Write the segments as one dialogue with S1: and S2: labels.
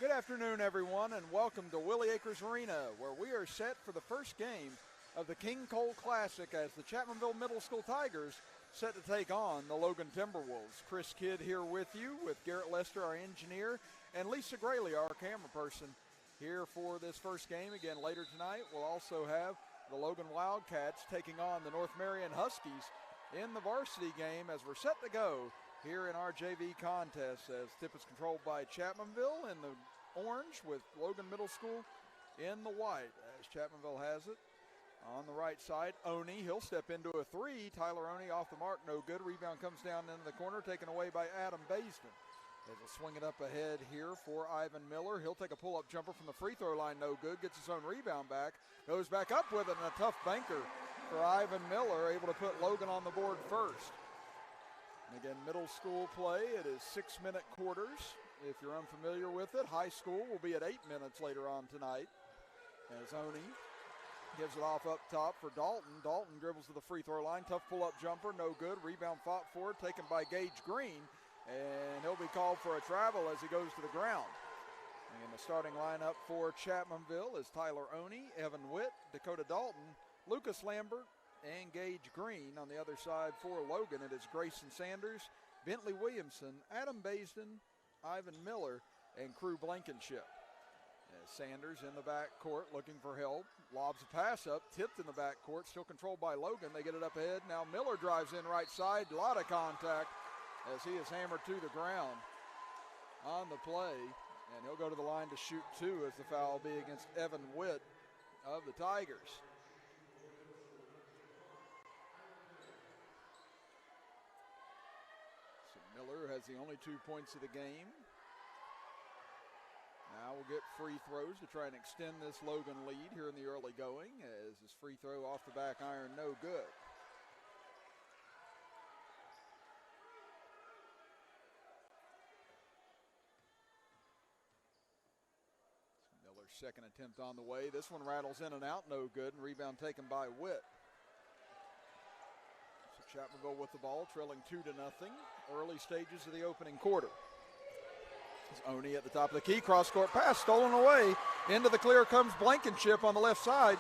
S1: Good afternoon, everyone, and welcome to Willie Acres Arena, where we are set for the first game of the King Cole Classic as the Chapmanville Middle School Tigers set to take on the Logan Timberwolves. Chris Kidd here with you, with Garrett Lester, our engineer, and Lisa Grayley, our camera person, here for this first game. Again, later tonight, we'll also have the Logan Wildcats taking on the North Marion Huskies in the varsity game as we're set to go here in our JV contest, as tip is controlled by Chapmanville in the orange with Logan Middle School in the white, as Chapmanville has it. On the right side, Oney, he'll step into a three. Tyler Oney off the mark, no good. Rebound comes down into the corner, taken away by Adam Baisden. As he'll swing it up ahead here for Ivan Miller. He'll take a pull-up jumper from the free throw line, no good. Gets his own rebound back, goes back up with it, and a tough banker for Ivan Miller, able to put Logan on the board first. And again, middle school play, it is 6-minute quarters. If you're unfamiliar with it, high school will be at 8 minutes later on tonight. As Oney gives it off up top for Dalton. Dalton dribbles to the free throw line. Tough pull-up jumper, no good. Rebound fought for, taken by Gage Green. And he'll be called for a travel as he goes to the ground. And the starting lineup for Chapmanville is Tyler Oney, Evan Witt, Dakota Dalton, Lucas Lambert, and Gage Green. On the other side for Logan, it is Grayson Sanders, Bentley Williamson, Adam Baisden, Ivan Miller, and Crew Blankenship. As Sanders in the back court looking for help, lobs a pass up, tipped in the back court, still controlled by Logan. They get it up ahead. Now Miller drives in right side, a lot of contact as he is hammered to the ground on the play. And he'll go to the line to shoot two, as the foul will be against Evan Witt of the Tigers. Miller has the only 2 points of the game. Now we'll get free throws to try and extend this Logan lead here in the early going, as his free throw off the back iron, no good. Miller's second attempt on the way. This one rattles in and out, no good, and rebound taken by Witt. Chapmanville with the ball, trailing 2-0. Early stages of the opening quarter. Oney at the top of the key, cross-court pass stolen away. Into the clear comes Blankenship on the left side.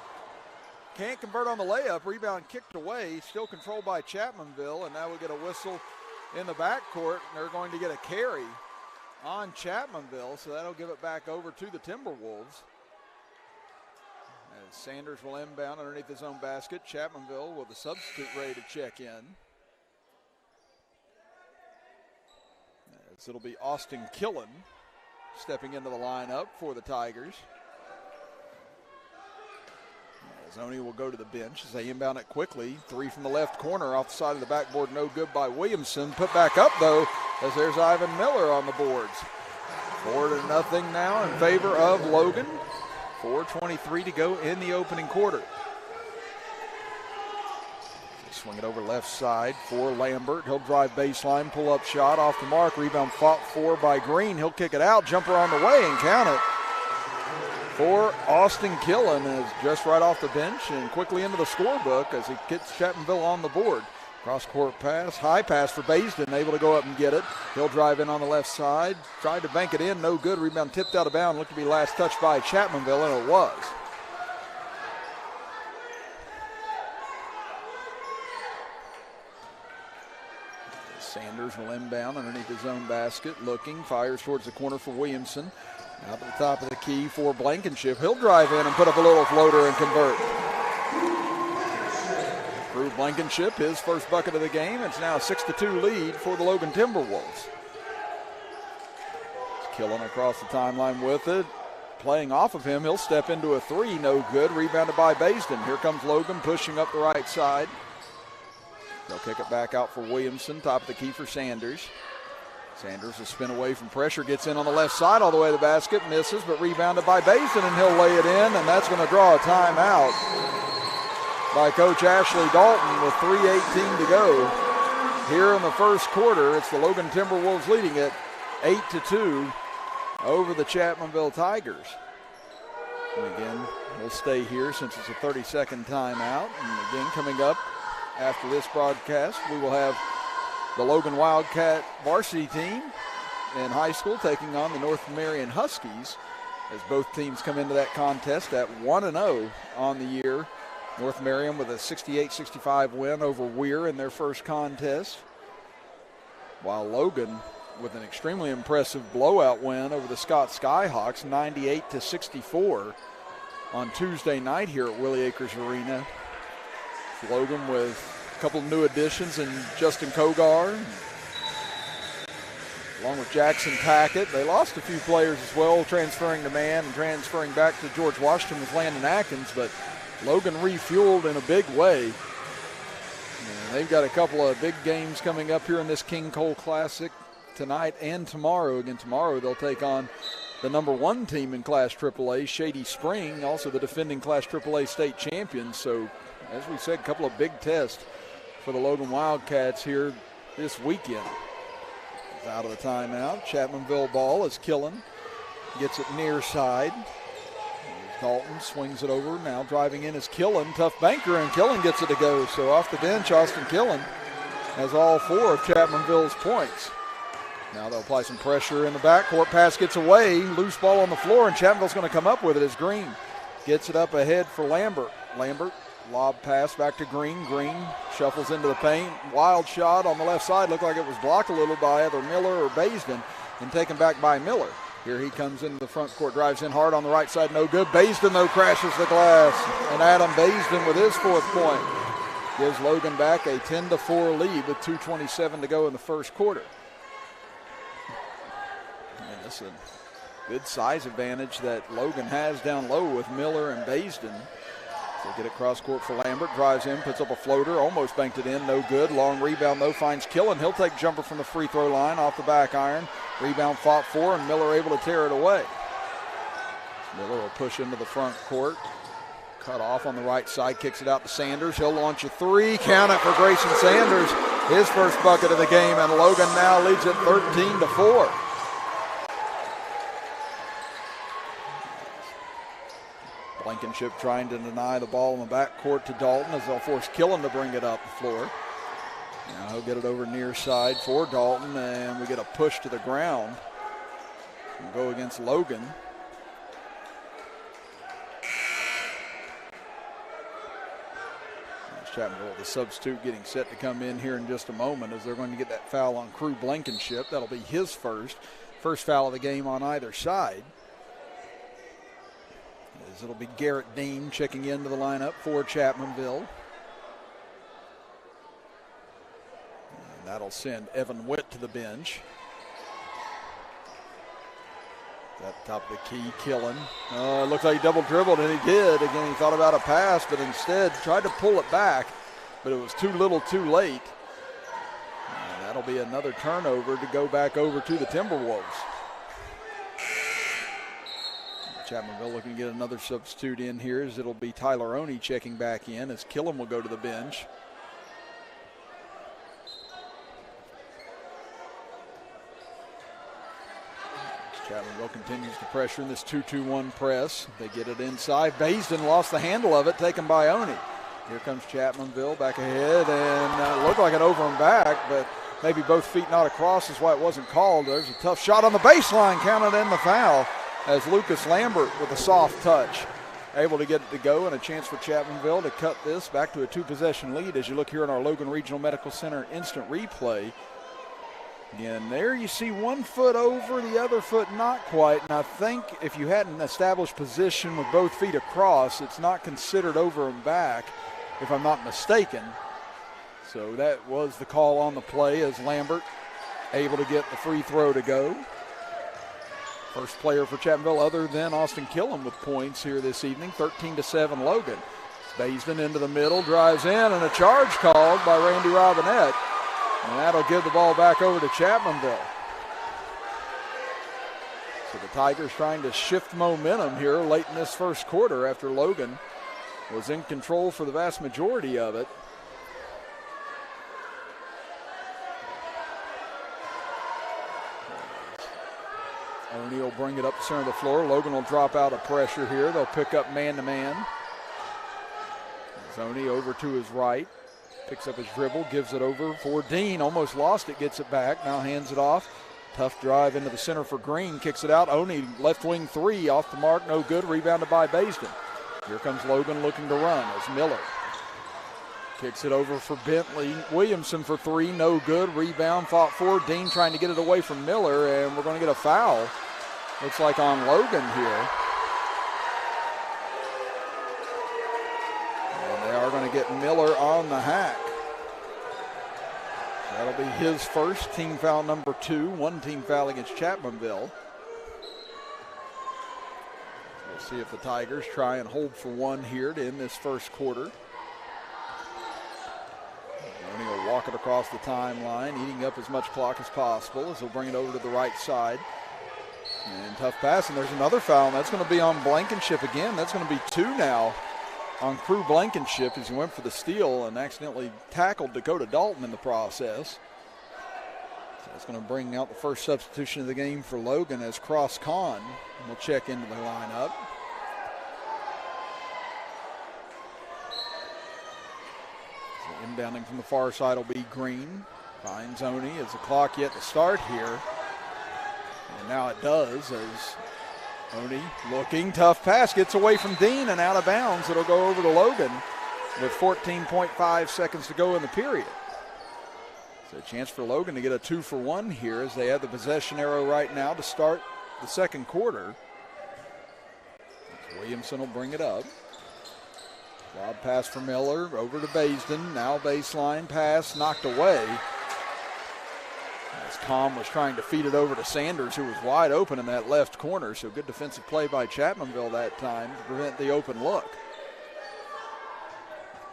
S1: Can't convert on the layup. Rebound kicked away, still controlled by Chapmanville, and now we get a whistle in the backcourt. They're going to get a carry on Chapmanville, so that'll give it back over to the Timberwolves. As Sanders will inbound underneath his own basket. Chapmanville with a substitute ready to check in. As it'll be Austin Killen stepping into the lineup for the Tigers. As Oney will go to the bench as they inbound it quickly. Three from the left corner off the side of the backboard, no good by Williamson. Put back up though, as there's Ivan Miller on the boards. 4-0 now in favor of Logan. 4:23 to go in the opening quarter. Swing it over left side for Lambert. He'll drive baseline, pull up shot off the mark. Rebound fought for by Green. He'll kick it out. Jumper on the way and count it for Austin Killen, is just right off the bench and quickly into the scorebook as he gets Chapmanville on the board. Cross-court pass, high pass for Baisden, able to go up and get it. He'll drive in on the left side, tried to bank it in, no good. Rebound tipped out of bounds, looked to be last touched by Chapmanville, and it was. Sanders will inbound underneath his own basket, looking, fires towards the corner for Williamson. Out at the top of the key for Blankenship. He'll drive in and put up a little floater and convert. Drew Blankenship, his first bucket of the game. It's now a 6-2 lead for the Logan Timberwolves. Killen across the timeline with it. Playing off of him, he'll step into a three, no good. Rebounded by Baisden. Here comes Logan pushing up the right side. They'll kick it back out for Williamson, top of the key for Sanders. Sanders will spin away from pressure, gets in on the left side all the way to the basket, misses, but rebounded by Baisden, and he'll lay it in, and that's going to draw a timeout by Coach Ashley Dalton with 3:18 to go. Here in the first quarter, it's the Logan Timberwolves leading it 8-2 over the Chapmanville Tigers. And again, we'll stay here since it's a 30-second timeout. And again, coming up after this broadcast, we will have the Logan Wildcat varsity team in high school, taking on the North Marion Huskies, as both teams come into that contest at 1-0 on the year. North Marion with a 68-65 win over Weir in their first contest, while Logan with an extremely impressive blowout win over the Scott Skyhawks, 98-64 on Tuesday night here at Willie Acres Arena. Logan with a couple new additions in Justin Kogar, along with Jackson Tackett. They lost a few players as well, transferring to man and transferring back to George Washington with Landon Atkins, but Logan refueled in a big way. And they've got a couple of big games coming up here in this King Cole Classic tonight and tomorrow. Again, tomorrow they'll take on the #1 team in Class AAA, Shady Spring, also the defending Class AAA state champions. So, as we said, a couple of big tests for the Logan Wildcats here this weekend. Out of the timeout, Chapmanville ball is Killen. Gets it near side. Dalton swings it over. Now driving in is Killen. Tough banker, and Killen gets it to go. So off the bench, Austin Killen has all 4 of Chapmanville's points. Now they'll apply some pressure in the backcourt. Pass gets away. Loose ball on the floor, and Chapmanville's going to come up with it as Green gets it up ahead for Lambert. Lambert, lob pass back to Green. Green shuffles into the paint. Wild shot on the left side. Looked like it was blocked a little by either Miller or Baisden, and taken back by Miller. Here he comes into the front court, drives in hard on the right side, no good. Baisden, though, crashes the glass. And Adam Baisden with his 4th point gives Logan back a 10-4 lead with 2:27 to go in the first quarter. And this is a good size advantage that Logan has down low with Miller and Baisden. So get it cross court for Lambert, drives in, puts up a floater, almost banked it in, no good. Long rebound though, finds Killen. He'll take jumper from the free throw line off the back iron. Rebound fought for, and Miller able to tear it away. Miller will push into the front court. Cut off on the right side, kicks it out to Sanders. He'll launch a 3, count it for Grayson Sanders. His first bucket of the game, and Logan now leads it 13-4. Blankenship trying to deny the ball in the backcourt to Dalton as they'll force Killen to bring it up the floor. Now he'll get it over near side for Dalton, and we get a push to the ground. We'll go against Logan. Chapmanville, the substitute, getting set to come in here in just a moment as they're going to get that foul on Crew Blankenship. That'll be his first foul of the game on either side. As it'll be Garrett Dean checking into the lineup for Chapmanville. And that'll send Evan Witt to the bench. At the top of the key, Killen. It looked like he double dribbled, and he did. Again, he thought about a pass, but instead tried to pull it back, but it was too little too late. And that'll be another turnover to go back over to the Timberwolves. Chapmanville looking to get another substitute in here as it'll be Tyler Oney checking back in as Killen will go to the bench. Chapmanville continues to pressure in this 2-2-1 press. They get it inside. Baisden lost the handle of it, taken by Oney. Here comes Chapmanville back ahead, and looked like an over and back, but maybe both feet not across is why it wasn't called. There's a tough shot on the baseline, counted in the foul, as Lucas Lambert with a soft touch able to get it to go, and a chance for Chapmanville to cut this back to a 2-possession lead as you look here in our Logan Regional Medical Center instant replay. Again, there you see 1 foot over, the other foot not quite, and I think if you hadn't established position with both feet across, it's not considered over and back, if I'm not mistaken. So that was the call on the play as Lambert able to get the free throw to go. First player for Chapmanville other than Austin Killen with points here this evening, 13-7 Logan. Baisden into the middle, drives in, and a charge called by Randy Robinette. And that'll give the ball back over to Chapmanville. So the Tigers trying to shift momentum here late in this first quarter after Logan was in control for the vast majority of it. Oney will bring it up the center of the floor. Logan will drop out of pressure here. They'll pick up man-to-man. Oney over to his right. Picks up his dribble, gives it over for Dean. Almost lost it, gets it back. Now hands it off. Tough drive into the center for Green. Kicks it out. Oni, left wing three, off the mark, no good. Rebounded by Baisden. Here comes Logan looking to run as Miller kicks it over for Bentley. Williamson for three, no good. Rebound, fought for. Dean trying to get it away from Miller, and we're going to get a foul. Looks like on Logan here. And they are going to get Miller on the hack. That'll be his first, team foul number 2, one team foul against Chapmanville. We'll see if the Tigers try and hold for one here to end this first quarter. Oni will walk it across the timeline, eating up as much clock as possible as he'll bring it over to the right side. And tough pass, and there's another foul, and that's going to be on Blankenship again. That's going to be 2 now on Crew Blankenship as he went for the steal and accidentally tackled Dakota Dalton in the process. So it's going to bring out the first substitution of the game for Logan as Cross Con will check into the lineup. So inbounding from the far side will be Green. Finds Oni as the clock yet to start here. And now it does as Oni looking, tough pass, gets away from Dean and out of bounds. It'll go over to Logan with 14.5 seconds to go in the period. So a chance for Logan to get a 2-for-1 here as they have the possession arrow right now to start the second quarter. Williamson will bring it up. Lob pass for Miller, over to Baisden. Now baseline pass, knocked away. As Com was trying to feed it over to Sanders, who was wide open in that left corner. So good defensive play by Chapmanville that time to prevent the open look.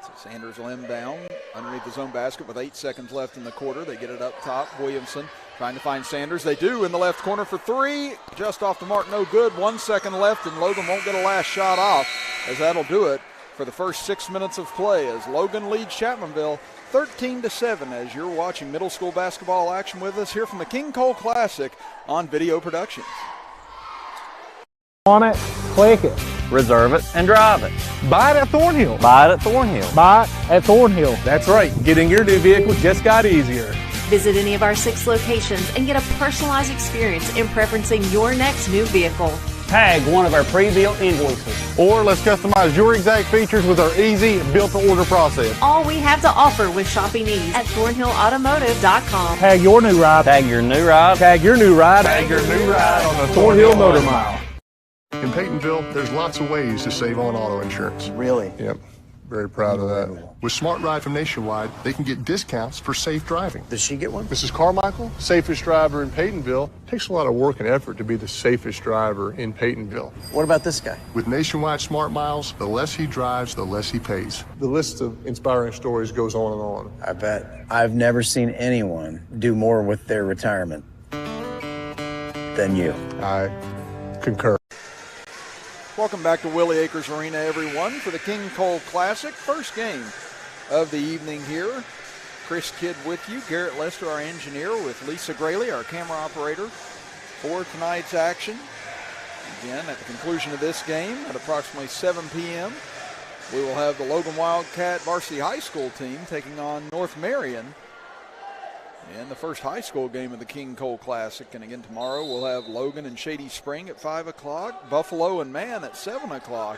S1: So Sanders will inbound underneath his own basket with 8 seconds left in the quarter. They get it up top. Williamson trying to find Sanders. They do in the left corner for three. Just off the mark, no good. 1 second left, and Logan won't get a last shot off, as that'll do it for the first 6 minutes of play as Logan leads Chapmanville 13-7 as you're watching middle school basketball action with us here from the King Cole Classic on Video Productions.
S2: On it, click it,
S3: reserve it, and drive it.
S2: buy it at Thornhill.
S3: Buy it at Thornhill.
S2: Buy it at Thornhill.
S4: That's right. Getting your new vehicle just got easier.
S5: Visit any of our 6 locations and get a personalized experience in preferencing your next new vehicle.
S3: Tag one of our pre-built invoices.
S4: Or let's customize your exact features with our easy built-to-order process.
S5: All we have to offer with shopping ease at ThornhillAutomotive.com.
S2: Tag your new ride.
S3: Tag your new ride.
S2: Tag your new ride.
S4: Tag your new ride
S2: on the Thornhill Motor Mile.
S6: In Peytonville, there's lots of ways to save on auto insurance.
S3: Really?
S6: Yep. Very proud of that. With Smart Ride from Nationwide, they can get discounts for safe driving.
S3: Does she get one?
S6: Mrs. Carmichael, safest driver in Peytonville, takes a lot of work and effort to be the safest driver in Peytonville.
S3: What about this guy?
S6: With Nationwide Smart Miles, the less he drives, the less he pays. The list of inspiring stories goes on and on.
S3: I bet. I've never seen anyone do more with their retirement than you.
S6: I concur.
S1: Welcome back to Willie Acres Arena, everyone, for the King Cole Classic. First game of the evening here. Chris Kidd with you. Garrett Lester, our engineer, with Lisa Grayley, our camera operator, for tonight's action. Again, at the conclusion of this game, at approximately 7 p.m., we will have the Logan Wildcat Varsity High School team taking on North Marion in the first high school game of the King Cole Classic. And again, tomorrow we'll have Logan and Shady Spring at 5 o'clock, Buffalo and Man at 7 o'clock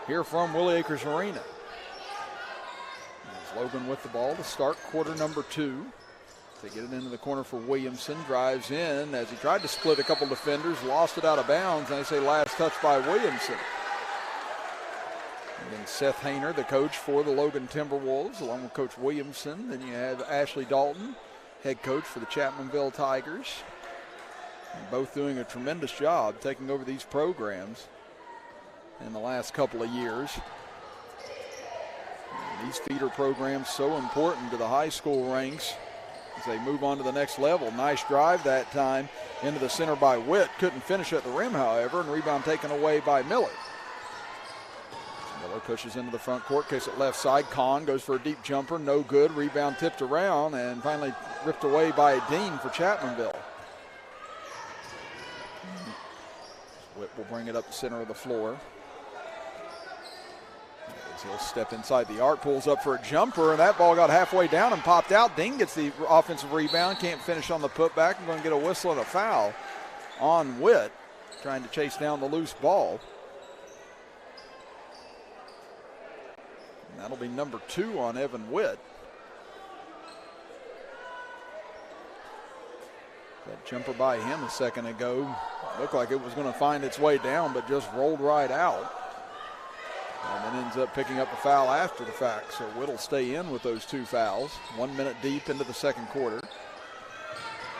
S1: here from Willie Acres Arena. There's Logan with the ball to start quarter number 2. They get it into the corner for Williamson, drives in as he tried to split a couple defenders, lost it out of bounds, and they say last touch by Williamson. And then Seth Hayner, the coach for the Logan Timberwolves, along with Coach Williamson. Then you have Ashley Dalton, head coach for the Chapmanville Tigers. And both doing a tremendous job taking over these programs in the last couple of years. And these feeder programs so important to the high school ranks as they move on to the next level. Nice drive that time into the center by Witt. Couldn't finish at the rim, however, and rebound taken away by Miller. Miller pushes into the front court, kicks it left side. Kahn goes for a deep jumper, no good. Rebound tipped around and finally ripped away by Dean for Chapmanville. Witt will bring it up the center of the floor. As He'll step inside the arc, pulls up for a jumper, and that ball got halfway down and popped out. Dean gets the offensive rebound, can't finish on the putback. I'm going to get a whistle and a foul on Witt, trying to chase down the loose ball. And that'll be number 2 on Evan Witt. That jumper by him a second ago looked like it was going to find its way down, but just rolled right out. And then ends up picking up a foul after the fact. So Witt will stay in with those 2 fouls. 1 minute deep into the second quarter.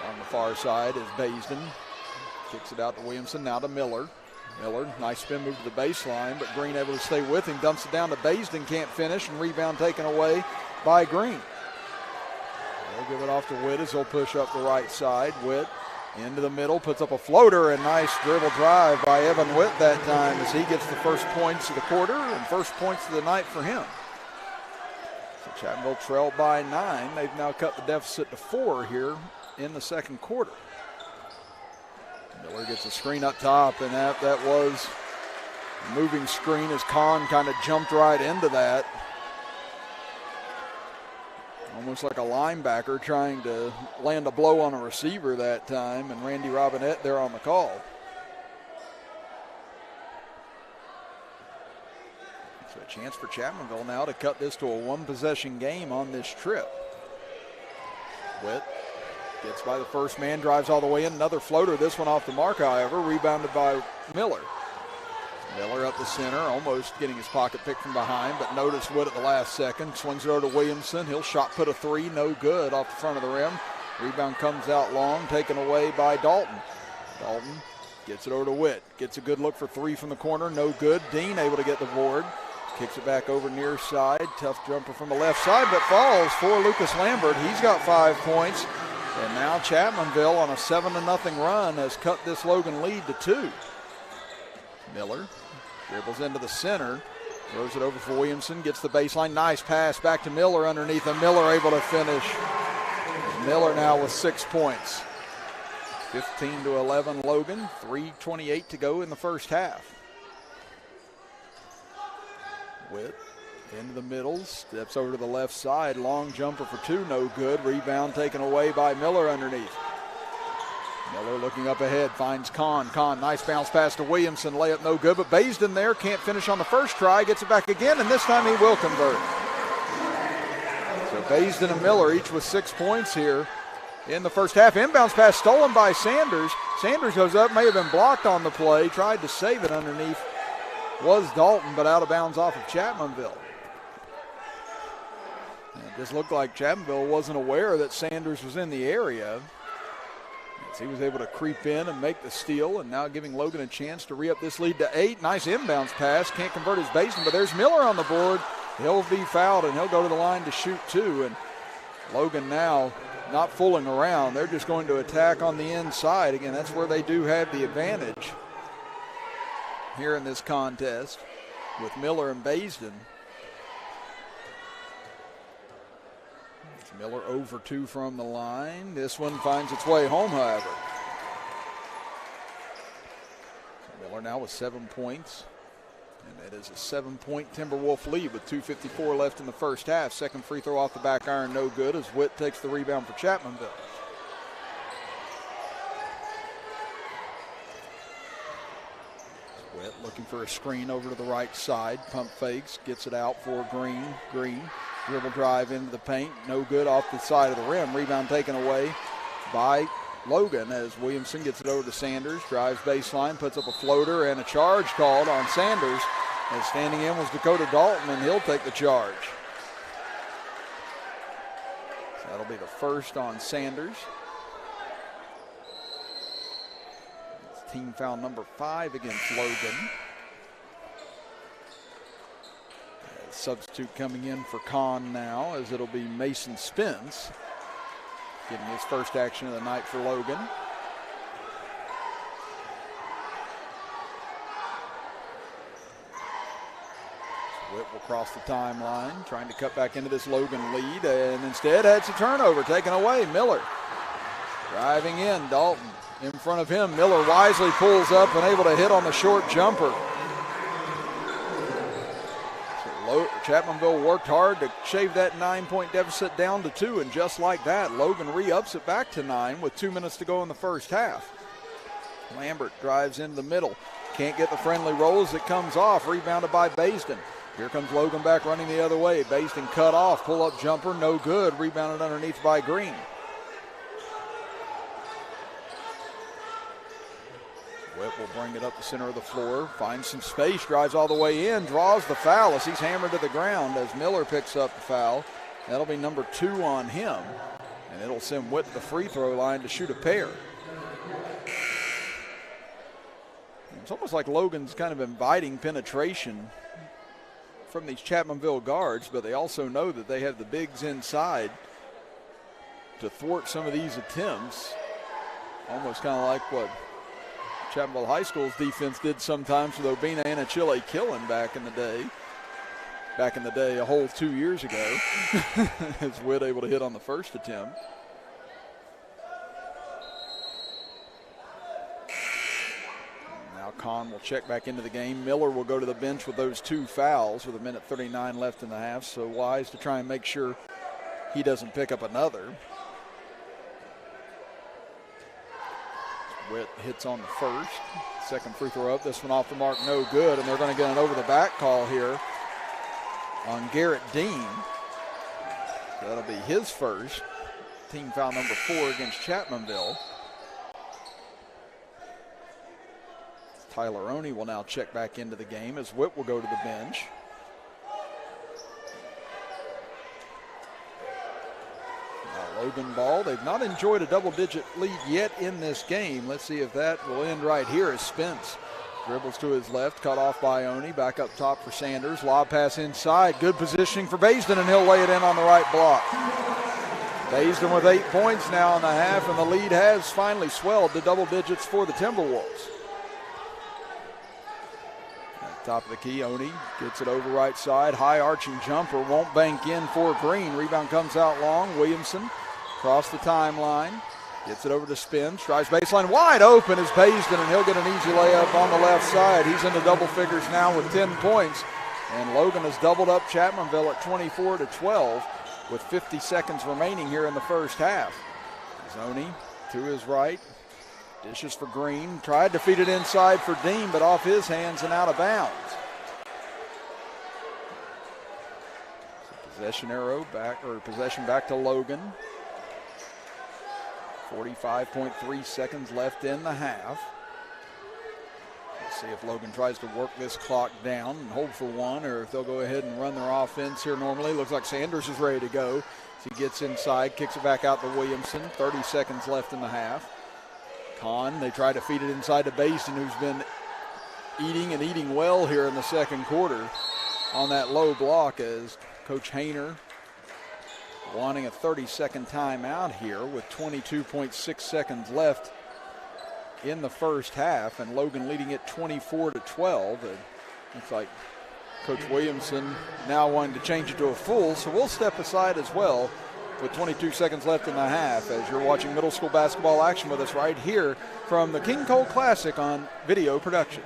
S1: On the far side is Baisden. Kicks it out to Williamson, now to Miller. Miller, nice spin move to the baseline, but Green able to stay with him. Dumps it down to Baisden, can't finish, and rebound taken away by Green. They'll give it off to Witt as they'll push up the right side. Witt into the middle, puts up a floater, and nice dribble drive by Evan Witt that time as he gets the first points of the quarter and first points of the night for him. So Chapmanville trailed by 9. They've now cut the deficit to 4 here in the second quarter. Miller gets a screen up top, and that was a moving screen as Kahn kind of jumped right into that. Almost like a linebacker trying to land a blow on a receiver that time, and Randy Robinette there on the call. So a chance for Chapmanville now to cut this to a 1-possession game on this trip. Witt gets by the first man, drives all the way in, another floater, this one off the mark, however, rebounded by Miller. Miller up the center, almost getting his pocket picked from behind, but noticed Witt at the last second. Swings it over to Williamson. He'll shot put a 3, no good off the front of the rim. Rebound comes out long, taken away by Dalton. Dalton gets it over to Witt. Gets a good look for 3 from the corner, no good. Dean able to get the board. Kicks it back over near side. Tough jumper from the left side, but falls for Lucas Lambert. He's got 5 points. And now Chapmanville on a 7-0 run has cut this Logan lead to 2. Miller dribbles into the center, throws it over for Williamson, gets the baseline, nice pass back to Miller underneath, and Miller able to finish. Miller now with 6 points. 15-11 Logan, 3:28 to go in the first half. Witt into the middle, steps over to the left side, long jumper for 2, no good. Rebound taken away by Miller underneath. Miller looking up ahead, finds Kahn. Kahn, nice bounce pass to Williamson, layup no good, but Baisden there, can't finish on the first try, gets it back again, and this time he will convert. So Baisden and Miller each with 6 points here in the first half. Inbounds pass stolen by Sanders. Sanders goes up, may have been blocked on the play, tried to save it underneath. Was Dalton, but out of bounds off of Chapmanville. And it just looked like Chapmanville wasn't aware that Sanders was in the area. He was able to creep in and make the steal, and now giving Logan a chance to re-up this lead to 8. Nice inbounds pass, can't convert his basin, but there's Miller on the board. He'll be fouled, and he'll go to the line to shoot 2. And Logan now not fooling around. They're just going to attack on the inside. Again, that's where they do have the advantage here in this contest with Miller and Baisden. Miller over 2 from the line. This one finds its way home, however. Miller now with 7 points. And it is a 7-point Timberwolf lead with 2:54 left in the first half. Second free throw off the back iron, no good, as Witt takes the rebound for Chapmanville. Witt looking for a screen over to the right side. Pump fakes, gets it out for Green. Green. Dribble drive into the paint, no good off the side of the rim. Rebound taken away by Logan as Williamson gets it over to Sanders. Drives baseline, puts up a floater, and a charge called on Sanders. And standing in was Dakota Dalton, and he'll take the charge. So that'll be the first on Sanders. It's team foul number 5 against Logan. Substitute coming in for Kahn now, as it'll be Mason Spence getting his first action of the night for Logan. Witt will cross the timeline, trying to cut back into this Logan lead, and instead it's a turnover taken away. Miller driving in, Dalton in front of him. Miller wisely pulls up and able to hit on the short jumper. Chapmanville worked hard to shave that 9-point deficit down to 2, and just like that, Logan re-ups it back to 9 with 2 minutes to go in the first half. Lambert drives into the middle. Can't get the friendly roll as it comes off. Rebounded by Baisden. Here comes Logan back running the other way. Baisden cut off. Pull-up jumper, no good. Rebounded underneath by Green. Whip will bring it up the center of the floor. Finds some space. Drives all the way in. Draws the foul as he's hammered to the ground as Miller picks up the foul. That'll be number 2 on him. And it'll send Whit to the free throw line to shoot a pair. It's almost like Logan's kind of inviting penetration from these Chapmanville guards, but they also know that they have the bigs inside to thwart some of these attempts. Almost kind of like what Chapmanville High School's defense did sometimes with Obina and Achille Killen back in the day. Back in the day, a whole 2 years ago, as Whit able to hit on the first attempt. Kahn will check back into the game. Miller will go to the bench with those 2 fouls with 1:39 left in the half, so wise to try and make sure he doesn't pick up another. Whit hits on the first. Second free throw up. This one off the mark, no good, and they're going to get an over-the-back call here on Garrett Dean. That'll be his first. Team foul number 4 against Chapmanville. Tyler Oney will now check back into the game as Whit will go to the bench. Now Logan ball. They've not enjoyed a double-digit lead yet in this game. Let's see if that will end right here as Spence dribbles to his left, cut off by Oney. Back up top for Sanders. Lob pass inside. Good positioning for Baisden, and he'll lay it in on the right block. Baisden with 8 points now in the half, and the lead has finally swelled to double digits for the Timberwolves. Top of the key, Oney gets it over right side. High arching jumper, won't bank in for Green. Rebound comes out long. Williamson across the timeline. Gets it over to Spence. Drives baseline. Wide open is Baisden, and he'll get an easy layup on the left side. He's into double figures now with 10 points. And Logan has doubled up Chapmanville at 24-12 with 50 seconds remaining here in the first half. Oney to his right. Dishes for Green. Tried to feed it inside for Dean, but off his hands and out of bounds. So possession arrow back, or possession back to Logan. 45.3 seconds left in the half. Let's see if Logan tries to work this clock down and hold for one, or if they'll go ahead and run their offense here normally. Looks like Sanders is ready to go. He gets inside, kicks it back out to Williamson. 30 seconds left in the half. Kahn, they try to feed it inside to Baisden, who's been eating well here in the second quarter on that low block, as Coach Hayner wanting a 30-second timeout here with 22.6 seconds left in the first half, and Logan leading it 24-12. Looks like Coach Williamson now wanting to change it to a full, so we'll step aside as well with 22 seconds left in the half as you're watching middle school basketball action with us right here from the King Cole Classic on Video Productions.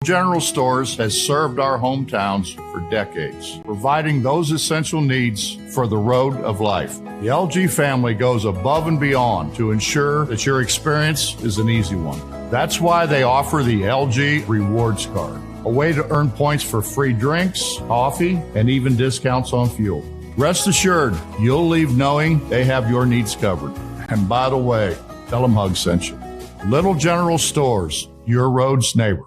S7: General Stores has served our hometowns for decades, providing those essential needs for the road of life. The LG family goes above and beyond to ensure that your experience is an easy one. That's why they offer the LG Rewards Card, a way to earn points for free drinks, coffee, and even discounts on fuel. Rest assured, you'll leave knowing they have your needs covered. And by the way, tell them Hug sent you. Little General Stores, your road's neighbor.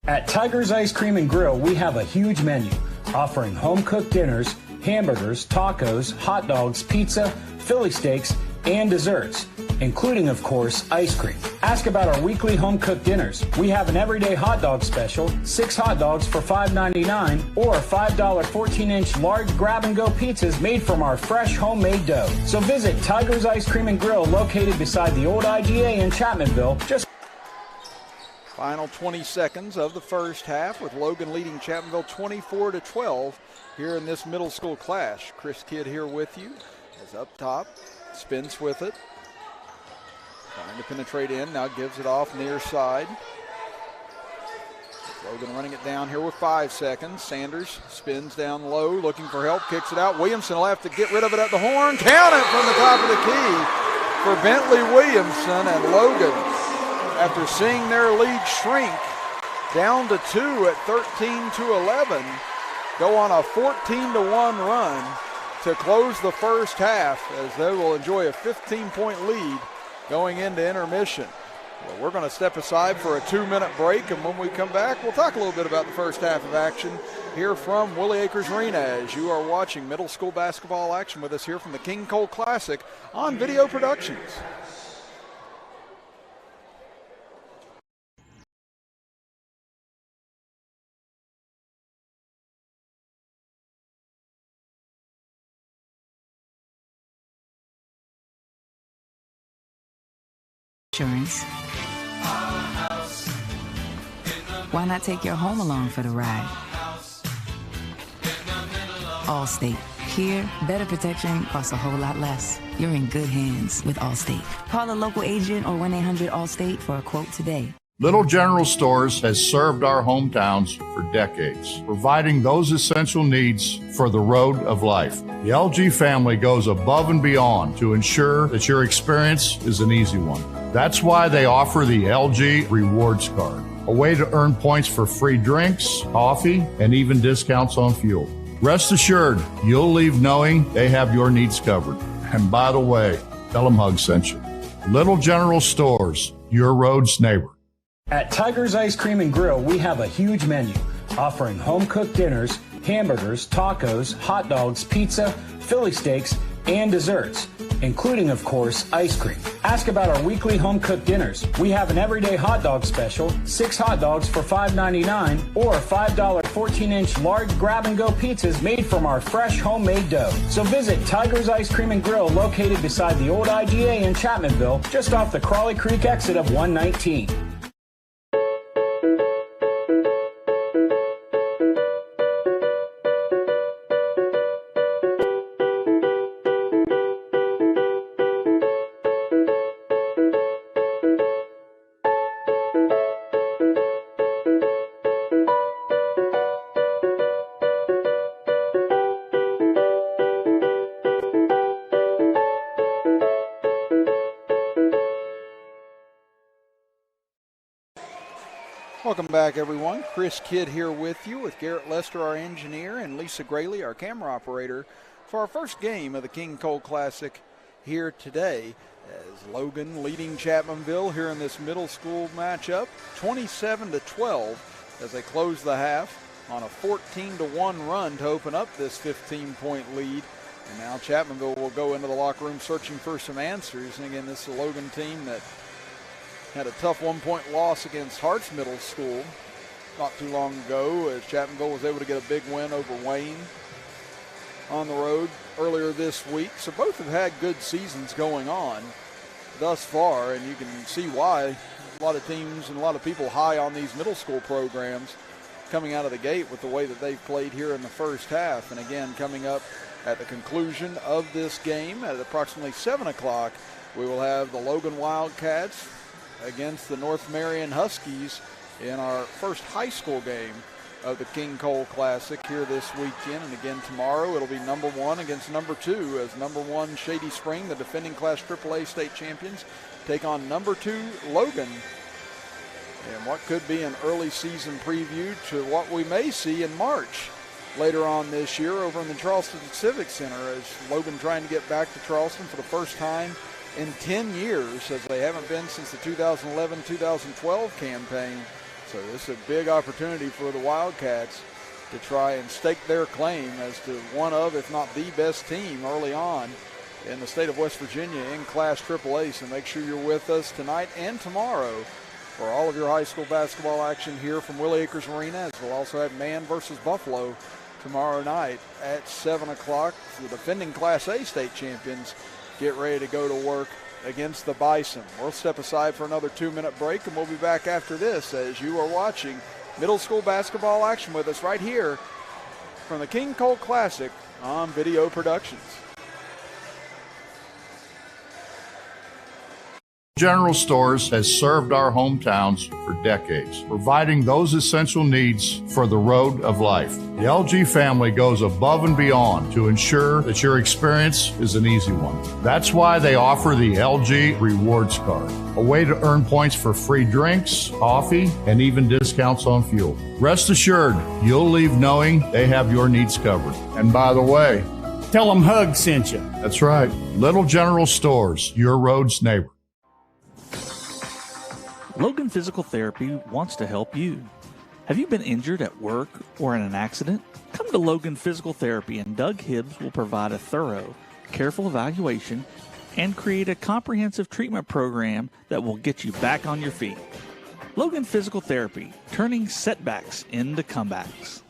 S8: At Tiger's Ice Cream and Grill, we have a huge menu offering home-cooked dinners, hamburgers, tacos, hot dogs, pizza, Philly steaks, and desserts, including, of course, ice cream. Ask about our weekly home-cooked dinners. We have an everyday hot dog special, 6 hot dogs for $5.99, or $5 14-inch large grab-and-go pizzas made from our fresh homemade dough. So visit Tiger's Ice Cream and Grill, located beside the old IGA in Chapmanville.
S1: Final 20 seconds of the first half with Logan leading Chapmanville 24-12 here in this middle school clash. Chris Kidd here with you as up top. Spins with it. Trying to penetrate in. Now gives it off near side. Logan running it down here with 5 seconds. Sanders spins down low, looking for help, kicks it out. Williamson will have to get rid of it at the horn. Count it from the top of the key for Bentley Williamson, and Logan, after seeing their lead shrink down to 2 at 13-11, go on a 14-1 run to close the first half, as they will enjoy a 15-point lead going into intermission. Well, we're going to step aside for a 2-minute break, and when we come back, we'll talk a little bit about the first half of action here from Willie Acres Arena, as you are watching middle school basketball action with us here from the King Cole Classic on Video Productions.
S9: Insurance. Why not take your home along for the ride? Allstate. Here, better protection costs a whole lot less. You're in good hands with Allstate. Call a local agent or 1-800-ALLSTATE for a quote today.
S7: Little General Stores has served our hometowns for decades, providing those essential needs for the road of life. The LG family goes above and beyond to ensure that your experience is an easy one. That's why they offer the LG Rewards Card, a way to earn points for free drinks, coffee, and even discounts on fuel. Rest assured, you'll leave knowing they have your needs covered. And by the way, tell them Hug sent you. Little General Stores, your road's neighbor.
S8: At Tiger's Ice Cream and Grill, we have a huge menu offering home-cooked dinners, hamburgers, tacos, hot dogs, pizza, Philly steaks, and desserts, including, of course, ice cream. Ask about our weekly home-cooked dinners. We have an everyday hot dog special, 6 hot dogs for $5.99, or $5 14-inch large grab-and-go pizzas made from our fresh homemade dough. So visit Tiger's Ice Cream and Grill, located beside the old IGA in Chapmanville, just off the Crawley Creek exit of 119.
S1: Welcome back, everyone. Chris Kidd here with you, with Garrett Lester, our engineer, and Lisa Grayley, our camera operator, for our first game of the King Cole Classic here today, as Logan leading Chapmanville here in this middle school matchup, 27-12, as they close the half on a 14-1 run to open up this 15-point lead. And now Chapmanville will go into the locker room searching for some answers. And again, this is a Logan team that had a tough 1-point loss against Harts Middle School not too long ago, as Chapmanville was able to get a big win over Wayne on the road earlier this week. So both have had good seasons going on thus far, and you can see why a lot of teams and a lot of people high on these middle school programs coming out of the gate with the way that they've played here in the first half. And again, coming up at the conclusion of this game at approximately 7 o'clock, we will have the Logan Wildcats against the North Marion Huskies in our first high school game of the King Cole Classic here this weekend. And again, tomorrow it'll be number 1 against number 2, as number 1 Shady Spring, the defending Class AAA state champions, take on number 2 Logan. And what could be an early season preview to what we may see in March later on this year over in the Charleston Civic Center, as Logan trying to get back to Charleston for the first time in 10 years, as they haven't been since the 2011-2012 campaign. So this is a big opportunity for the Wildcats to try and stake their claim as to one of, if not the best team early on in the state of West Virginia in Class AAA. So make sure you're with us tonight and tomorrow for all of your high school basketball action here from Willie Acres Arena, as we'll also have Man versus Buffalo tomorrow night at 7 o'clock. The defending Class A state champions get ready to go to work against the Bison. We'll step aside for another 2-minute break, and we'll be back after this, as you are watching middle school basketball action with us right here from the King Cole Classic on Video Productions.
S7: General Stores has served our hometowns for decades, providing those essential needs for the road of life. The LG family goes above and beyond to ensure that your experience is an easy one. That's why they offer the LG Rewards Card, a way to earn points for free drinks, coffee, and even discounts on fuel. Rest assured, you'll leave knowing they have your needs covered. And by the way,
S8: Tell them Hug sent you.
S7: that's right, Little General Stores, your road's neighbor.
S10: Logan Physical Therapy wants to help you. Have you been injured at work or in an accident? Come to Logan Physical Therapy and Doug Hibbs will provide a thorough, careful evaluation and create a comprehensive treatment program that will get you back on your feet. Logan Physical Therapy, turning setbacks into comebacks.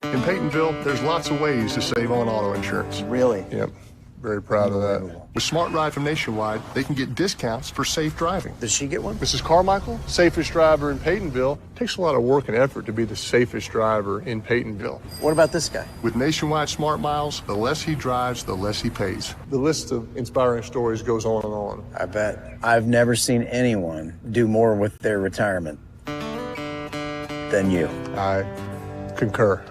S6: In Peytonville, there's lots of ways to save on auto insurance.
S3: Really?
S6: Yep. Very proud of that. With Smart Ride from Nationwide, they can get discounts for safe driving.
S3: Does she get one?
S6: Mrs. Carmichael, safest driver in Peytonville, takes a lot of work and effort to be the safest driver in Peytonville.
S3: What about this guy?
S6: With Nationwide Smart Miles, the less he drives, the less he pays. The list of inspiring stories goes on and on.
S3: I bet. I've never seen anyone do more with their retirement than you.
S6: I concur.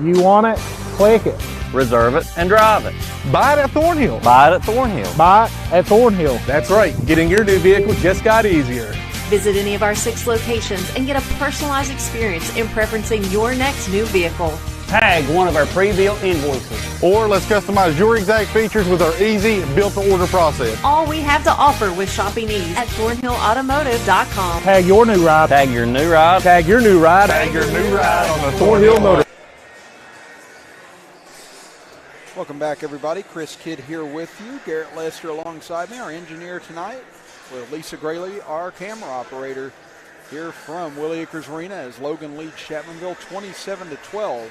S2: You want it? Click it.
S11: Reserve it and drive it.
S2: Buy it at Thornhill.
S11: Buy it at Thornhill.
S2: Buy it at Thornhill.
S4: That's right. Getting your new vehicle just got easier.
S5: Visit any of our 6 locations and get a personalized experience in preferencing your next new vehicle.
S11: Tag one of our pre-built invoices.
S4: Or let's customize your exact features with our easy built-to-order process.
S5: All we have to offer with shopping ease at thornhillautomotive.com.
S2: Tag your new ride.
S11: Tag your new ride.
S2: Tag your new ride.
S4: Tag your new ride on the Thornhill Motor.
S1: Welcome back, everybody. Chris Kidd here with you. Garrett Lester alongside me, our engineer tonight, with Lisa Grayley, our camera operator, here from Willie Acres Arena as Logan leads Chapmanville 27-12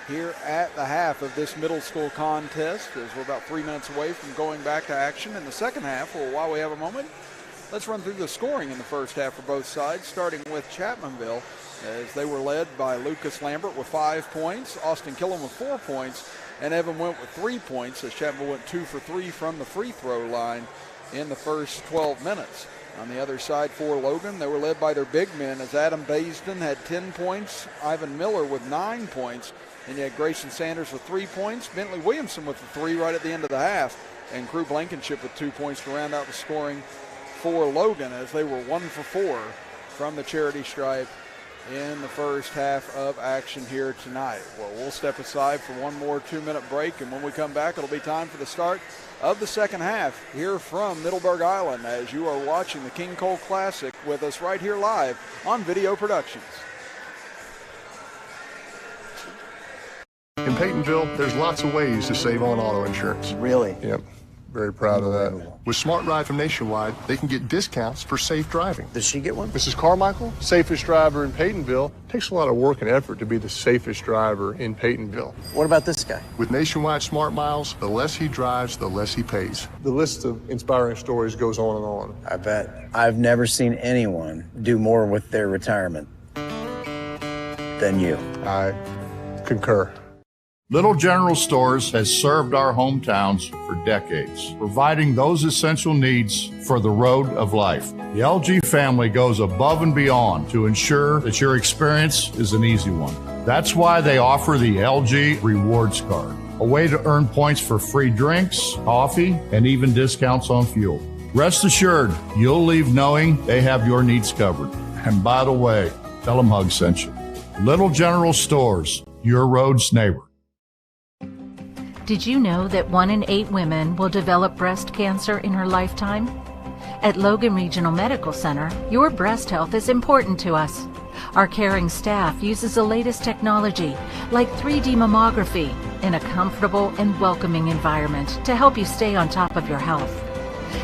S1: here at the half of this middle school contest, as we're about 3 minutes away from going back to action in the second half. Well, while we have a moment, let's run through the scoring in the first half for both sides, starting with Chapmanville, as they were led by Lucas Lambert with 5 points, Austin Killen with 4 points, and Evan Went with 3 points, as Chapmanville went 2 for 3 from the free throw line in the first 12 minutes. On the other side for Logan, they were led by their big men, as Adam Baisden had 10 points, Ivan Miller with 9 points, and you had Grayson Sanders with 3 points, Bentley Williamson with the 3 right at the end of the half, and Crew Blankenship with 2 points to round out the scoring for Logan, as they were 1 for 4 from the charity stripe in the first half of action here tonight. Well, we'll step aside for one more 2-minute break, and when we come back, it'll be time for the start of the second half here from Middleburg Island, as you are watching the King Cole Classic with us right here live on Video Productions.
S6: In Peytonville, there's lots of ways to save on auto insurance.
S3: Really?
S6: Yep. Very proud of that. With Smart Ride from Nationwide, they can get discounts for safe driving.
S3: Does she get one?
S6: Mrs. Carmichael, safest driver in Peytonville, takes a lot of work and effort to be the safest driver in Peytonville.
S3: What about this guy?
S6: With Nationwide Smart Miles, the less he drives, the less he pays. The list of inspiring stories goes on and on.
S3: I bet. I've never seen anyone do more with their retirement than you.
S6: I concur.
S7: Little General Stores has served our hometowns for decades, providing those essential needs for the road of life. The LG family goes above and beyond to ensure that your experience is an easy one. That's why they offer the LG Rewards Card, a way to earn points for free drinks, coffee, and even discounts on fuel. Rest assured, you'll leave knowing they have your needs covered. And by the way, tell them Hug sent you. Little General Stores, your road's neighbor.
S12: Did you know that 1 in 8 women will develop breast cancer in her lifetime? At Logan Regional Medical Center, your breast health is important to us. Our caring staff uses the latest technology, like 3D mammography, in a comfortable and welcoming environment to help you stay on top of your health.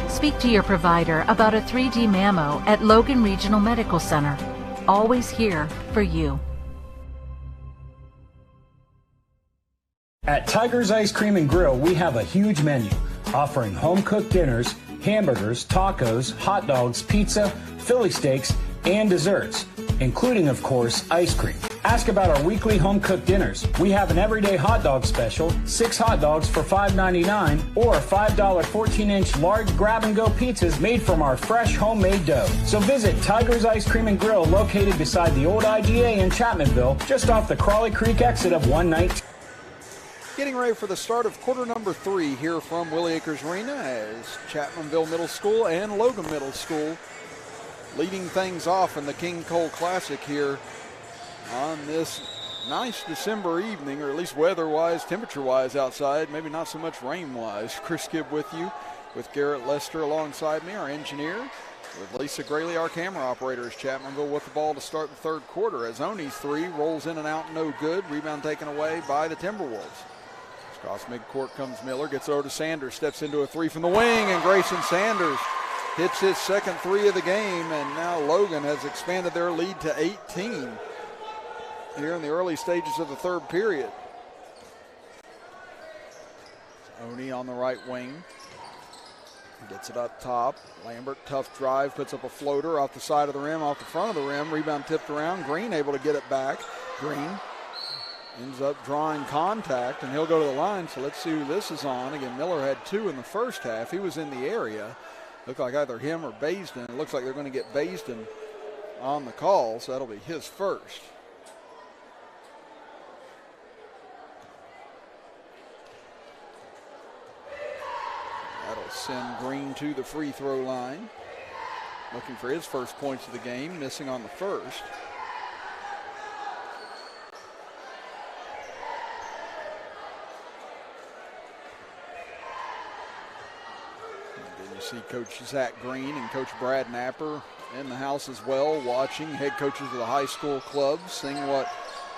S12: Speak to your provider about a 3D mammo at Logan Regional Medical Center. Always here for you.
S8: At Tiger's Ice Cream and Grill, we have a huge menu offering home-cooked dinners, hamburgers, tacos, hot dogs, pizza, Philly steaks, and desserts, including, of course, ice cream. Ask about our weekly home-cooked dinners. We have an everyday hot dog special, 6 hot dogs for $5.99, or $5 14-inch large grab-and-go pizzas made from our fresh homemade dough. So visit Tiger's Ice Cream and Grill, located beside the old IGA in Chapmanville, just off the Crawley Creek exit of 119.
S1: Getting ready for the start of quarter number 3 here from Willie Acres Arena as Chapmanville Middle School and Logan Middle School leading things off in the King Cole Classic here on this nice December evening, or at least weather-wise, temperature-wise outside, maybe not so much rain-wise. Chris Gibb with you, with Garrett Lester alongside me, our engineer, with Lisa Grayley, our camera operator, as Chapmanville with the ball to start the third quarter. As Oni's 3 rolls in and out, no good. Rebound taken away by the Timberwolves. Across midcourt comes Miller, gets over to Sanders, steps into a 3 from the wing, and Grayson Sanders hits his second 3 of the game, and now Logan has expanded their lead to 18 here in the early stages of the third period. Oni on the right wing, gets it up top. Lambert, tough drive, puts up a floater off the side of the rim, off the front of the rim. Rebound tipped around. Green able to get it back. Green ends up drawing contact, and he'll go to the line. So let's see who this is on. Again, Miller had 2 in the first half. He was in the area. Looked like either him or Baisden. It looks like they're going to get Baisden on the call, so that'll be his first. That'll send Green to the free throw line. Looking for his first points of the game, missing on the first. See Coach Zach Green and Coach Brad Napper in the house as well, watching. Head coaches of the high school clubs, seeing what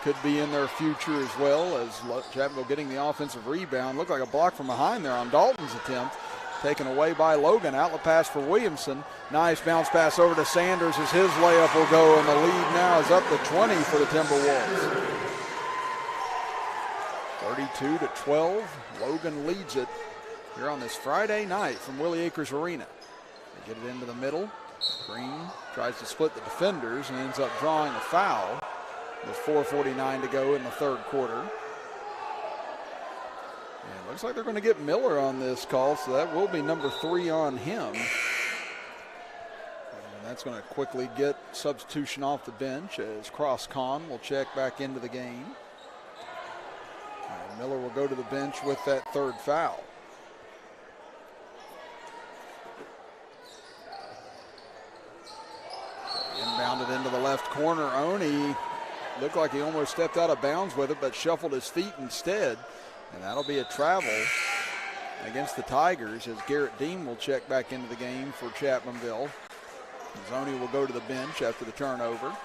S1: could be in their future as well, as Chapmanville getting the offensive rebound. Looked like a block from behind there on Dalton's attempt. Taken away by Logan. Outlet pass for Williamson. Nice bounce pass over to Sanders as his layup will go, and the lead now is up to 20 for the Timberwolves. 32-12. Logan leads it here on this Friday night from Willie Acres Arena. They get it into the middle. Green tries to split the defenders and ends up drawing a foul with 4:49 to go in the third quarter. And it looks like they're going to get Miller on this call, so that will be number 3 on him. And that's going to quickly get substitution off the bench as Cross Con will check back into the game. And Miller will go to the bench with that third foul. Inbounded into the left corner. Oni looked like he almost stepped out of bounds with it, but shuffled his feet instead. And that'll be a travel against the Tigers as Garrett Dean will check back into the game for Chapmanville. Oni will go to the bench after the turnover.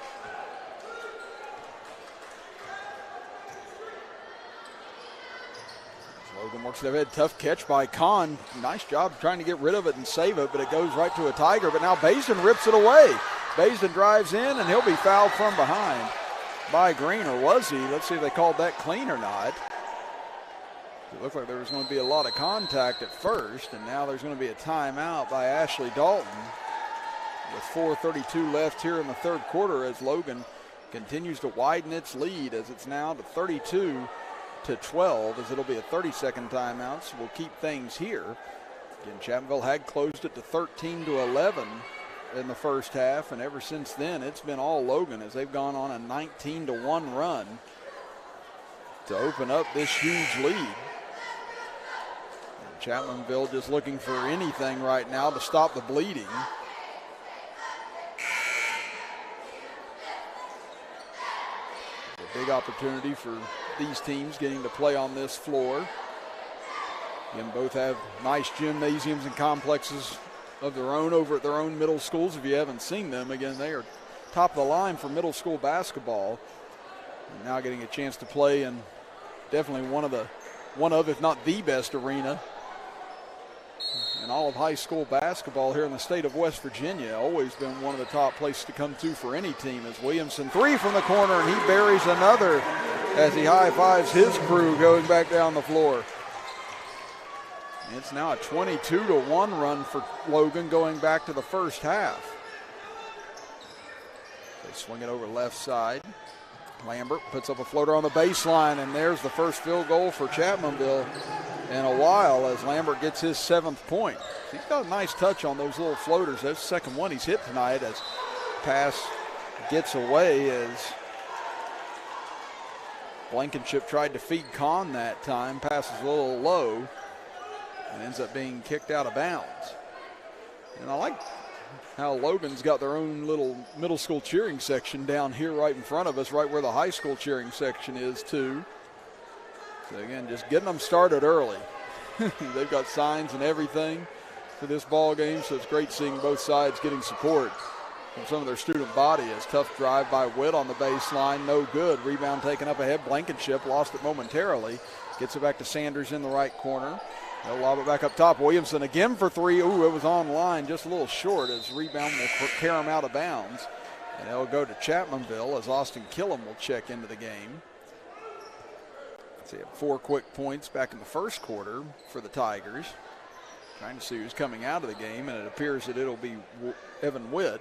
S1: Logan works it ahead. Tough catch by Kahn. Nice job trying to get rid of it and save it, but it goes right to a Tiger. But now Baisden rips it away. Baisden drives in, and he'll be fouled from behind by Green, or was he? Let's see if they called that clean or not. It looked like there was going to be a lot of contact at first, and now there's going to be a timeout by Ashley Dalton with 4:32 left here in the third quarter as Logan continues to widen its lead as it's now to 32-12, as it'll be a 30-second timeout, so we'll keep things here. Again, Chapmanville had closed it to 13-11 in the first half, and ever since then it's been all Logan as they've gone on a 19-1 run to open up this huge lead. And Chapmanville just looking for anything right now to stop the bleeding. A big opportunity for these teams getting to play on this floor. Again, both have nice gymnasiums and complexes of their own over at their own middle schools. If you haven't seen them, again, they are top of the line for middle school basketball. And now getting a chance to play in definitely one of, if not the best arena in all of high school basketball here in the state of West Virginia. Always been one of the top places to come to for any team. As Williamson, 3 from the corner, and he buries another as he high-fives his crew going back down the floor. It's now a 22-1 run for Logan going back to the first half. They swing it over left side. Lambert puts up a floater on the baseline, and there's the first field goal for Chapmanville in a while as Lambert gets his 7th point. He's got a nice touch on those little floaters. That's the second one he's hit tonight as pass gets away as Blankenship tried to feed Kahn that time. Passes a little low and ends up being kicked out of bounds. And I like how Logan's got their own little middle school cheering section down here right in front of us, right where the high school cheering section is too. So again, just getting them started early. They've got signs and everything for this ball game, so it's great seeing both sides getting support from some of their student body. As tough drive by Witt on the baseline, no good. Rebound taken up ahead. Blankenship lost it momentarily. Gets it back to Sanders in the right corner. They'll lob it back up top. Williamson again for 3. Ooh, it was on line, just a little short as rebound will carry him out of bounds. And it'll go to Chapmanville as Austin Killam will check into the game. So he had 4 quick points back in the first quarter for the Tigers. Trying to see who's coming out of the game, and it appears that it'll be Evan Witt.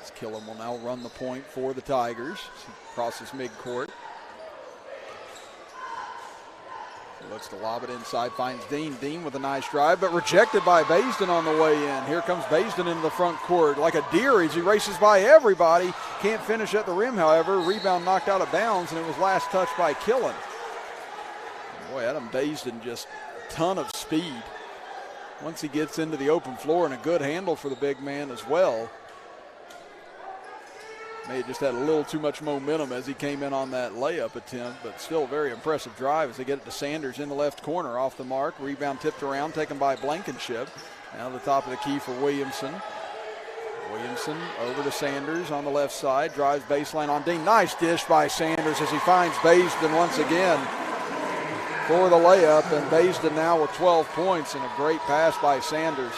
S1: As Killam will now run the point for the Tigers. Crosses midcourt. Looks to lob it inside, finds Dean. Dean with a nice drive, but rejected by Baisden on the way in. Here comes Baisden into the front court like a deer as he races by everybody. Can't finish at the rim, however. Rebound knocked out of bounds, and it was last touched by Killen. Boy, Adam Baisden just a ton of speed. Once he gets into the open floor, and a good handle for the big man as well. May have just had a little too much momentum as he came in on that layup attempt, but still a very impressive drive as they get it to Sanders in the left corner off the mark. Rebound tipped around, taken by Blankenship. Now the top of the key for Williamson. Williamson over to Sanders on the left side, drives baseline on Dean. Nice dish by Sanders as he finds Baisden once again for the layup, and Baisden now with 12 points and a great pass by Sanders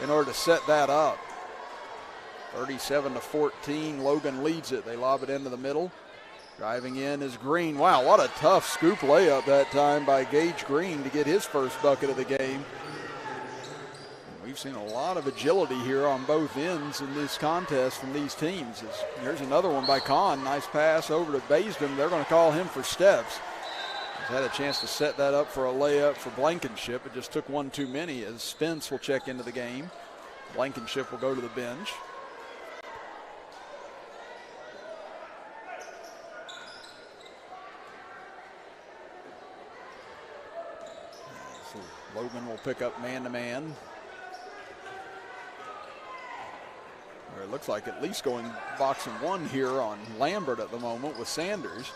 S1: in order to set that up. 37-14, Logan leads it. They lob it into the middle. Driving in is Green. Wow, what a tough scoop layup that time by Gage Green to get his first bucket of the game. We've seen a lot of agility here on both ends in this contest from these teams. Here's another one by Kahn. Nice pass over to Baisden. They're going to call him for steps. He's had a chance to set that up for a layup for Blankenship. It just took one too many as Spence will check into the game. Blankenship will go to the bench. Logan will pick up man-to-man. Or it looks like at least going boxing one here on Lambert at the moment with Sanders.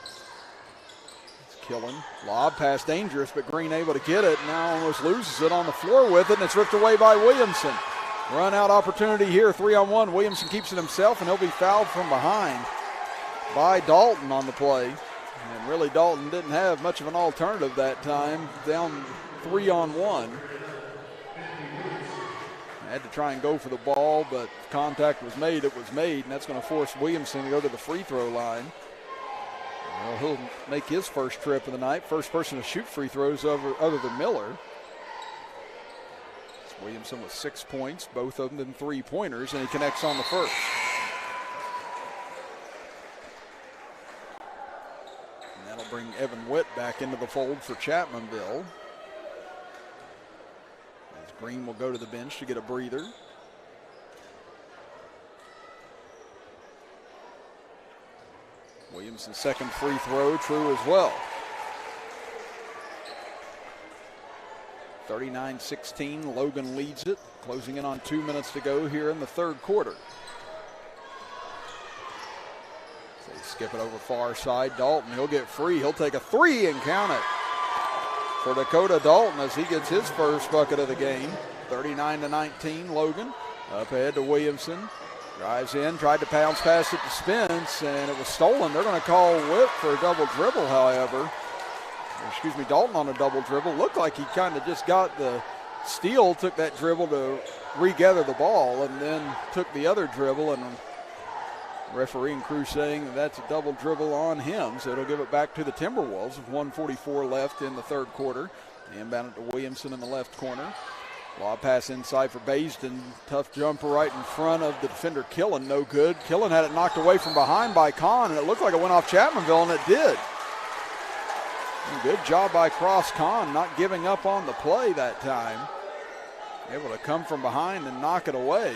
S1: It's Killen. Lob pass dangerous, but Green able to get it. Now almost loses it on the floor with it, and it's ripped away by Williamson. Run out opportunity here, 3-on-1. Williamson keeps it himself, and he'll be fouled from behind by Dalton on the play. And really Dalton didn't have much of an alternative that time. Down 3-on-1. Had to try and go for the ball, but contact was made. It was made, and that's going to force Williamson to go to the free throw line. Well, he'll make his first trip of the night. First person to shoot free throws other than Miller. It's Williamson with 6 points, both of them 3-pointers, and he connects on the first. And that'll bring Evan Witt back into the fold for Chapmanville. Green will go to the bench to get a breather. Williamson's second free throw, true as well. 39-16, Logan leads it, closing in on 2 minutes to go here in the third quarter. So they skip it over far side. Dalton, he'll get free. He'll take a three and count it for Dakota Dalton as he gets his first bucket of the game. 39-19, Logan. Up ahead to Williamson. Drives in, tried to bounce past it to Spence, and it was stolen. They're going to call Whip for a double dribble, however. Excuse me, Dalton on a double dribble. Looked like he kind of just got the steal, took that dribble to regather the ball, and then took the other dribble, and referee and crew saying that's a double dribble on him, so it'll give it back to the Timberwolves with 1:44 left in the third quarter. Inbound it to Williamson in the left corner. Lob pass inside for Baisden. Tough jumper right in front of the defender Killen. No good. Killen had it knocked away from behind by Kahn, and it looked like it went off Chapmanville, and it did. Good job by Cross Kahn, not giving up on the play that time. Able to come from behind and knock it away.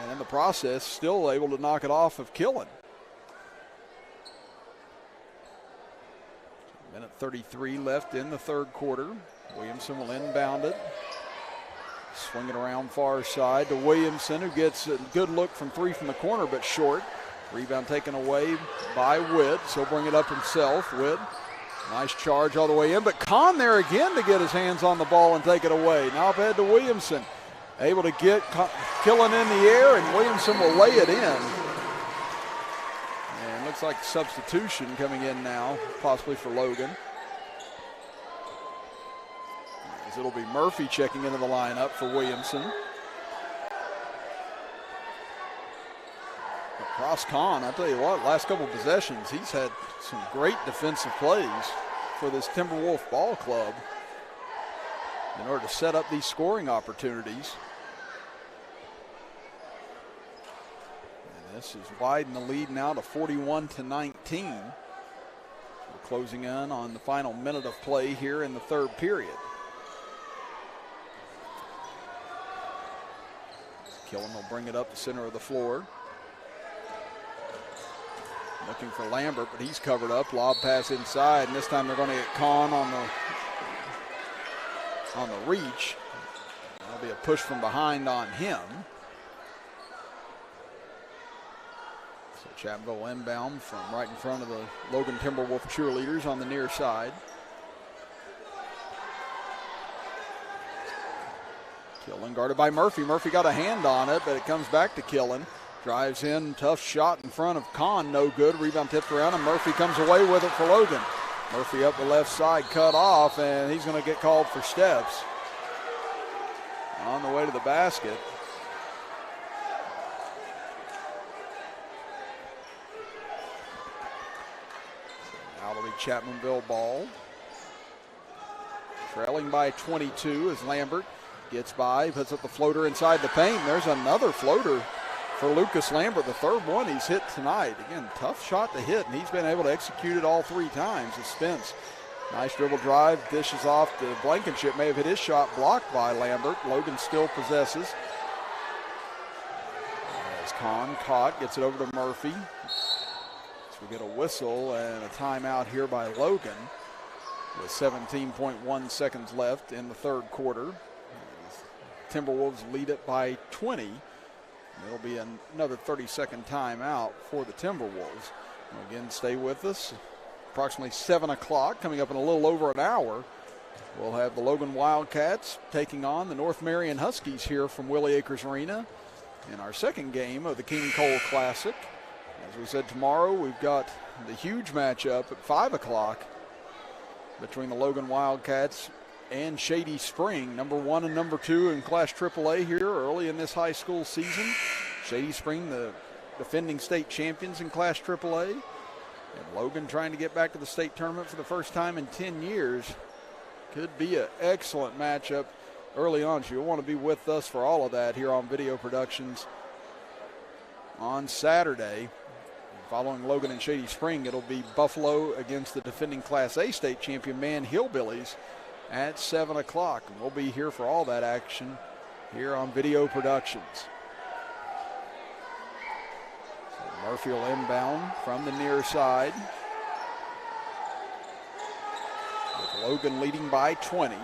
S1: And in the process, still able to knock it off of Killen. Minute 33 left in the third quarter. Williamson will inbound it. Swing it around far side to Williamson, who gets a good look from three from the corner, but short. Rebound taken away by Witt, so he'll bring it up himself. Witt, nice charge all the way in, but Kahn there again to get his hands on the ball and take it away. Now up ahead to Williamson. Able to get Killen in the air, and Williamson will lay it in. And looks like substitution coming in now, possibly for Logan. As it'll be Murphy checking into the lineup for Williamson. Cross Kahn, I tell you what, last couple of possessions, he's had some great defensive plays for this Timberwolf ball club in order to set up these scoring opportunities. And this is widen the lead now to 41-19. We're closing in on the final minute of play here in the third period. Killen will bring it up the center of the floor. Looking for Lambert, but he's covered up. Lob pass inside, and this time they're going to get Kahn on the reach. That'll be a push from behind on him. So Chapmanville inbound from right in front of the Logan Timberwolf cheerleaders on the near side. Killen guarded by Murphy. Murphy got a hand on it, but it comes back to Killen. Drives in, tough shot in front of Kahn, no good. Rebound tipped around, and Murphy comes away with it for Logan. Murphy up the left side, cut off, and he's going to get called for steps. On the way to the basket. Now it'll be Chapmanville ball. Trailing by 22 as Lambert gets by, puts up the floater inside the paint. There's another floater for Lucas Lambert, the third one he's hit tonight. Again, tough shot to hit, and he's been able to execute it all three times. As Spence, nice dribble drive, dishes off to Blankenship. May have hit his shot, blocked by Lambert. Logan still possesses. As Kahn caught, gets it over to Murphy. So we get a whistle and a timeout here by Logan with 17.1 seconds left in the third quarter. Timberwolves lead it by 20. It'll be another 30-second timeout for the Timberwolves. Again, stay with us. Approximately 7 o'clock, coming up in a little over an hour. We'll have the Logan Wildcats taking on the North Marion Huskies here from Willie Acres Arena in our second game of the King Cole Classic. As we said, tomorrow we've got the huge matchup at 5 o'clock between the Logan Wildcats and Shady Spring, number 1 and number 2 in Class AAA here early in this high school season. Shady Spring, the defending state champions in Class AAA. And Logan trying to get back to the state tournament for the first time in 10 years. Could be an excellent matchup early on. So you'll want to be with us for all of that here on Video Productions on Saturday. Following Logan and Shady Spring, it'll be Buffalo against the defending Class A state champion Man Hillbillies at 7 o'clock. And we'll be here for all that action here on Video Productions. So Murphy will inbound from the near side, with Logan leading by 20.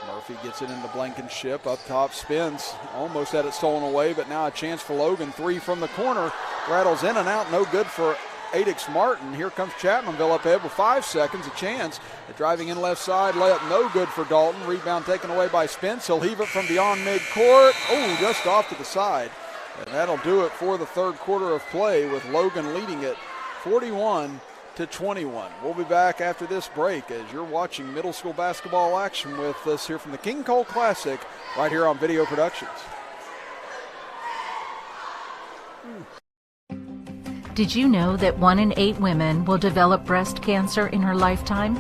S1: Murphy gets it into Blankenship. Up top, spins. Almost had it stolen away, but now a chance for Logan. Three from the corner. Rattles in and out. No good for Adix Martin. Here comes Chapmanville up ahead with 5 seconds. A chance. Driving in left side. Layup no good for Dalton. Rebound taken away by Spence. He'll heave it from beyond midcourt. Oh, just off to the side. And that'll do it for the third quarter of play, with Logan leading it 41-21. We'll be back after this break as you're watching middle school basketball action with us here from the King Cole Classic right here on Video Productions.
S12: Did you know that 1 in 8 women will develop breast cancer in her lifetime?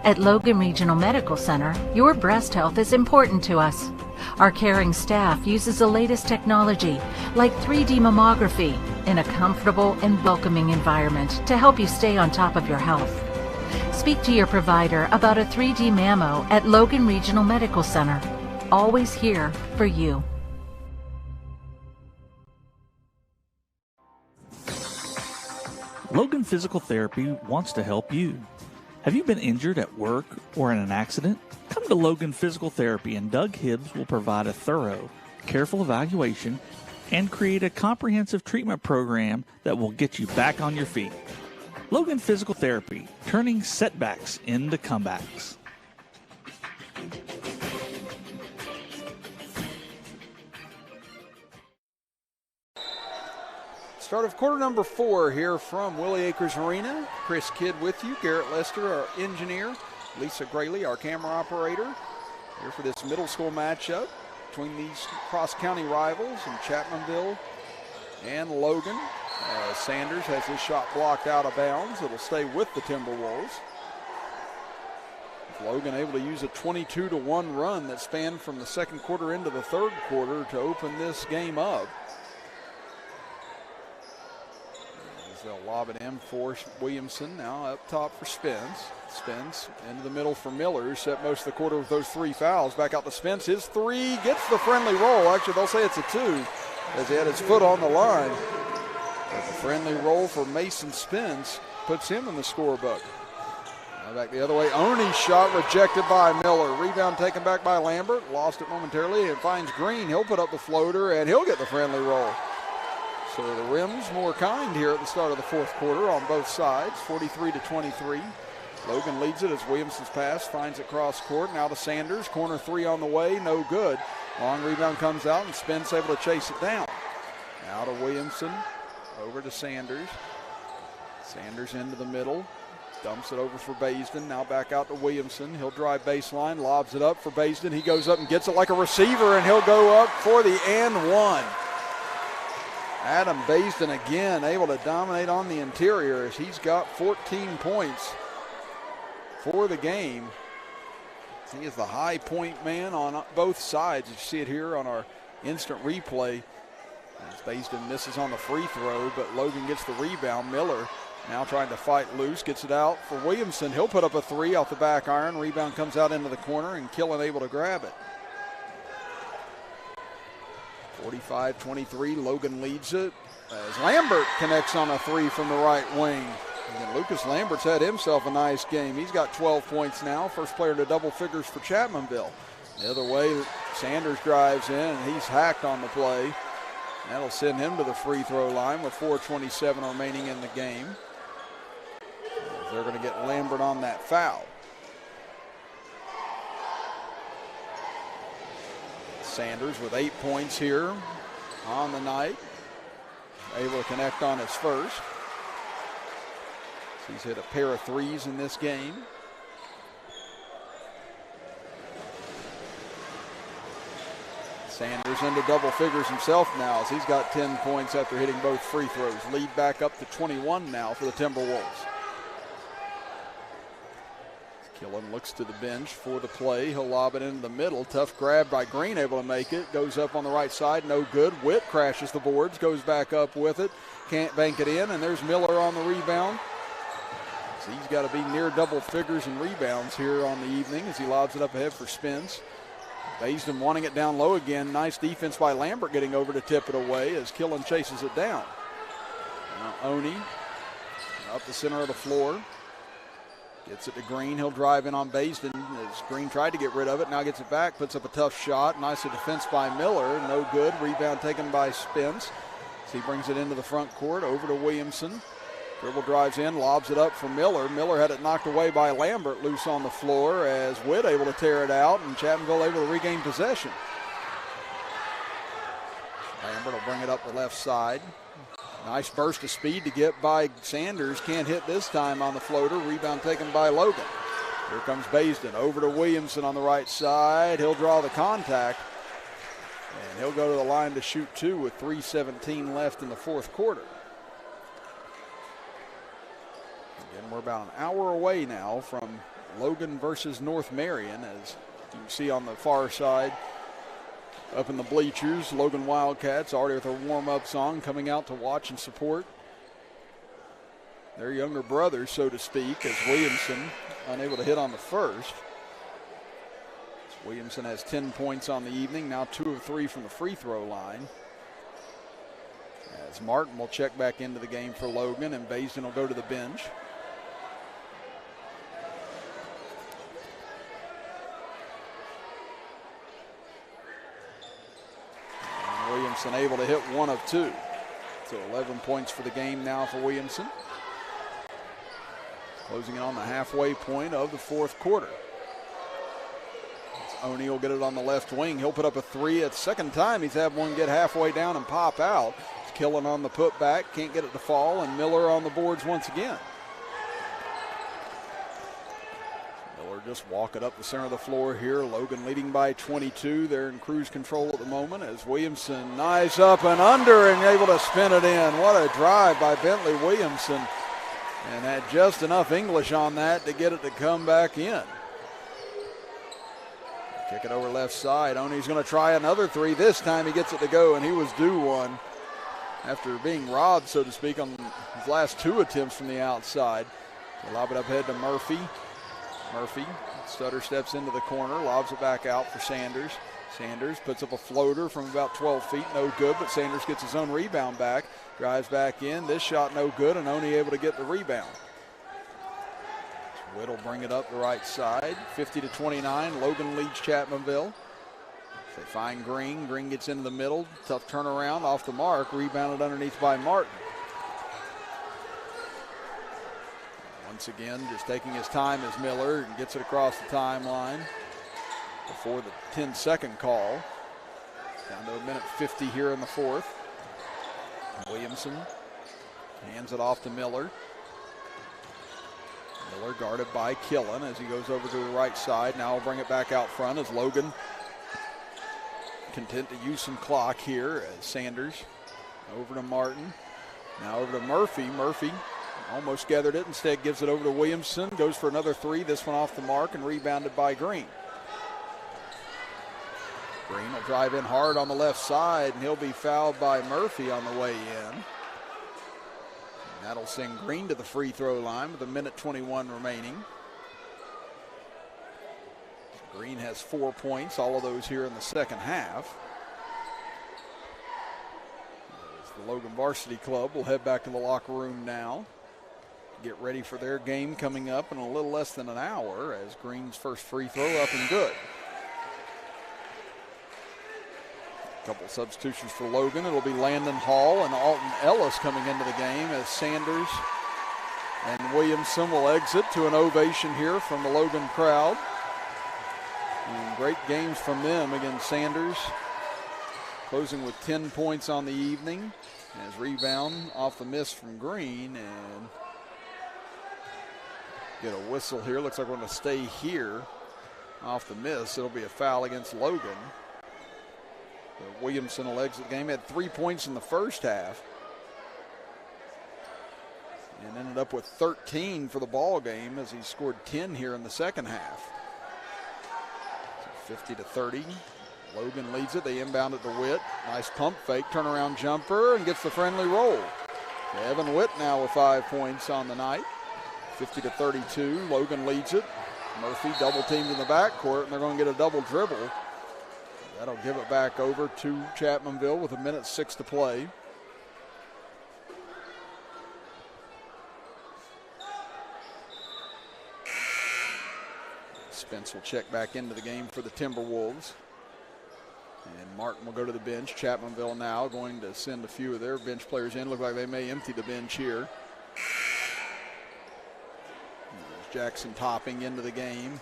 S12: At Logan Regional Medical Center, your breast health is important to us. Our caring staff uses the latest technology, like 3D mammography, in a comfortable and welcoming environment to help you stay on top of your health. Speak to your provider about a 3D mammo at Logan Regional Medical Center. Always here for you.
S10: Logan Physical Therapy wants to help you. Have you been injured at work or in an accident? Come to Logan Physical Therapy and Doug Hibbs will provide a thorough, careful evaluation and create a comprehensive treatment program that will get you back on your feet. Logan Physical Therapy, turning setbacks into comebacks.
S1: Start of quarter number 4 here from Willie Acres Arena. Chris Kidd with you, Garrett Lester, our engineer, Lisa Grayley, our camera operator, here for this middle school matchup between these cross-county rivals in Chapmanville and Logan. Sanders has his shot blocked out of bounds. It'll stay with the Timberwolves. Logan able to use a 22-1 run that spanned from the second quarter into the third quarter to open this game up. They'll lob it in for Williamson, now up top for Spence. Spence into the middle for Miller, who set most of the quarter with those 3 fouls. Back out to Spence, his 3 gets the friendly roll. Actually, they'll say it's a 2 as he had his foot on the line. But the friendly roll for Mason Spence puts him in the scorebook. Now back the other way, Oni's shot rejected by Miller. Rebound taken back by Lambert, lost it momentarily, and finds Green. He'll put up the floater, and he'll get the friendly roll. So the rim's more kind here at the start of the fourth quarter on both sides, 43-23. Logan leads it as Williamson's pass finds it cross court. Now to Sanders, corner 3 on the way, no good. Long rebound comes out and Spence able to chase it down. Now to Williamson, over to Sanders. Sanders into the middle, dumps it over for Baisden. Now back out to Williamson. He'll drive baseline, lobs it up for Baisden. He goes up and gets it like a receiver, and he'll go up for the and one. Adam Baisden again able to dominate on the interior as he's got 14 points for the game. He is the high point man on both sides. You see it here on our instant replay. As Baisden misses on the free throw, but Logan gets the rebound. Miller now trying to fight loose, gets it out for Williamson. He'll put up a 3 off the back iron. Rebound comes out into the corner, and Killen able to grab it. 45-23, Logan leads it as Lambert connects on a 3 from the right wing. And Lucas Lambert's had himself a nice game. He's got 12 points now, first player to double figures for Chapmanville. The other way, Sanders drives in, and he's hacked on the play. That'll send him to the free throw line with 4:27 remaining in the game. They're going to get Lambert on that foul. Sanders with 8 points here on the night. Able to connect on his first. He's hit a pair of 3s in this game. Sanders into double figures himself now as he's got 10 points after hitting both free throws. Lead back up to 21 now for the Timberwolves. Killen looks to the bench for the play. He'll lob it into the middle. Tough grab by Green, able to make it. Goes up on the right side, no good. Witt crashes the boards, goes back up with it. Can't bank it in, and there's Miller on the rebound. So he's got to be near double figures in rebounds here on the evening as he lobs it up ahead for Spence. Baisden wanting it down low again. Nice defense by Lambert getting over to tip it away as Killen chases it down. Now Oni up the center of the floor. Gets it to Green. He'll drive in on Baisden as Green tried to get rid of it. Now gets it back, puts up a tough shot. Nicely defense by Miller. No good. Rebound taken by Spence. So he brings it into the front court over to Williamson. Dribble drives in, lobs it up for Miller. Miller had it knocked away by Lambert, loose on the floor as Witt able to tear it out and Chapmanville able to regain possession. Lambert will bring it up the left side. Nice burst of speed to get by Sanders. Can't hit this time on the floater. Rebound taken by Logan. Here comes Baisden over to Williamson on the right side. He'll draw the contact. And he'll go to the line to shoot 2 with 3:17 left in the fourth quarter. Again, we're about an hour away now from Logan versus North Marion, as you can see on the far side. Up in the bleachers, Logan Wildcats already with their warm-up song, coming out to watch and support their younger brothers, so to speak, as Williamson unable to hit on the first. Williamson has 10 points on the evening, now 2 of 3 from the free throw line. As Martin will check back into the game for Logan, and Basin will go to the bench. And Williamson able to hit 1 of 2. So 11 points for the game now for Williamson. Closing in on the halfway point of the fourth quarter. Oni will get it on the left wing. He'll put up a 3. It's the second time he's had one get halfway down and pop out. He's killing on the putback. Can't get it to fall, and Miller on the boards once again. Miller just walking up the center of the floor here. Logan leading by 22. They're in cruise control at the moment as Williamson knives up and under and able to spin it in. What a drive by Bentley Williamson. And had just enough English on that to get it to come back in. Kick it over left side. Oni's going to try another 3. This time he gets it to go, and he was due one after being robbed, so to speak, on his last 2 attempts from the outside. They lob it up ahead to Murphy. Murphy, stutter steps into the corner, lobs it back out for Sanders. Sanders puts up a floater from about 12 feet, no good, but Sanders gets his own rebound back, drives back in. This shot no good, and Oni able to get the rebound. Witt will bring it up the right side, 50-29. Logan leads Chapmanville. They find Green. Green gets into the middle. Tough turnaround off the mark. Rebounded underneath by Martin. Once again, just taking his time as Miller and gets it across the timeline before the 10-second call. Down to 1:50 here in the fourth. Williamson hands it off to Miller. Miller guarded by Killen as he goes over to the right side. Now he'll bring it back out front as Logan content to use some clock here as Sanders over to Martin. Now over to Murphy. Murphy almost gathered it. Instead gives it over to Williamson. Goes for another 3. This one off the mark and rebounded by Green. Green will drive in hard on the left side, and he'll be fouled by Murphy on the way in. That'll send Green to the free throw line with 1:21 remaining. Green has 4 points, all of those here in the second half. The Logan Varsity Club will head back to the locker room now. Get ready for their game coming up in a little less than an hour as Green's first free throw up and good. Couple substitutions for Logan. It'll be Landon Hall and Alton Ellis coming into the game as Sanders and Williamson will exit to an ovation here from the Logan crowd. And great games from them against Sanders, closing with 10 points on the evening. As rebound off the miss from Green, and get a whistle here. Looks like we're going to stay here off the miss. It'll be a foul against Logan. Williamson will exit the game. Had 3 points in the first half and ended up with 13 for the ball game as he scored 10 here in the second half. So 50-30. Logan leads it. They inbound it to Witt. Nice pump fake, turnaround jumper, and gets the friendly roll. Evan Witt now with 5 points on the night. 50-32. Logan leads it. Murphy double teamed in the backcourt, and they're going to get a double dribble. That'll give it back over to Chapmanville with 1:06 to play. Spence will check back into the game for the Timberwolves. And Martin will go to the bench. Chapmanville now going to send a few of their bench players in. Look like they may empty the bench here. There's Jackson Topping into the game,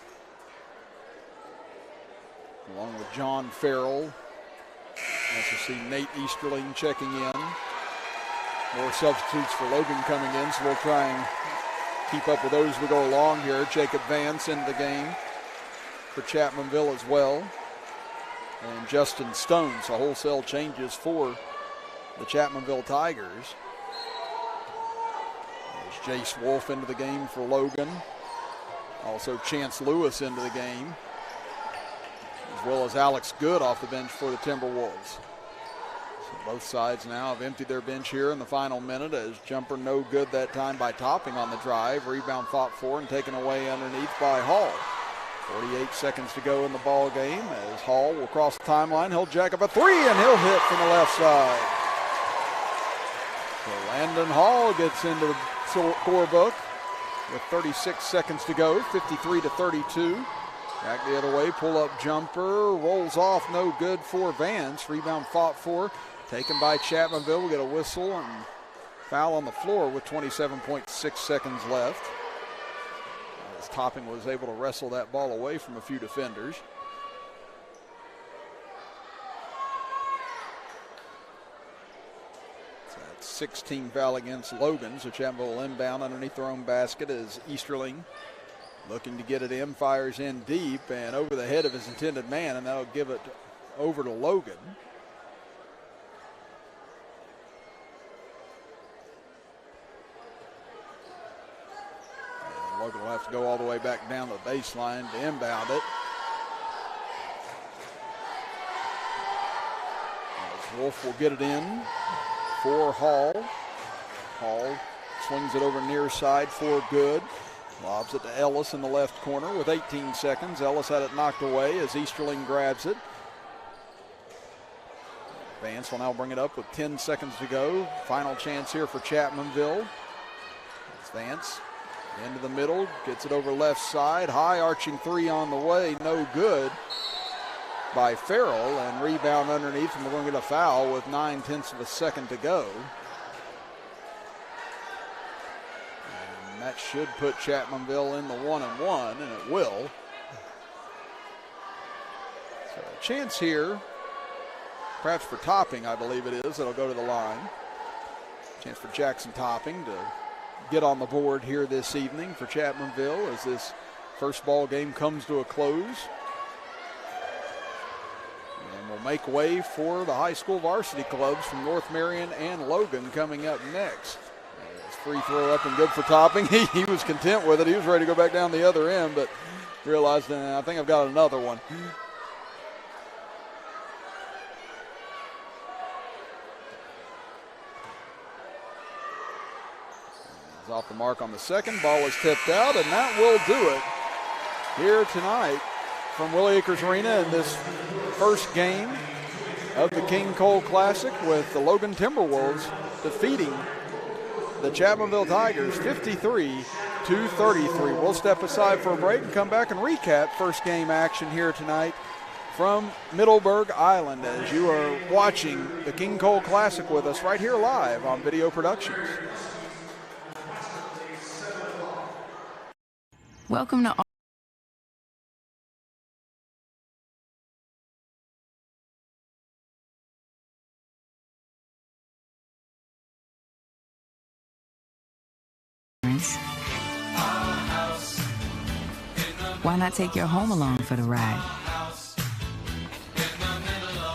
S1: along with John Farrell. As you see Nate Easterling checking in. More substitutes for Logan coming in, so we'll try and keep up with those as we go along here. Jacob Vance into the game for Chapmanville as well. And Justin Stone, so wholesale changes for the Chapmanville Tigers. There's Jace Wolf into the game for Logan. Also Chance Lewis into the game, as well as Alex Good off the bench for the Timberwolves. So both sides now have emptied their bench here in the final minute, as jumper no good that time by Topping on the drive. Rebound fought for and taken away underneath by Hall. 48 seconds to go in the ball game as Hall will cross the timeline. He'll jack up a three and he'll hit from the left side. So Landon Hall gets into the scorebook with 36 seconds to go, 53-32. Back the other way, pull-up jumper, rolls off, no good for Vance. Rebound fought for, taken by Chapmanville. We'll get a whistle and foul on the floor with 27.6 seconds left. As Topping was able to wrestle that ball away from a few defenders. So that's 16 foul against Logan, so Chapmanville will inbound underneath their own basket as Easterling looking to get it in, fires in deep and over the head of his intended man, and that'll give it over to Logan. And Logan will have to go all the way back down the baseline to inbound it. As Wolf will get it in for Hall. Hall swings it over near side for Good. Lobs it to Ellis in the left corner with 18 seconds. Ellis had it knocked away as Easterling grabs it. Vance will now bring it up with 10 seconds to go. Final chance here for Chapmanville. It's Vance into the middle, gets it over left side. High arching three on the way, no good by Farrell, and rebound underneath, and we're going to get a foul with 9/10 of a second to go. That should put Chapmanville in the 1-and-1, and it will. So a chance here, perhaps for Topping, I believe it is, that'll go to the line. Chance for Jackson Topping to get on the board here this evening for Chapmanville as this first ball game comes to a close. And we'll make way for the high school varsity clubs from North Marion and Logan coming up next. Free throw up and good for Topping. He was content with it. He was ready to go back down the other end, but realized, I think I've got another one. He's off the mark on the second. Ball was tipped out, and that will do it here tonight from Willie Acres Arena in this first game of the King Cole Classic, with the Logan Timberwolves defeating the Chapmanville Tigers 53-33. We'll step aside for a break and come back and recap first game action here tonight from Middleburg Island, as you are watching the King Cole Classic with us right here live on Video Productions.
S9: Welcome to Why not take your home along for the ride?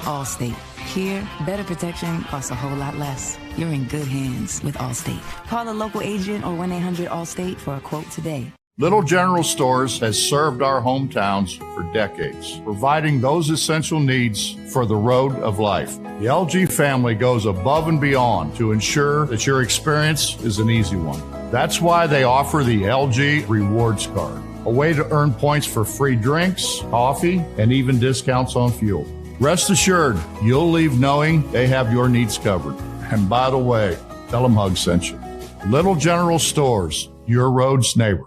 S9: Allstate. Here, better protection costs a whole lot less. You're in good hands with Allstate. Call a local agent or 1-800-ALLSTATE for a quote today.
S7: Little General Stores has served our hometowns for decades, providing those essential needs for the road of life. The LG family goes above and beyond to ensure that your experience is an easy one. That's why they offer the LG Rewards Card, a way to earn points for free drinks, coffee, and even discounts on fuel. Rest assured, you'll leave knowing they have your needs covered. And by the way, tell them Hug sent you. Little General Stores, your road's neighbor.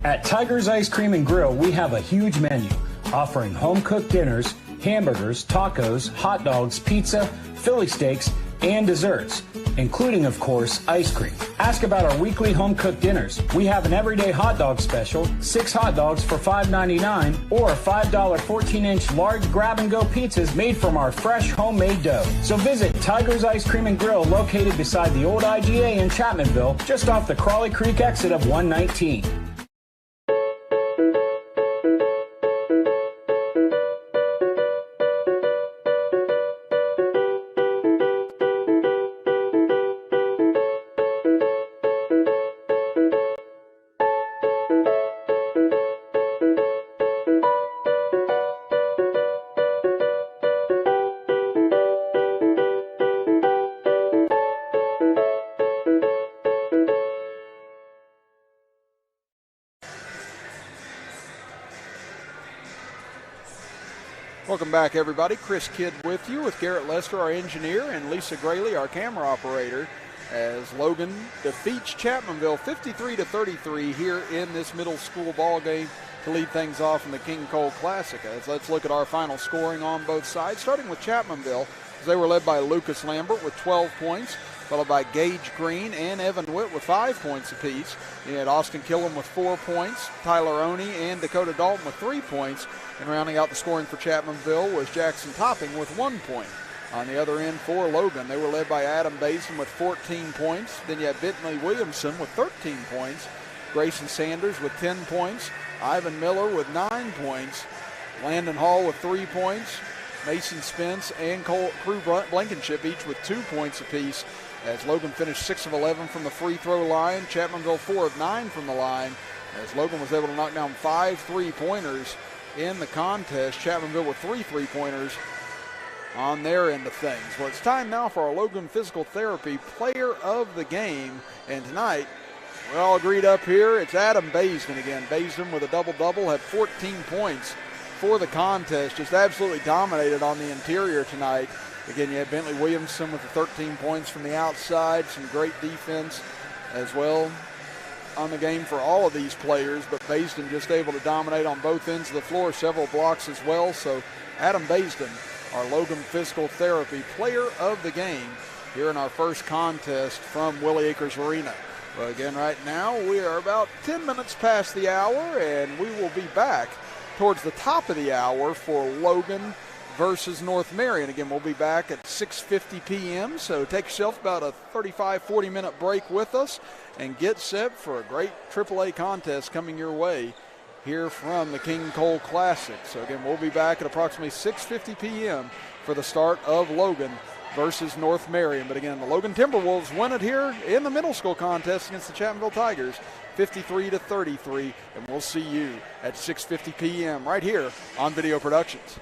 S8: At Tiger's Ice Cream and Grill, we have a huge menu offering home-cooked dinners, hamburgers, tacos, hot dogs, pizza, Philly steaks, and desserts, including, of course, ice cream. Ask about our weekly home-cooked dinners. We have an everyday hot dog special, 6 hot dogs for $5.99, or $5 14-inch large grab-and-go pizzas made from our fresh homemade dough. So visit Tiger's Ice Cream and Grill, located beside the old IGA in Chapmanville, just off the Crawley Creek exit of 119.
S1: Welcome back, everybody. Chris Kidd with you, with Garrett Lester, our engineer, and Lisa Grayley, our camera operator, as Logan defeats Chapmanville 53-33 here in this middle school ball game to lead things off in the King Cole Classic. Let's look at our final scoring on both sides, starting with Chapmanville. They were led by Lucas Lambert with 12 points, followed by Gage Green and Evan Witt with 5 points apiece. You had Austin Killam with 4 points, Tyler Oney and Dakota Dalton with 3 points, and rounding out the scoring for Chapmanville was Jackson Topping with 1 point. On the other end for Logan, they were led by Adam Basin with 14 points. Then you had Bentley Williamson with 13 points, Grayson Sanders with 10 points, Ivan Miller with 9 points, Landon Hall with 3 points, Mason Spence and Crew Blankenship each with 2 points apiece, as Logan finished 6 of 11 from the free throw line. Chapmanville 4 of 9 from the line, as Logan was able to knock down 5 3-pointers in the contest. Chapmanville with 3 3-pointers on their end of things. Well, it's time now for our Logan Physical Therapy Player of the Game, and tonight we're all agreed up here. It's Adam Baisden again. Baisden with a double-double, had 14 points for the contest, just absolutely dominated on the interior tonight. Again, you had Bentley Williamson with the 13 points from the outside, some great defense as well on the game for all of these players, but Baisden just able to dominate on both ends of the floor, several blocks as well. So Adam Baisden, our Logan Physical Therapy Player of the Game here in our first contest from Willie Acres Arena. Well, again, right now we are about 10 minutes past the hour, and we will be back towards the top of the hour for Logan versus North Marion. Again, we'll be back at 6:50 p.m., so take yourself about a 35-40-minute break with us and get set for a great AAA contest coming your way here from the King Cole Classic. So again, we'll be back at approximately 6:50 p.m. for the start of Logan versus North Marion. But again, the Logan Timberwolves win it here in the middle school contest against the Chapmanville Tigers, 53-33, and we'll see you at 6:50 p.m. right here on Video Productions.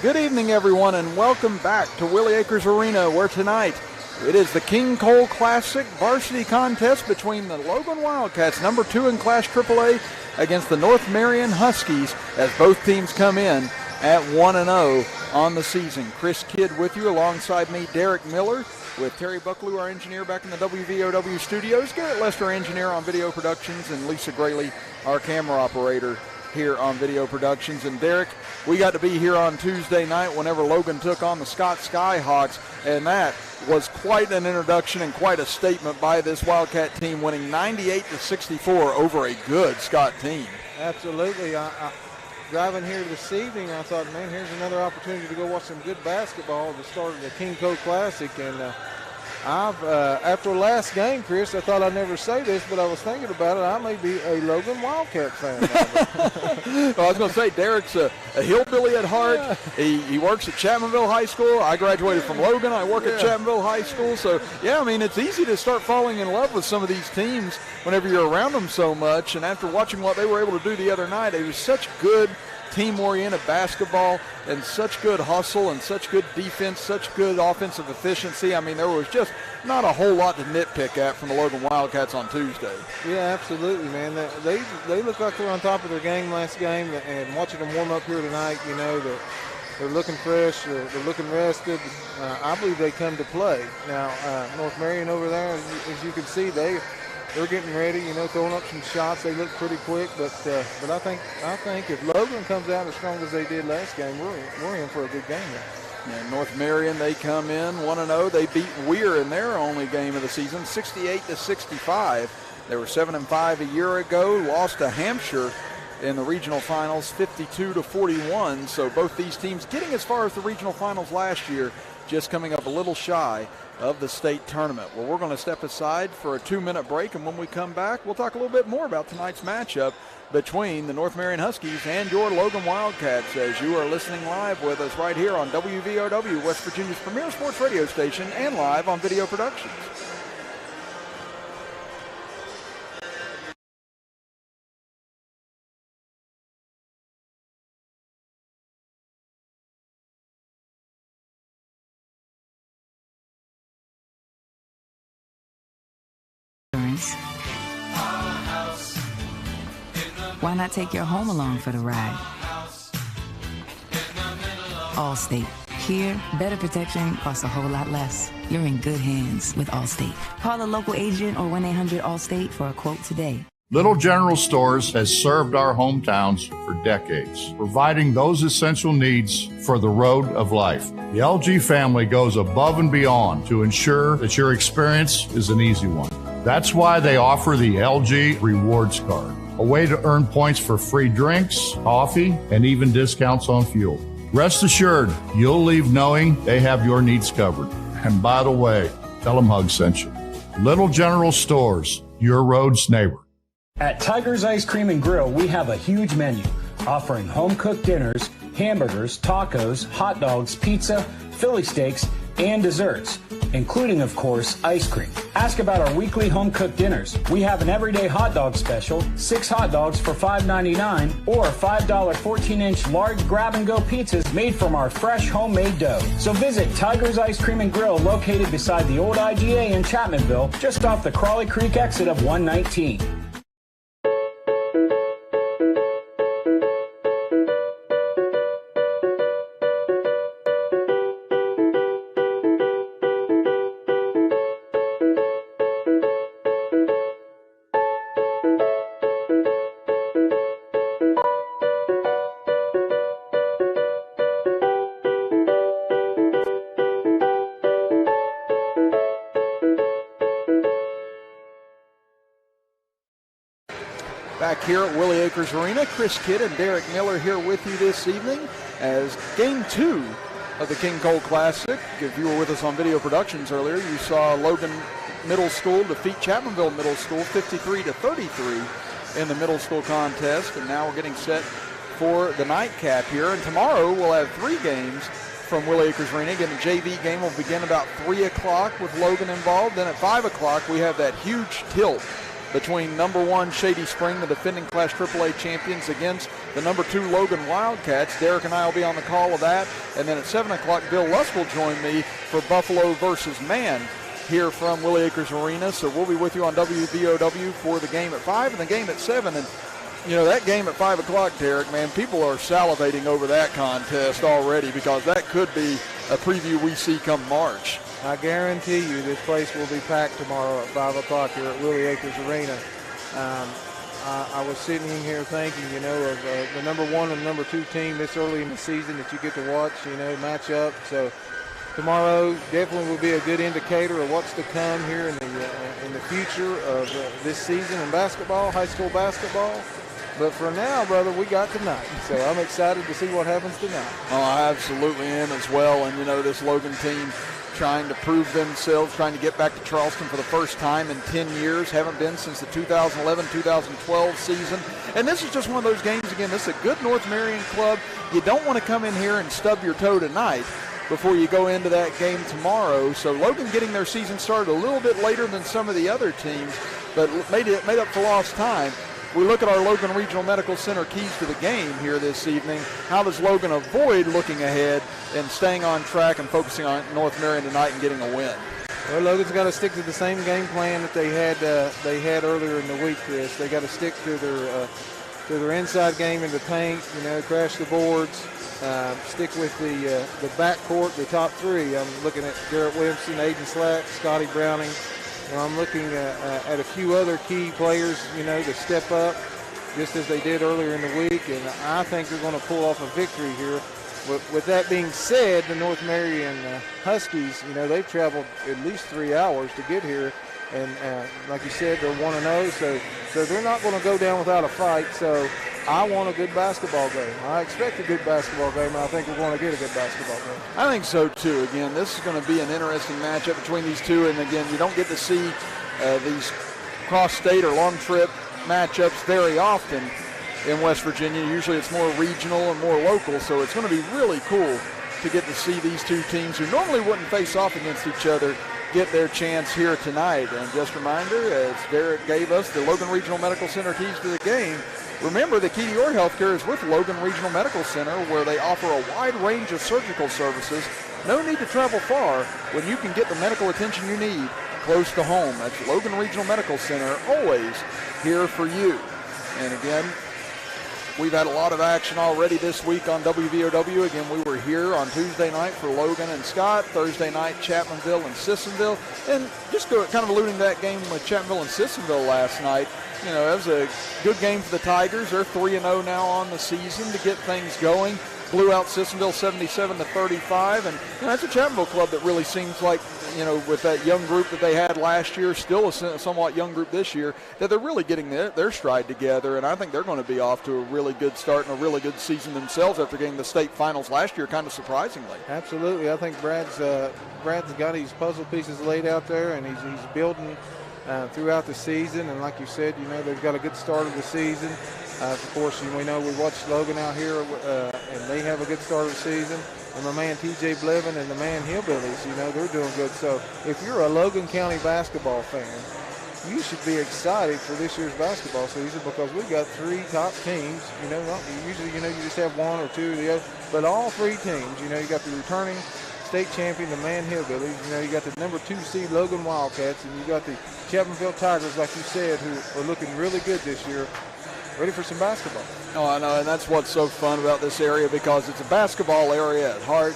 S1: Good evening, everyone, and welcome back to Willie Acres Arena, where tonight it is the King Cole Classic varsity contest between the Logan Wildcats, number 2 in Class AAA, against the North Marion Huskies, as both teams come in at 1-0 on the season. Chris Kidd with you, alongside me, Derek Miller, with Terry Buckley, our engineer, back in the WVOW studios, Garrett Lester, engineer on Video Productions, and Lisa Grayley, our camera operator, here on Video Productions. And Derek, we got to be here on Tuesday night whenever Logan took on the Scott Skyhawks, and that was quite an introduction and quite a statement by this Wildcat team, winning 98-64 over a good Scott team.
S13: Absolutely. Driving here this evening, I thought, man, here's another opportunity to go watch some good basketball at the start of the King Cole Classic. And after last game, Chris, I thought I'd never say this, but I was thinking about it. I may be a Logan Wildcat fan now.
S1: Well, I was going to say, Derek's a hillbilly at heart. Yeah. He works at Chapmanville High School. I graduated from Logan. I work at Chapmanville High School. So, yeah, I mean, it's easy to start falling in love with some of these teams whenever you're around them so much. And after watching what they were able to do the other night, it was such good team-oriented basketball and such good hustle and such good defense, such good offensive efficiency. I mean, there was just not a whole lot to nitpick at from the Logan Wildcats on Tuesday.
S13: Yeah, absolutely, man. They look like they're on top of their game last game, and watching them warm up here tonight, you know, they're looking fresh, they're looking rested. I believe they come to play. Now, North Marion over there, as you can see, they're getting ready, you know, throwing up some shots. They look pretty quick, but I think if Logan comes out as strong as they did last game, we're in for a good game there.
S1: Yeah, North Marion, they come in 1-0. They beat Weir in their only game of the season, 68-65. They were 7-5 a year ago, lost to Hampshire in the regional finals, 52-41. So both these teams getting as far as the regional finals last year, just coming up a little shy of the state tournament. Well, we're going to step aside for a 2-minute break, and when we come back, we'll talk a little bit more about tonight's matchup between the North Marion Huskies and your Logan Wildcats, as you are listening live with us right here on WVOW, West Virginia's premier sports radio station, and live on Video Productions.
S9: Why not take your home along for the ride? Allstate. Here, better protection costs a whole lot less. You're in good hands with Allstate. Call a local agent or 1-800-ALLSTATE for a quote today.
S7: Little General Stores has served our hometowns for decades, providing those essential needs for the road of life. The LG family goes above and beyond to ensure that your experience is an easy one. That's why they offer the LG Rewards Card, a way to earn points for free drinks, coffee, and even discounts on fuel. Rest assured, you'll leave knowing they have your needs covered. And by the way, tell them Hug sent you. Little General Stores, your road's neighbor.
S8: At Tiger's Ice Cream and Grill, we have a huge menu offering home-cooked dinners, hamburgers, tacos, hot dogs, pizza, Philly steaks, and desserts, including, of course, ice cream. Ask about our weekly home-cooked dinners. We have an everyday hot dog special, 6 hot dogs for $5.99, or $5 14-inch large grab-and-go pizzas made from our fresh homemade dough. So visit Tiger's Ice Cream and Grill, located beside the old IGA in Chapmanville, just off the Crawley Creek exit of 119.
S1: Back here at Willie Acres Arena, Chris Kidd and Derek Miller here with you this evening as Game 2 of the King Cole Classic. If you were with us on Video Productions earlier, you saw Logan Middle School defeat Chapmanville Middle School 53-33 in the middle school contest. And now we're getting set for the nightcap here. And tomorrow we'll have 3 games from Willie Acres Arena. Again, the JV game will begin about 3 o'clock with Logan involved. Then at 5 o'clock we have that huge tilt between number 1 Shady Spring, the defending Class AAA champions, against the number 2 Logan Wildcats. Derek and I will be on the call of that. And then at 7 o'clock, Bill Lusk will join me for Buffalo versus Man here from Willie Acres Arena. So we'll be with you on WVOW for the game at 5 and the game at 7. And, you know, that game at 5 o'clock, Derek, man, people are salivating over that contest already because that could be a preview we see come March.
S13: I guarantee you this place will be packed tomorrow at 5 o'clock here at Willie Acres Arena. I was sitting in here thinking, you know, of the number 1 and number 2 team this early in the season that you get to watch, you know, match up. So tomorrow definitely will be a good indicator of what's to come here in the future of this season in basketball, high school basketball. But for now, brother, we got tonight. So I'm excited to see what happens tonight.
S1: Oh, I absolutely am as well. And, you know, this Logan team trying to prove themselves, trying to get back to Charleston for the first time in 10 years. Haven't been since the 2011-2012 season. And this is just one of those games, again, this is a good North Marion club. You don't want to come in here and stub your toe tonight before you go into that game tomorrow. So Logan getting their season started a little bit later than some of the other teams, but made up for lost time. We look at our Logan Regional Medical Center keys to the game here this evening. How does Logan avoid looking ahead and staying on track and focusing on North Marion tonight and getting a win?
S13: Well, Logan's got to stick to the same game plan that they had earlier in the week, Chris. They got to stick to their inside game in the paint, you know, crash the boards, stick with the backcourt, the top 3. I'm looking at Garrett Williamson, Aiden Slack, Scotty Browning. I'm looking at a few other key players, you know, to step up just as they did earlier in the week, and I think they're going to pull off a victory here. With that being said, the North Marion Huskies, you know, they've traveled at least 3 hours to get here, and like you said, they're 1-0, so they're not going to go down without a fight. So I want a good basketball game. I expect a good basketball game, and I think we're going to get a good basketball game.
S1: I think so, too. Again, this is going to be an interesting matchup between these two, and again, you don't get to see these cross-state or long-trip matchups very often in West Virginia. Usually it's more regional and more local, so it's going to be really cool to get to see these two teams who normally wouldn't face off against each other get their chance here tonight. And just a reminder, as Derek gave us the Logan Regional Medical Center keys to the game, remember the key to your healthcare is with Logan Regional Medical Center, where they offer a wide range of surgical services. No need to travel far when you can get the medical attention you need close to home. That's Logan Regional Medical Center, always here for you. And again, we've had a lot of action already this week on WVOW. Again, we were here on Tuesday night for Logan and Scott, Thursday night Chapmanville and Sissonville. And just kind of alluding to that game with Chapmanville and Sissonville last night, you know, that was a good game for the Tigers. They're 3-0 now on the season to get things going. Blew out Sissonville 77-35, and you know, that's a Chapmanville club that really seems like, you know, with that young group that they had last year, still a somewhat young group this year, that they're really getting their stride together, and I think they're going to be off to a really good start and a really good season themselves after getting the state finals last year, kind of surprisingly.
S13: Absolutely. I think Brad's got his puzzle pieces laid out there, and he's building throughout the season, and like you said, you know, they've got a good start of the season. Of course, we know we watched Logan out here, and they have a good start of the season. And my man T.J. Blevin and the man Hillbillies, you know, they're doing good. So if you're a Logan County basketball fan, you should be excited for this year's basketball season, because we've got 3 top teams. You know, usually, you know, you just have 1 or 2 of the other, but all 3 teams. You know, you got the returning state champion, the man Hillbillies. You know, you got the number 2 seed Logan Wildcats, and you got the Chapmanville Tigers, like you said, who are looking really good this year. Ready for some basketball.
S1: Oh, I know, and that's what's so fun about this area, because it's a basketball area at heart,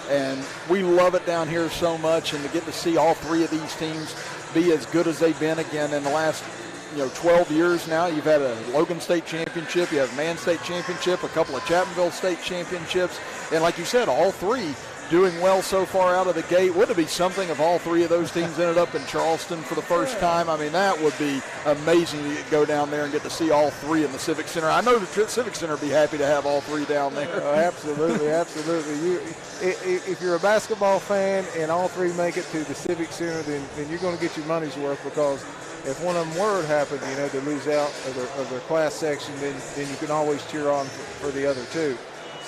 S1: and we love it down here so much, and to get to see all 3 of these teams be as good as they've been again in the last, you know, 12 years now. You've had a Logan State Championship, you have Man State Championship, a couple of Chapmanville State Championships, and like you said, all 3 doing well so far out of the gate. Wouldn't it be something if all 3 of those teams ended up in Charleston for the first time? I mean, that would be amazing to go down there and get to see all 3 in the Civic Center. I know the Civic Center would be happy to have all 3 down there.
S13: Absolutely, absolutely. If you're a basketball fan and all 3 make it to the Civic Center, then you're going to get your money's worth, because if one of them were to happen, you know, to lose out of their class section, then you can always cheer on for the other 2.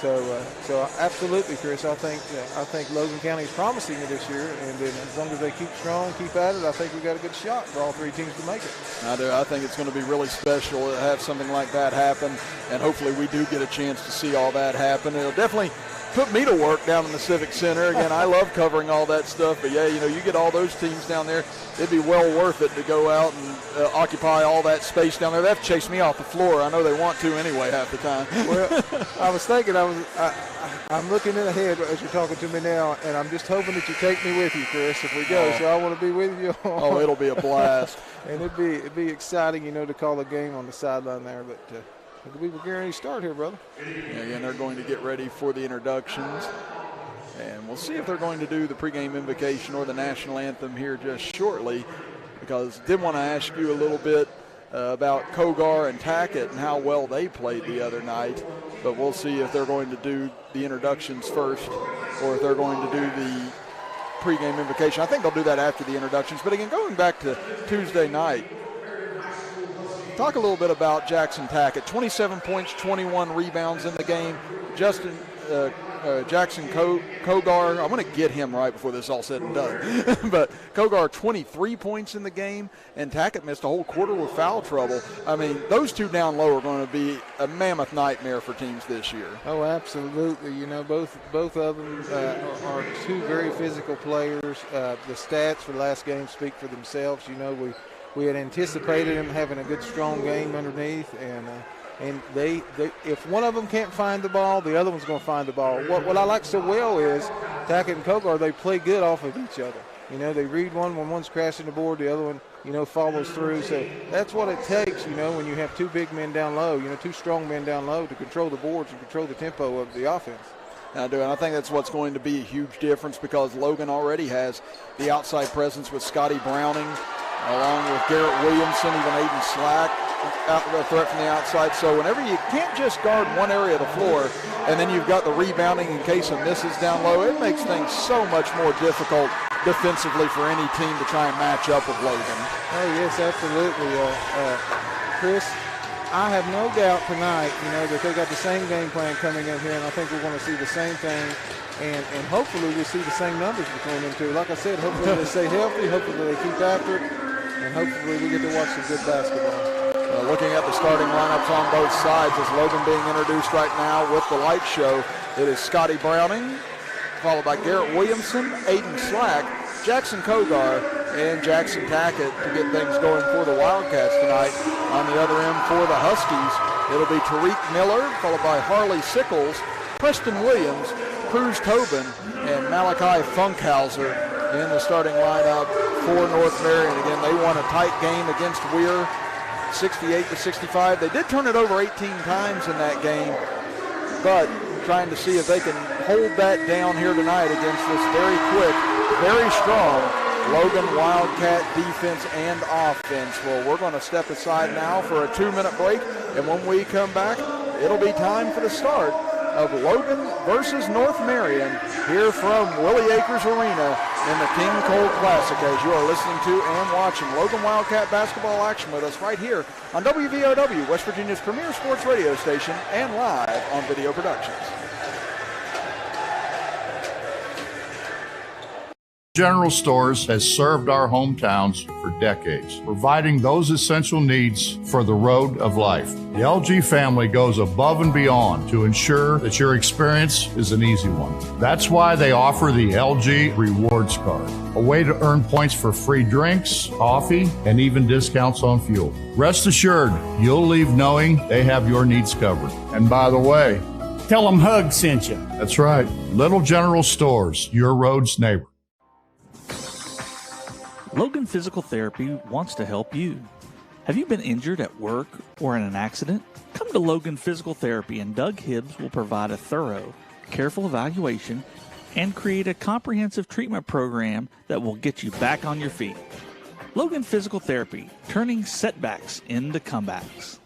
S13: So absolutely, Chris. I think Logan County is promising it this year, and then as long as they keep strong, keep at it, I think we've got a good shot for all 3 teams to make it.
S1: I do. I think it's going to be really special to have something like that happen, and hopefully we do get a chance to see all that happen. It'll definitely put me to work down in the Civic Center. Again, I love covering all that stuff, but yeah, you get all those teams down there. It'd be well worth it to go out and occupy all that space down there. They have to chase me off the floor. I know they want to anyway half the time.
S13: Well, I was thinking, I'm looking ahead as you're talking to me now, and I'm just hoping that you take me with you, Chris, if we go. So I want to be with you.
S1: Oh, it'll be a blast.
S13: And it'd be exciting, to call a game on the sideline there, but we're getting ready to start here, brother.
S1: Yeah, again, they're going to get ready for the introductions. And we'll see if they're going to do the pregame invocation or the national anthem here just shortly, because I did want to ask you a little bit about Kogar and Tackett and how well they played the other night. But we'll see if they're going to do the introductions first or if they're going to do the pregame invocation. I think they'll do that after the introductions. But again, going back to Tuesday night, talk a little bit about Jackson Tackett. 27 points, 21 rebounds in the game. Jackson Kogar, I'm going to get him right before this is all said and done. But Kogar, 23 points in the game, and Tackett missed a whole quarter with foul trouble. I mean, those two down low are going to be a mammoth nightmare for teams this year.
S13: Oh, absolutely. Both of them are two very physical players. The stats for last game speak for themselves. We had anticipated them having a good, strong game underneath, and they if one of them can't find the ball, the other one's going to find the ball. What I like so well is Tackett and Kogar, they play good off of each other. They read one when one's crashing the board, the other one, follows through. So that's what it takes, when you have two big men down low, two strong men down low to control the boards and control the tempo of the offense.
S1: I do, and I think that's what's going to be a huge difference because Logan already has the outside presence with Scotty Browning, along with Garrett Williamson, even Aiden Slack, out the threat from the outside. So whenever you can't just guard one area of the floor and then you've got the rebounding in case of misses down low, it makes things so much more difficult defensively for any team to try and match up with Logan.
S13: Oh, yes, absolutely. Chris, I have no doubt tonight, that they got the same game plan coming in here, and I think we're going to see the same thing. And hopefully we see the same numbers between them two. Like I said, hopefully they stay healthy, hopefully they keep after it, and hopefully we get to watch some good basketball.
S1: Looking at the starting lineups on both sides, as Logan being introduced right now with the light show, it is Scotty Browning, followed by Garrett Williamson, Aiden Slack, Jackson Kogar, and Jackson Tackett to get things going for the Wildcats tonight. On the other end for the Huskies, it'll be Tariq Miller, followed by Harley Sickles, Preston Williams, Cruz Tobin, and Malachi Funkhauser in the starting lineup for North Marion. Again, they won a tight game against Weir, 68-65. They did turn it over 18 times in that game, but trying to see if they can hold that down here tonight against this very quick, very strong Logan Wildcat defense and offense. Well, we're going to step aside now for a 2-minute break, and when we come back, it'll be time for the start of Logan versus North Marion here from Willie Acres Arena in the King Cole Classic, as you are listening to and watching Logan Wildcat basketball action with us right here on WVOW, West Virginia's premier sports radio station, and live on Video Productions.
S7: General Stores has served our hometowns for decades, providing those essential needs for the road of life. The LG family goes above and beyond to ensure that your experience is an easy one. That's why they offer the LG Rewards Card, a way to earn points for free drinks, coffee, and even discounts on fuel. Rest assured, you'll leave knowing they have your needs covered. And by the way,
S8: tell them Hug sent you.
S7: That's right. Little General Stores, your road's neighbor.
S10: Logan Physical Therapy wants to help you. Have you been injured at work or in an accident? Come to Logan Physical Therapy and Doug Hibbs will provide a thorough, careful evaluation and create a comprehensive treatment program that will get you back on your feet. Logan Physical Therapy, turning setbacks into comebacks.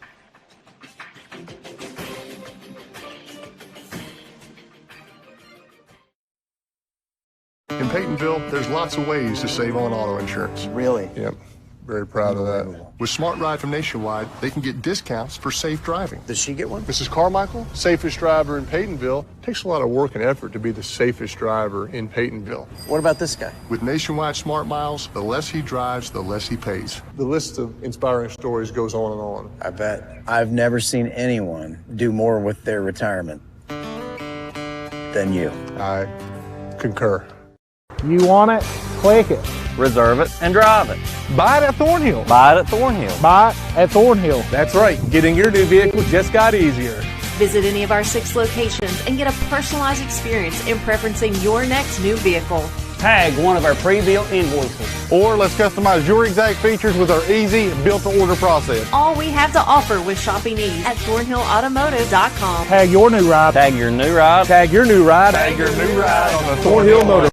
S6: In Peytonville, there's lots of ways to save on auto insurance.
S3: Really?
S6: Yep. Very proud of that. With Smart Ride from Nationwide, they can get discounts for safe driving.
S3: Does she get one?
S6: Mrs. Carmichael, safest driver in Peytonville, takes a lot of work and effort to be the safest driver in Peytonville.
S3: What about this guy?
S6: With Nationwide Smart Miles, the less he drives, the less he pays. The list of inspiring stories goes on and on.
S3: I bet. I've never seen anyone do more with their retirement than you.
S6: I concur.
S2: You want it? Click it.
S11: Reserve it and drive it.
S2: Buy it at Thornhill.
S11: Buy it at Thornhill.
S2: Buy it at Thornhill.
S4: That's right. Getting your new vehicle just got easier.
S5: Visit any of our 6 locations and get a personalized experience in preferencing your next new vehicle.
S11: Tag one of our pre-built invoices.
S4: Or let's customize your exact features with our easy built-to-order process.
S5: All we have to offer with shopping ease at ThornhillAutomotive.com.
S2: Tag your new ride.
S11: Tag your new ride.
S2: Tag your new ride.
S4: Tag your new ride on the Thornhill Motor.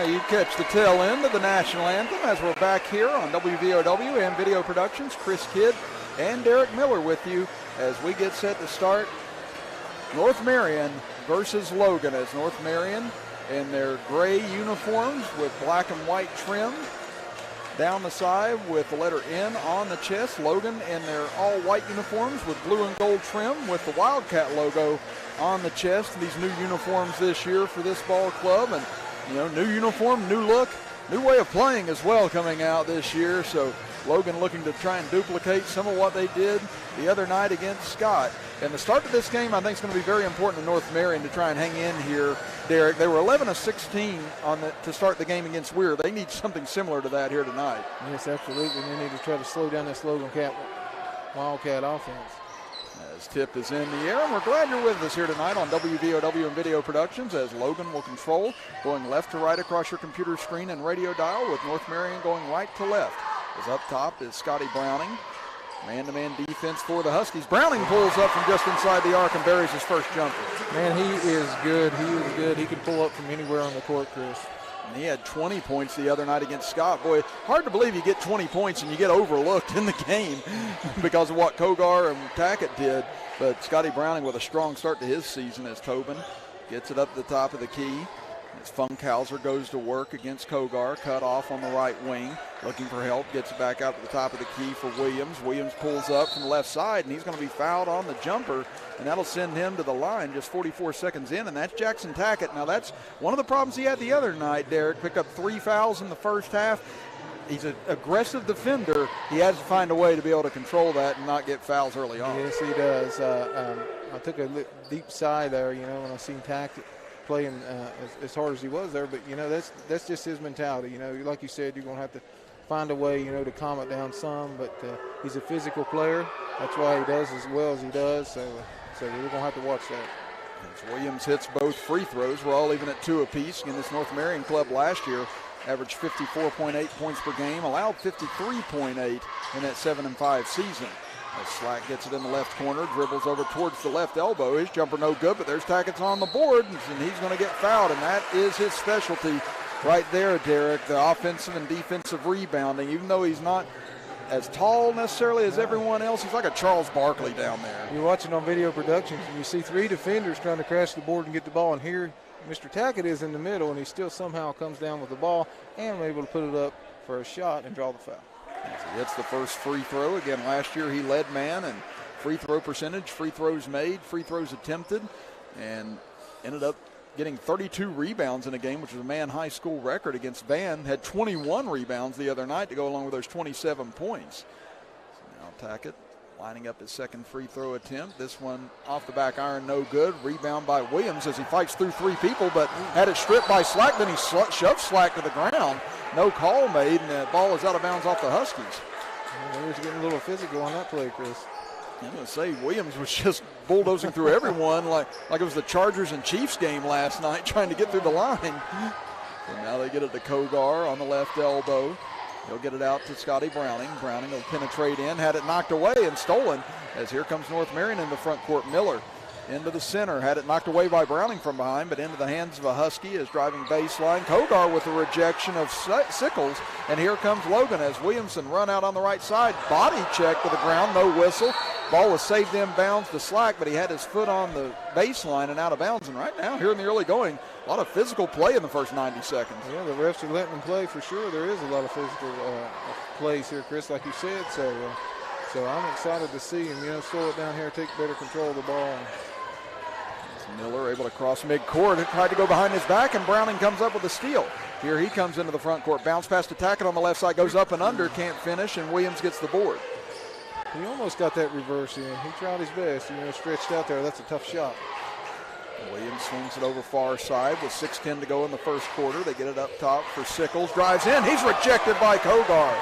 S1: You catch the tail end of the national anthem as we're back here on WVOW and Video Productions. Chris Kidd and Derek Miller with you as we get set to start North Marion versus Logan, as North Marion in their gray uniforms with black and white trim down the side with the letter N on the chest. Logan in their all-white uniforms with blue and gold trim with the Wildcat logo on the chest. These new uniforms this year for this ball club, and new uniform, new look, new way of playing as well coming out this year. So Logan looking to try and duplicate some of what they did the other night against Scott. And the start of this game, I think, is going to be very important to North Marion to try and hang in here, Derek. They were 11-16 to start the game against Weir. They need something similar to that here tonight.
S13: Yes, absolutely. They need to try to slow down this Logan Wildcat offense.
S1: As tip is in the air, and we're glad you're with us here tonight on WVOW and Video Productions as Logan will control, going left to right across your computer screen and radio dial, with North Marion going right to left. As up top is Scotty Browning. Man-to-man defense for the Huskies. Browning pulls up from just inside the arc and buries his first jumper.
S13: Man, he is good. He is good. He can pull up from anywhere on the court, Chris.
S1: And he had 20 points the other night against Scott. Boy, hard to believe you get 20 points and you get overlooked in the game because of what Kogar and Tackett did. But Scotty Browning with a strong start to his season as Tobin gets it up to the top of the key. As Funkhauser goes to work against Kogar, cut off on the right wing, looking for help, gets it back out to the top of the key for Williams. Williams pulls up from the left side, and he's going to be fouled on the jumper, and that'll send him to the line just 44 seconds in, and that's Jackson Tackett. Now, that's one of the problems he had the other night, Derek. Picked up 3 fouls in the first half. He's an aggressive defender. He has to find a way to be able to control that and not get fouls early on.
S13: Yes, he does. I took a deep sigh there, when I seen Tackett playing as hard as he was there, but that's just his mentality. Like you said, you're going to have to find a way to calm it down some, but he's a physical player. That's why he does as well as he does, so we're going to have to watch that.
S1: As Williams hits both free throws, we're all even at 2 apiece. Again, this North Marion club last year averaged 54.8 points per game, allowed 53.8 in that 7-5 season. As Slack gets it in the left corner, dribbles over towards the left elbow. His jumper no good, but there's Tackett's on the board, and he's going to get fouled, and that is his specialty right there, Derek, the offensive and defensive rebounding. Even though he's not as tall necessarily as everyone else, he's like a Charles Barkley down there.
S13: You're watching on Video Productions, and you see 3 defenders trying to crash the board and get the ball, and here Mr. Tackett is in the middle, and he still somehow comes down with the ball and able to put it up for a shot and draw the foul.
S1: As he hits the first free throw. Again, last year he led man in free throw percentage, free throws made, free throws attempted, and ended up getting 32 rebounds in a game, which was a man high school record against Van. Had 21 rebounds the other night to go along with those 27 points. So now Tackett lining up his second free throw attempt. This one off the back iron, no good. Rebound by Williams as he fights through 3 people, but had it stripped by Slack. Then he shoved Slack to the ground. No call made, and the ball is out of bounds off the Huskies.
S13: They were getting a little physical on that play, Chris.
S1: I'm going to say Williams was just bulldozing through everyone like it was the Chargers and Chiefs game last night, trying to get through the line. So now they get it to Kogar on the left elbow. He'll get it out to Scotty Browning. Browning will penetrate in, had it knocked away and stolen, as here comes North Marion in the front court. Miller into the center, had it knocked away by Browning from behind, but into the hands of a Husky as driving baseline. Kogar with a rejection of Sickles, and here comes Logan as Williamson run out on the right side. Body check to the ground, no whistle. Ball was saved in bounds to Slack, but he had his foot on the baseline and out of bounds. And right now, here in the early going, a lot of physical play in the first 90 seconds.
S13: Yeah, the refs are letting them play for sure. There is a lot of physical plays here, Chris, like you said. So So I'm excited to see him, slow it down here, take better control of the ball.
S1: Miller able to cross midcourt and tried to go behind his back, and Browning comes up with a steal. Here he comes into the front court. Bounce pass to Tackett on the left side, goes up and under, can't finish, and Williams gets the board.
S13: He almost got that reverse in. He tried his best, stretched out there. That's a tough shot.
S1: Williams swings it over far side with 6:10 to go in the first quarter. They get it up top for Sickles. Drives in. He's rejected by Kogar.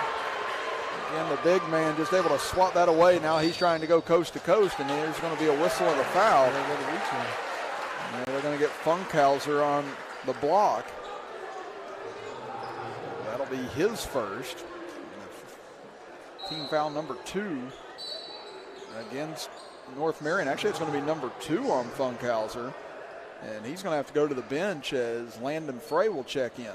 S1: Again, the big man just able to swat that away. Now he's trying to go coast to coast, and there's going to be a whistle and a foul. They're going to get Funkhauser on the block. That'll be his first. Team foul number 2 against North Marion. Actually, it's going to be number 2 on Funkhauser. And he's going to have to go to the bench as Landon Frey will check in.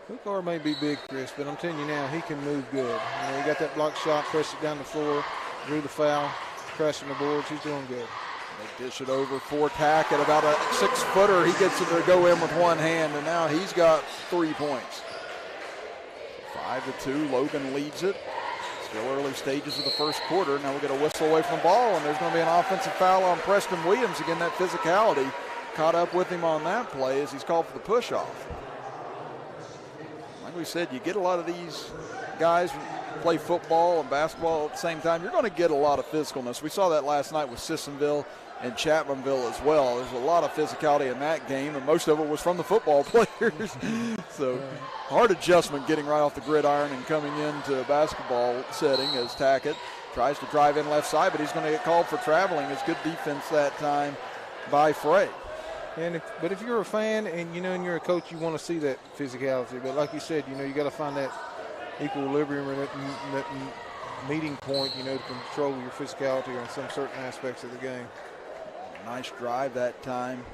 S13: Kogar may be big, Chris, but I'm telling you now, he can move good. He got that block shot, pressed it down the floor, drew the foul, crashing the boards. He's doing good.
S1: They dish it over for Tackett, about a 6-footer. He gets it to go in with one hand, and now he's got 3 points. 5-2, Logan leads it. Still early stages of the first quarter. Now we'll get a whistle away from the ball, and there's going to be an offensive foul on Preston Williams. Again, that physicality caught up with him on that play as he's called for the push-off. Like we said, you get a lot of these guys play football and basketball at the same time. You're going to get a lot of physicalness. We saw that last night with Sissonville and Chapmanville as well. There's a lot of physicality in that game, and most of it was from the football players. So hard adjustment getting right off the gridiron and coming into a basketball setting as Tackett tries to drive in left side, but he's going to get called for traveling. It's good defense that time by Frey.
S13: But if you're a fan and and you're a coach, you want to see that physicality. But like you said, you got to find that equilibrium or that meeting point, to control your physicality on some certain aspects of the game.
S1: Nice drive that time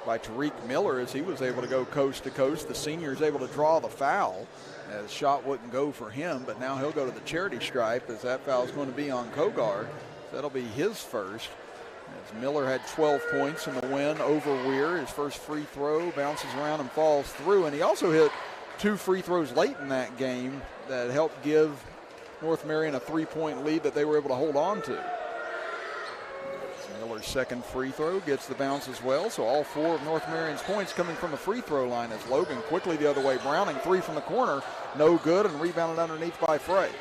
S1: by Tariq Miller as he was able to go coast to coast. The senior is able to draw the foul as shot wouldn't go for him, but now he'll go to the charity stripe as that foul is going to be on Kogar. So that'll be his first. As Miller had 12 points in the win over Weir. His first free throw bounces around and falls through, and he also hit 2 free throws late in that game that helped give North Marion a 3-point lead that they were able to hold on to. Miller's second free throw gets the bounce as well, so all 4 of North Marion's points coming from the free throw line as Logan quickly the other way. Browning 3 from the corner, no good, and rebounded underneath by Frey.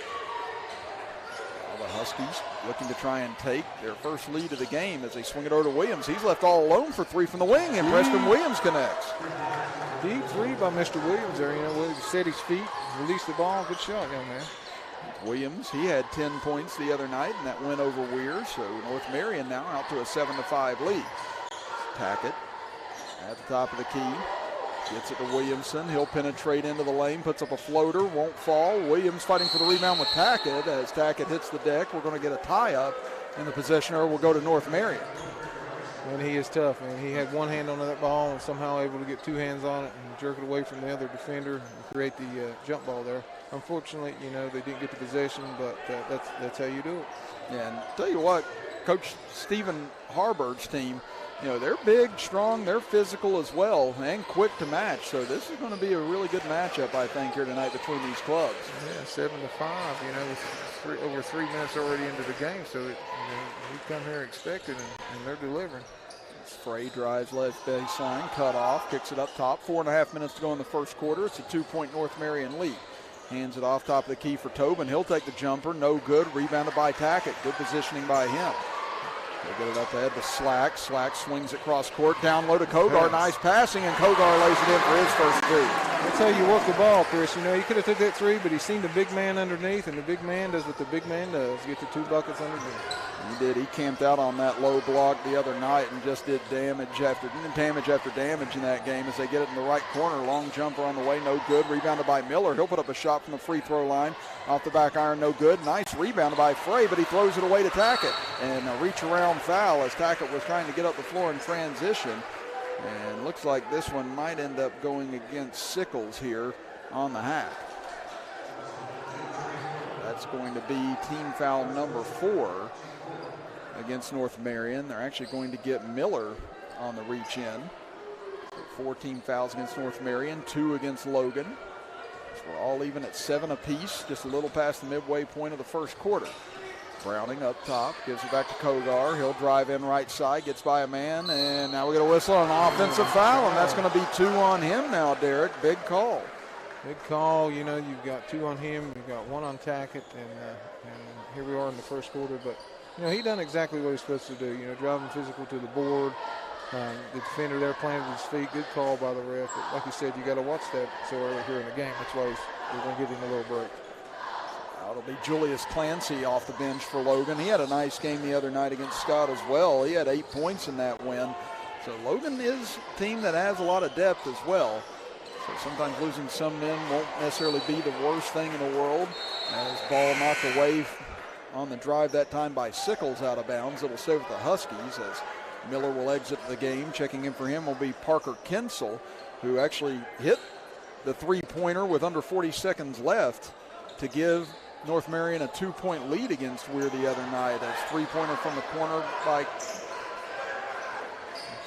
S1: The Huskies looking to try and take their first lead of the game as they swing it over to Williams. He's left all alone for 3 from the wing, and Preston Williams connects.
S13: Deep 3 by Mr. Williams there. Williams set his feet, released the ball. Good shot, young man.
S1: Williams, he had 10 points the other night in that win over Weir, so North Marion now out to a 7-5 lead. Tackett at the top of the key. Gets it to Williamson. He'll penetrate into the lane, puts up a floater, won't fall. Williams fighting for the rebound with Tackett. As Tackett hits the deck, we're going to get a tie-up, and the possessioner will go to North Marion.
S13: And he is tough, man. He had one hand on that ball and somehow able to get 2 hands on it and jerk it away from the other defender and create the jump ball there. Unfortunately, they didn't get the possession, but that's how you do it.
S1: Yeah, and tell you what, Coach Stephen Harburg's team, they're big, strong, they're physical as well, and quick to match. So this is going to be a really good matchup, I think, here tonight between these clubs.
S13: Yeah, 7-5, with over 3 minutes already into the game. So we come here expected, and they're delivering.
S1: Frey drives left baseline, cut off, kicks it up top. 4.5 minutes to go in the first quarter. It's a 2-point North Marion lead. Hands it off top of the key for Tobin. He'll take the jumper, no good. Rebounded by Tackett. Good positioning by him. They get it up ahead to Slack. Slack swings it cross court, down low to Kogar. Nice passing, and Kogar lays it in for his first 2.
S13: That's how you work the ball, Chris. He could have took that 3, but he seen the big man underneath, and the big man does what the big man does, get the 2 buckets underneath.
S1: He did. He camped out on that low block the other night and just did damage after damage in that game as they get it in the right corner. Long jumper on the way, no good. Rebounded by Miller. He'll put up a shot from the free throw line. Off the back iron, no good. Nice rebound by Frey, but he throws it away to Tackett. And a reach around foul as Tackett was trying to get up the floor in transition. And looks like this one might end up going against Sickles here on the hack. That's going to be team foul number 4 against North Marion. They're actually going to get Miller on the reach in. 4 team fouls against North Marion, 2 against Logan. So we're all even at 7 apiece, just a little past the midway point of the first quarter. Browning up top, gives it back to Kogar. He'll drive in right side, gets by a man, and now we get a whistle on an offensive foul, and that's going to be 2 on him now, Derek. Big call.
S13: Big call. You know, you've got 2 on him, you've got 1 on Tackett, and here we are in the first quarter. But, you know, he done exactly what he's supposed to do, you know, driving physical to the board. The defender there planted his feet. Good call by the ref. But like you said, you got to watch that so early here in the game. That's why we're going to give him a little break.
S1: It'll be Julius Clancy off the bench for Logan. He had a nice game the other night against Scott as well. He had 8 points in that win. So Logan is a team that has a lot of depth as well. So sometimes losing some men won't necessarily be the worst thing in the world. As ball knocked away on the drive that time by Sickles out of bounds. It'll stay with the Huskies as Miller will exit the game. Checking in for him will be Parker Kinsel, who actually hit the three-pointer with under 40 seconds left to give North Marion a 2-point lead against Weir the other night. As three-pointer from the corner by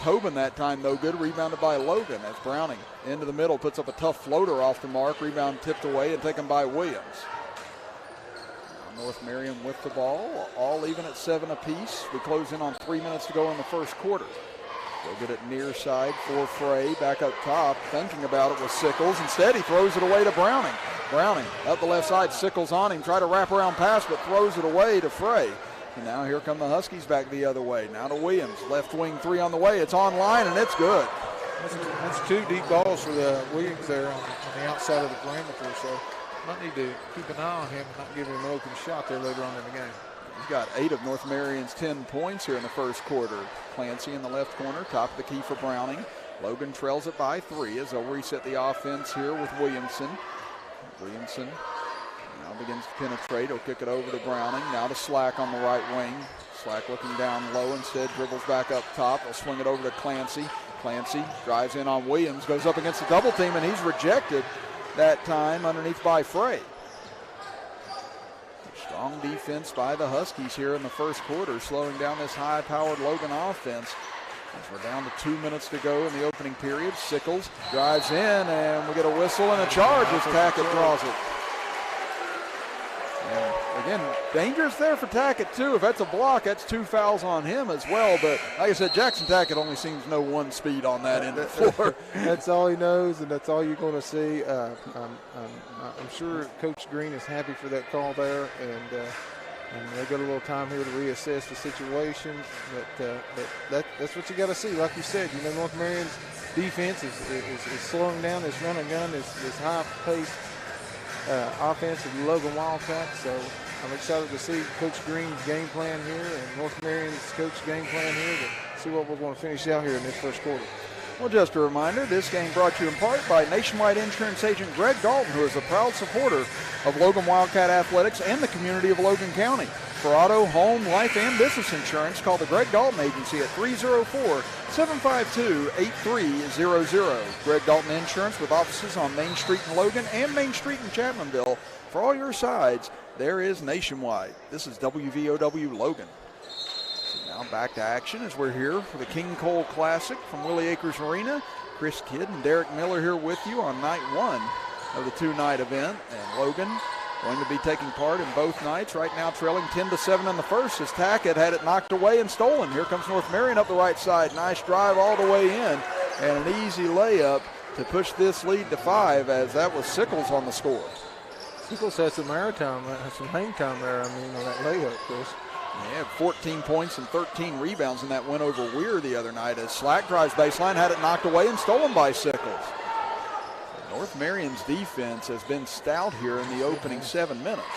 S1: Tobin that time, no good. Rebounded by Logan as Browning into the middle puts up a tough floater off the mark. Rebound tipped away and taken by Williams. North Marion with the ball, all even at 7 apiece. We close in on 3 minutes to go in the first quarter. They'll get it near side for Frey, back up top, thinking about it with Sickles. Instead, he throws it away to Browning. Browning up the left side, Sickles on him, try to wrap around pass, but throws it away to Frey. And now here come the Huskies back the other way. Now to Williams, left wing 3 on the way. It's on line and it's good.
S13: That's 2 deep balls for the Williams there on the outside of the perimeter. So might need to keep an eye on him and not give him an open shot there later on in the game.
S1: He's got 8 of North Marion's 10 points here in the first quarter. Clancy in the left corner, top of the key for Browning. Logan trails it by 3 as they'll reset the offense here with Williamson. Williamson now begins to penetrate. He'll kick it over to Browning. Now to Slack on the right wing. Slack looking down low instead, dribbles back up top. He'll swing it over to Clancy. Clancy drives in on Williams, goes up against the double team, and he's rejected that time underneath by Frey. Strong defense by the Huskies here in the first quarter, slowing down this high-powered Logan offense. As we're down to 2 minutes to go in the opening period. Sickles drives in, and we get a whistle and a charge as Tackett draws it. And again, dangerous there for Tackett, too. If that's a block, that's 2 fouls on him as well. But like I said, Jackson Tackett only seems to know 1 speed on that end of the floor.
S13: That's all he knows, and that's all you're going to see. I'm sure Coach Green is happy for that call there, and they've got a little time here to reassess the situation. But that's what you got to see. Like you said, you know, North Marion's defense is slowing down this run and gun, this high-paced offense of the Logan Wildcats. So I'm excited to see Coach Green's game plan here and North Marion's coach game plan here to see what we're going to finish out here in this first quarter.
S1: Well, just a reminder, this game brought to you in part by Nationwide Insurance Agent Greg Dalton, who is a proud supporter of Logan Wildcat Athletics and the community of Logan County. For auto, home, life, and business insurance, call the Greg Dalton Agency at 304-752-8300. Greg Dalton Insurance with offices on Main Street in Logan and Main Street in Chapmanville. For all your sides, there is Nationwide. This is WVOW Logan. Now back to action as we're here for the King Cole Classic from Willie Acres Arena. Chris Kidd and Derek Miller here with you on night 1 of the 2-night event. And Logan going to be taking part in both nights. Right now trailing 10-7 in the first as Tackett had it knocked away and stolen. Here comes North Marion up the right side. Nice drive all the way in and an easy layup to push this lead to 5 as that was Sickles on the score.
S13: Sickles had some hang time there, on that layup, Chris.
S1: He had 14 points and 13 rebounds in that win over Weir the other night as Slack drives baseline, had it knocked away and stolen by Sickles. So North Marion's defense has been stout here in the opening 7 minutes.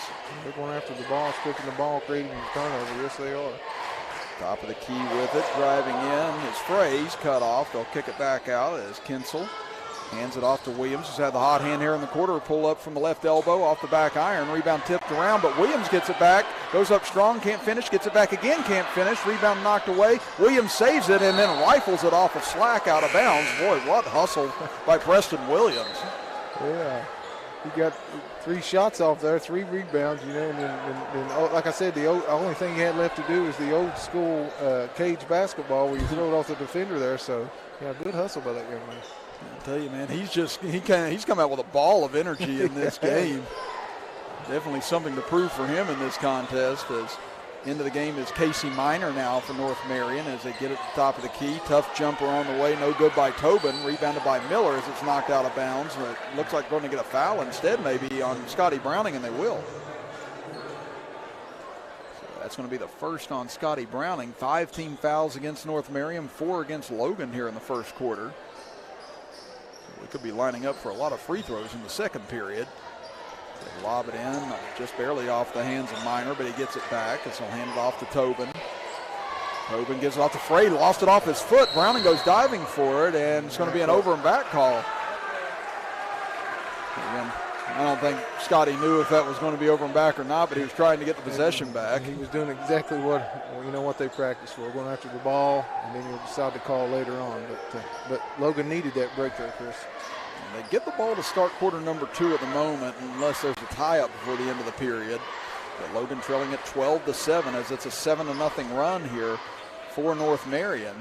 S13: They're going after the ball, stripping the ball, creating a turnover. Yes, they are.
S1: Top of the key with it, driving in is Frey's cut off. They'll kick it back out as Kinsel hands it off to Williams, who's had the hot hand here in the quarter. Pull up from the left elbow off the back iron. Rebound tipped around, but Williams gets it back. Goes up strong, can't finish. Gets it back again, can't finish. Rebound knocked away. Williams saves it and then rifles it off of Slack out of bounds. Boy, what hustle by Preston Williams.
S13: Yeah, he got 3 shots off there, 3 rebounds, and then like I said, the only thing he had left to do is the old school cage basketball where you throw it off the defender there. So, yeah, good hustle by that young man.
S1: I tell you, man, he's come out with a ball of energy in this game. Definitely something to prove for him in this contest as Into the game is Casey Minor now for North Marion as they get at the top of the key. Tough jumper on the way, no good by Tobin. Rebounded by Miller as it's knocked out of bounds. It looks like they're going to get a foul instead maybe on Scotty Browning, and they will. So that's going to be the first on Scotty Browning. 5 team fouls against North Marion, 4 against Logan here in the first quarter. So we could be lining up for a lot of free throws in the second period. They lob it in, just barely off the hands of Minor, but he gets it back, and so he'll hand it off to Tobin. Tobin gives it off to Frey, lost it off his foot. Browning goes diving for it, and it's going to be an over and back call. Again, I don't think Scotty knew if that was going to be over and back or not, but he was trying to get the possession back.
S13: He was doing exactly what they practiced for, going after the ball, and then he'll decide to call later on. But Logan needed that break there, Chris.
S1: They get the ball to start quarter number 2 at the moment, unless there's a tie-up before the end of the period. But Logan trailing at 12-7 as it's a 7-0 run here for North Marion.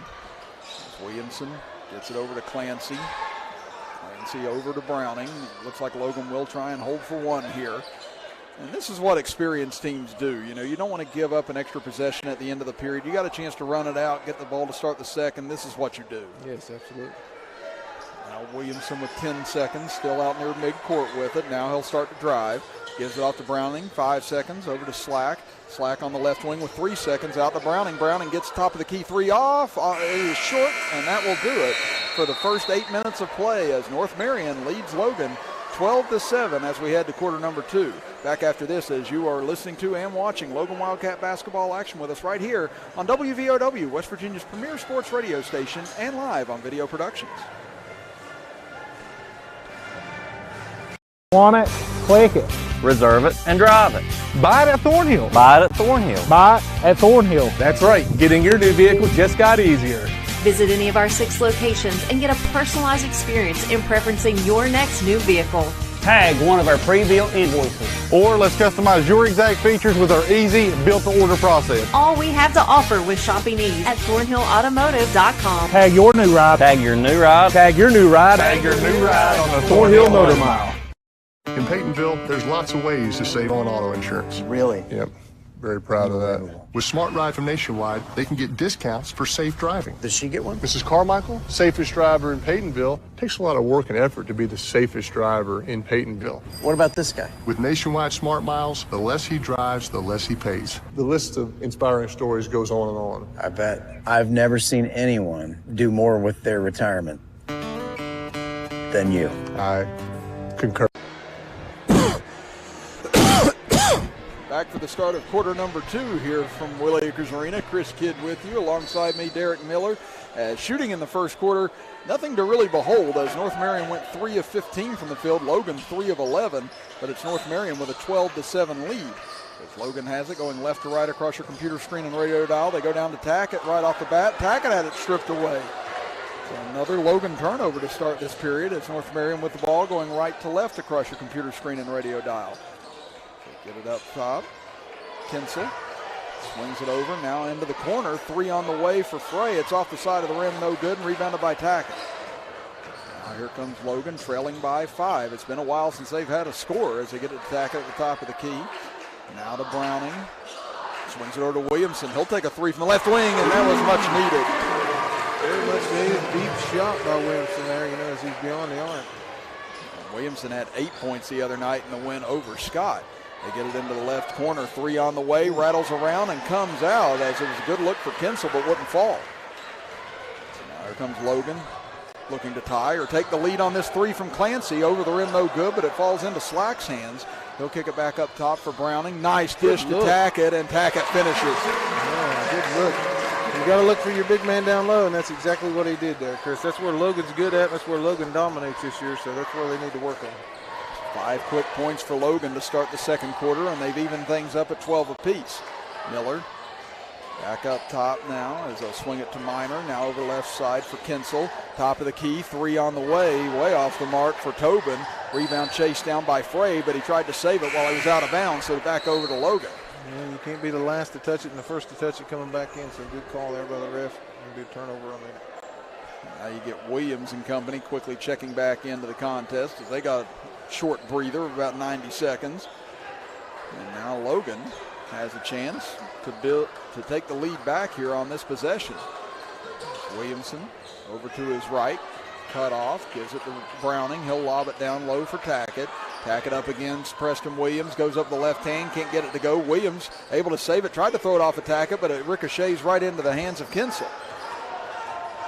S1: As Williamson gets it over to Clancy. Clancy over to Browning. Looks like Logan will try and hold for one here. And this is what experienced teams do. You know, you don't want to give up an extra possession at the end of the period. You got a chance to run it out, get the ball to start the second. This is what you do.
S13: Yes, absolutely.
S1: Now Williamson with 10 seconds, still out near midcourt with it. Now he'll start to drive. Gives it off to Browning, 5 seconds, over to Slack. Slack on the left wing with 3 seconds, out to Browning. Browning gets top of the key, 3 off. It is short, and that will do it for the first 8 minutes of play as North Marion leads Logan 12-7 as we head to quarter number 2. Back after this as you are listening to and watching Logan Wildcat basketball action with us right here on WVOW, West Virginia's premier sports radio station, and live on video productions.
S2: Want it? Click it.
S11: Reserve it and drive it.
S2: Buy it at Thornhill.
S11: Buy it at Thornhill.
S2: Buy it at Thornhill.
S4: That's right. Getting your new vehicle just got easier.
S5: Visit any of our 6 locations and get a personalized experience in preferencing your next new vehicle.
S11: Tag one of our pre-built invoices.
S4: Or let's customize your exact features with our easy built-to-order process.
S5: All we have to offer with shopping ease at ThornhillAutomotive.com.
S2: Tag your new ride.
S11: Tag your new ride.
S2: Tag your new ride.
S4: Tag your new ride on the Thornhill Motor Mile.
S6: In Peytonville, there's lots of ways to save on auto insurance.
S3: Really?
S6: Yep. Very proud of that. With Smart Ride from Nationwide, they can get discounts for safe driving.
S3: Does she get one?
S6: Mrs. Carmichael, safest driver in Peytonville, takes a lot of work and effort to be the safest driver in Peytonville.
S3: What about this guy?
S6: With Nationwide Smart Miles, the less he drives, the less he pays. The list of inspiring stories goes on and on.
S3: I bet. I've never seen anyone do more with their retirement than you.
S6: I concur.
S1: Back for the start of quarter number 2 here from Willie Acres Arena. Chris Kidd with you. Alongside me, Derek Miller. Shooting in the first quarter, nothing to really behold as North Marion went 3 of 15 from the field. Logan 3 of 11, but it's North Marion with a 12-7 lead. As Logan has it going left to right across your computer screen and radio dial. They go down to Tackett right off the bat. Tackett had it stripped away. So another Logan turnover to start this period. It's North Marion with the ball going right to left across your computer screen and radio dial. Get it up top. Kinsel swings it over, now into the corner. 3 on the way for Frey. It's off the side of the rim, no good, and rebounded by Tackett. Now here comes Logan trailing by 5. It's been a while since they've had a score as they get it to Tackett at the top of the key. Now to Browning. Swings it over to Williamson. He'll take a 3 from the left wing, and that was much needed.
S13: Very much needed. Deep shot by Williamson there, as he's beyond the arc.
S1: Williamson had 8 points the other night in the win over Scott. They get it into the left corner, 3 on the way, rattles around and comes out as it was a good look for Kinsel but wouldn't fall. So now here comes Logan looking to tie or take the lead on this 3 from Clancy. Over the rim, no good, but it falls into Slack's hands. He'll kick it back up top for Browning. Nice dish to Tackett, and Tackett finishes.
S13: Yeah, good look. You got to look for your big man down low, and that's exactly what he did there, Chris. That's where Logan's good at. That's where Logan dominates this year, so that's where they need to work on.
S1: 5 quick points for Logan to start the second quarter, and they've evened things up at 12 apiece. Miller back up top now as they'll swing it to Minor. Now over left side for Kinsel. Top of the key, 3 on the way off the mark for Tobin. Rebound chased down by Frey, but he tried to save it while he was out of bounds, so back over to Logan.
S13: Yeah, you can't be the last to touch it and the first to touch it coming back in, so good call there by the ref. Good turnover on that.
S1: Now you get Williams and company quickly checking back into the contest as they got a short breather of about 90 seconds. And now Logan has a chance to take the lead back here on this possession. Williamson over to his right, cut off, gives it to Browning. He'll lob it down low for Tackett. Tackett up against Preston Williams, goes up the left hand, can't get it to go. Williams able to save it, tried to throw it off of Tackett, but it ricochets right into the hands of Kinsel.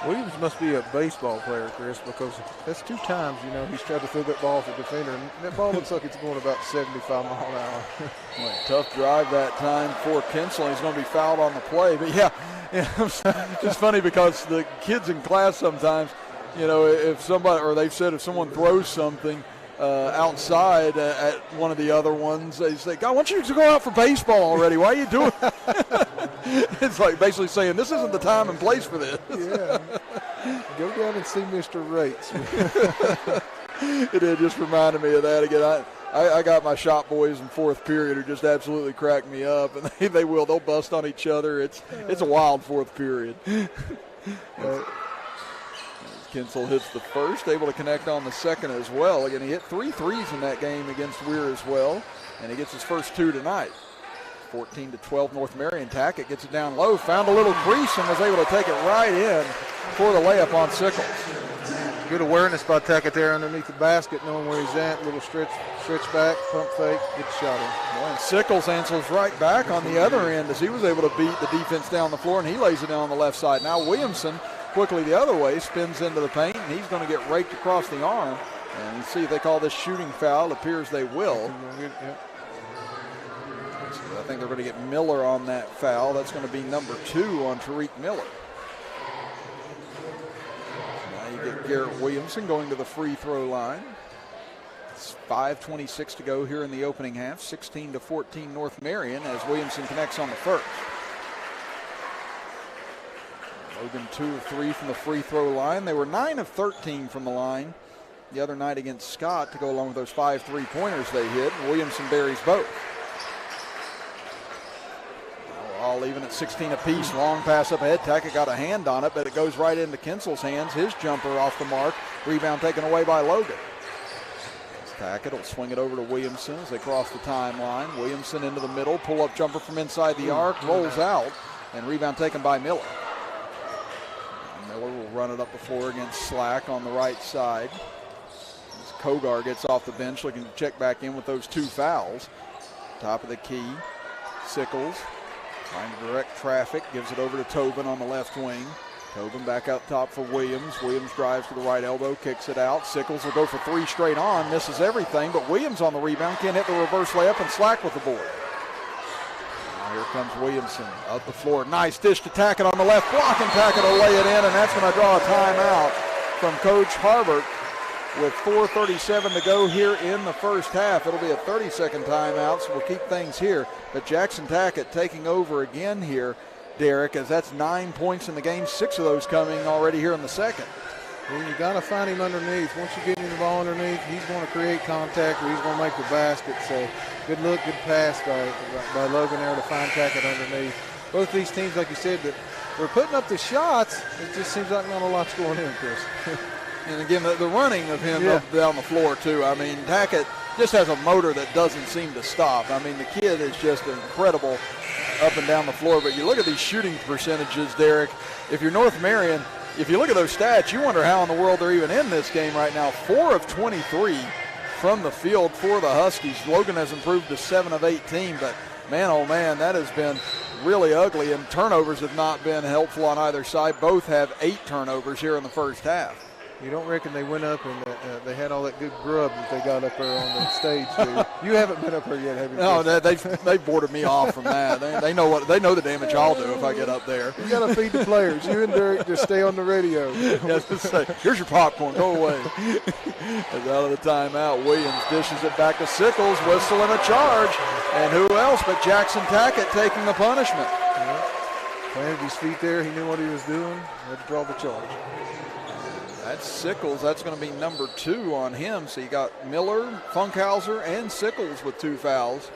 S13: Williams must be a baseball player, Chris, because that's 2 times, he's tried to throw that ball for defender, and that ball looks like it's going about 75 mile an hour.
S1: Well, tough drive that time for Kinsel. He's going to be fouled on the play. But, yeah, it's funny because the kids in class sometimes, if somebody, or they've said if someone throws something outside at one of the other ones, they say, God, why don't you go out for baseball already? Why are you doing it? It's like basically saying, this isn't the time and place for this.
S13: Yeah. Go down and see Mr. Rates.
S1: It just reminded me of that again. I got my shop boys in 4th period who just absolutely crack me up, and they'll bust on each other. It's a wild 4th period. Kinsel hits the first, able to connect on the second as well. Again, he hit 3 threes in that game against Weir as well, and he gets his first 2 tonight. 14-12 North Marion. Tackett gets it down low, found a little crease and was able to take it right in for the layup on Sickles.
S13: Good awareness by Tackett there underneath the basket, knowing where he's at. Little stretch back, pump fake, good shot in.
S1: Well, and Sickles answers right back on the other end as he was able to beat the defense down the floor, and he lays it down on the left side. Now Williamson quickly the other way, spins into the paint, and he's going to get raked across the arm. And you see if they call this shooting foul. It appears they will. So I think they're going to get Miller on that foul. That's going to be number 2 on Tariq Miller. Now you get Garrett Williamson going to the free throw line. It's 5:26 to go here in the opening half. 16-14 North Marion as Williamson connects on the first. Logan 2 of 3 from the free throw line. They were 9 of 13 from the line the other night against Scott to go along with those 5 3-pointers they hit. And Williamson buries both. All even at 16 apiece. Long pass up ahead. Tackett got a hand on it, but it goes right into Kinsel's hands. His jumper off the mark. Rebound taken away by Logan. Tackett will swing it over to Williamson as they cross the timeline. Williamson into the middle. Pull-up jumper from inside the arc. Rolls out. And rebound taken by Miller. Miller will run it up the floor against Slack on the right side. As Kogar gets off the bench looking to check back in with those 2 fouls. Top of the key. Sickles trying to direct traffic. Gives it over to Tobin on the left wing. Tobin back up top for Williams. Williams drives to the right elbow, kicks it out. Sickles will go for 3 straight on. Misses everything, but Williams on the rebound. Can't hit the reverse layup, and Slack with the board. Here comes Williamson up the floor. Nice dish to Tackett on the left block, and Tackett will lay it in, and that's going to draw a timeout from Coach Harbert with 4:37 to go here in the first half. It'll be a 30-second timeout, so we'll keep things here. But Jackson Tackett taking over again here, Derek, as that's 9 points in the game, 6 of those coming already here in the second.
S13: Well, you got to find him underneath. Once you get him the ball underneath, he's going to create contact or he's going to make the basket. So good look, good pass by Logan there to find Tackett underneath. Both these teams, like you said, that they're putting up the shots. It just seems like not a lot's going in, Chris.
S1: And again, the running of him up down the floor too. I mean, Tackett just has a motor that doesn't seem to stop. I mean, the kid is just incredible up and down the floor. But you look at these shooting percentages, Derek. If you're North Marion, if you look at those stats, you wonder how in the world they're even in this game right now. 4 of 23 from the field for the Huskies. Logan has improved to 7 of 18, but man, oh man, that has been really ugly, and turnovers have not been helpful on either side. Both have 8 turnovers here in the first half.
S13: You don't reckon they went up and they had all that good grub that they got up there on the stage, do you? You haven't been up there yet, have you?
S1: No, they boarded me off from that. They know the damage I'll do if I get up there.
S13: You got to feed the players. You and Derek just stay on the radio.
S1: Here's your popcorn. Go away. As out of the timeout, Williams dishes it back to Sickles, whistle and a charge. And who else but Jackson Tackett taking the punishment.
S13: Yeah. Planted his feet there. He knew what he was doing. Had to draw the charge.
S1: That's Sickles. That's going to be number 2 on him. So you got Miller, Funkhauser, and Sickles with 2 fouls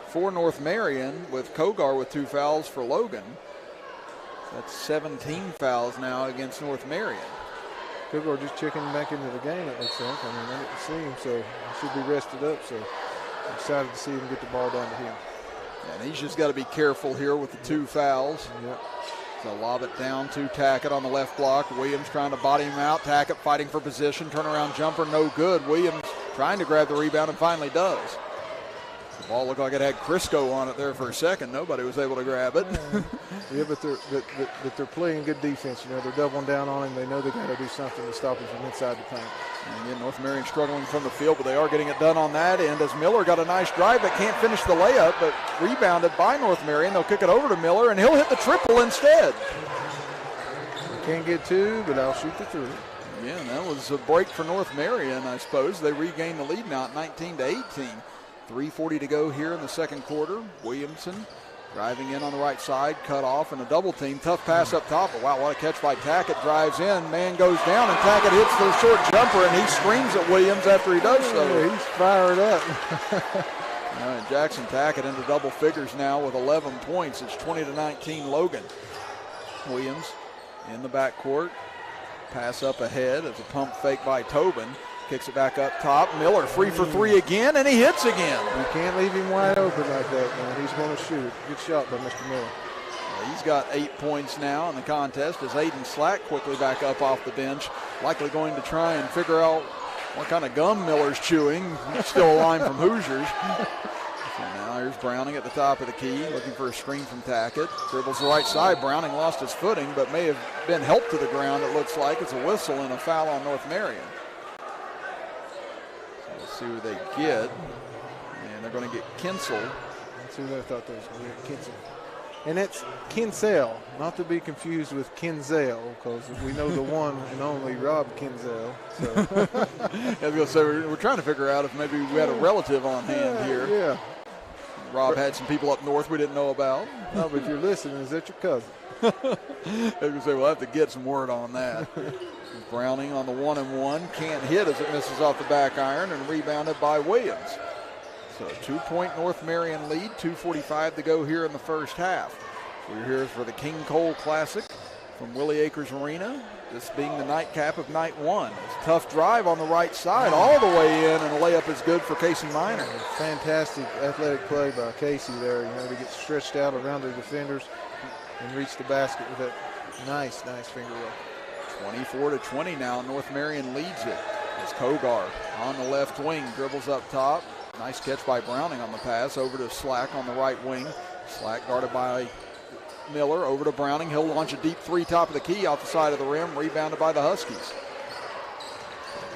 S1: for North Marion, with Kogar with 2 fouls for Logan. That's 17 fouls now against North Marion.
S13: Kogar just checking back into the game, it looks like. I mean, I didn't see him, so he should be rested up. So I'm excited to see him get the ball down to him.
S1: And he's just got to be careful here with the 2 fouls.
S13: Yep.
S1: So lob it down to Tackett on the left block. Williams trying to body him out. Tackett fighting for position. Turnaround jumper, no good. Williams trying to grab the rebound and finally does. The ball looked like it had Crisco on it there for a second. Nobody was able to grab it.
S13: Yeah, but they're playing good defense. You know, they're doubling down on him. They know they got to do something to stop him from inside the paint.
S1: And again, North Marion struggling from the field, but they are getting it done on that end as Miller got a nice drive but can't finish the layup, but rebounded by North Marion. They'll kick it over to Miller, and he'll hit the triple instead.
S13: Can't get 2, but I'll shoot the 3.
S1: Yeah, and that was a break for North Marion, I suppose. They regained the lead now at 19-18. 3:40 to go here in the second quarter. Williamson driving in on the right side, cut off, and a double team. Tough pass up top, but wow, what a catch by Tackett. Drives in, man goes down, and Tackett hits the short jumper, and he screams at Williams after he does so.
S13: Yeah, he's fired up.
S1: All right, Jackson Tackett into double figures now with 11 points. It's 20-19 Logan. Williams in the backcourt. Pass up ahead as a pump fake by Tobin. Kicks it back up top. Miller free for 3 again, and he hits again.
S13: You can't leave him wide open like that, man. He's going to shoot. Good shot by Mr. Miller.
S1: He's got 8 points now in the contest as Aiden Slack quickly back up off the bench, likely going to try and figure out what kind of gum Miller's chewing. Still a line from Hoosiers. So now here's Browning at the top of the key, looking for a screen from Tackett. Dribbles the right side. Browning lost his footing, but may have been helped to the ground, it looks like. It's a whistle and a foul on North Marion. See who they get, and they're going to get Kinsel.
S13: That's who they thought they was going to get, Kinsel. And it's Kinsell, not to be confused with Kinzel, because we know the one and only Rob Kinzel. So.
S1: I was going to say, we're trying to figure out if maybe we had a relative on hand here.
S13: Yeah.
S1: Rob had some people up north we didn't know about.
S13: No, but if you're listening, is that your cousin?
S1: I was going to say, we'll have to get some word on that. Browning on the 1-and-1, can't hit as it misses off the back iron, and rebounded by Williams. So a 2-point North Marion lead, 2:45 to go here in the first half. We're here for the King Cole Classic from Willie Acres Arena, this being the nightcap of night 1. It's a tough drive on the right side all the way in, and a layup is good for Casey Minor.
S13: Fantastic athletic play by Casey there, you know, to get stretched out around the defenders and reach the basket with that nice finger roll.
S1: 24-20 now. North Marion leads it. As Kogar on the left wing, dribbles up top. Nice catch by Browning on the pass. Over to Slack on the right wing. Slack guarded by Miller. Over to Browning. He'll launch a deep 3 top of the key off the side of the rim. Rebounded by the Huskies.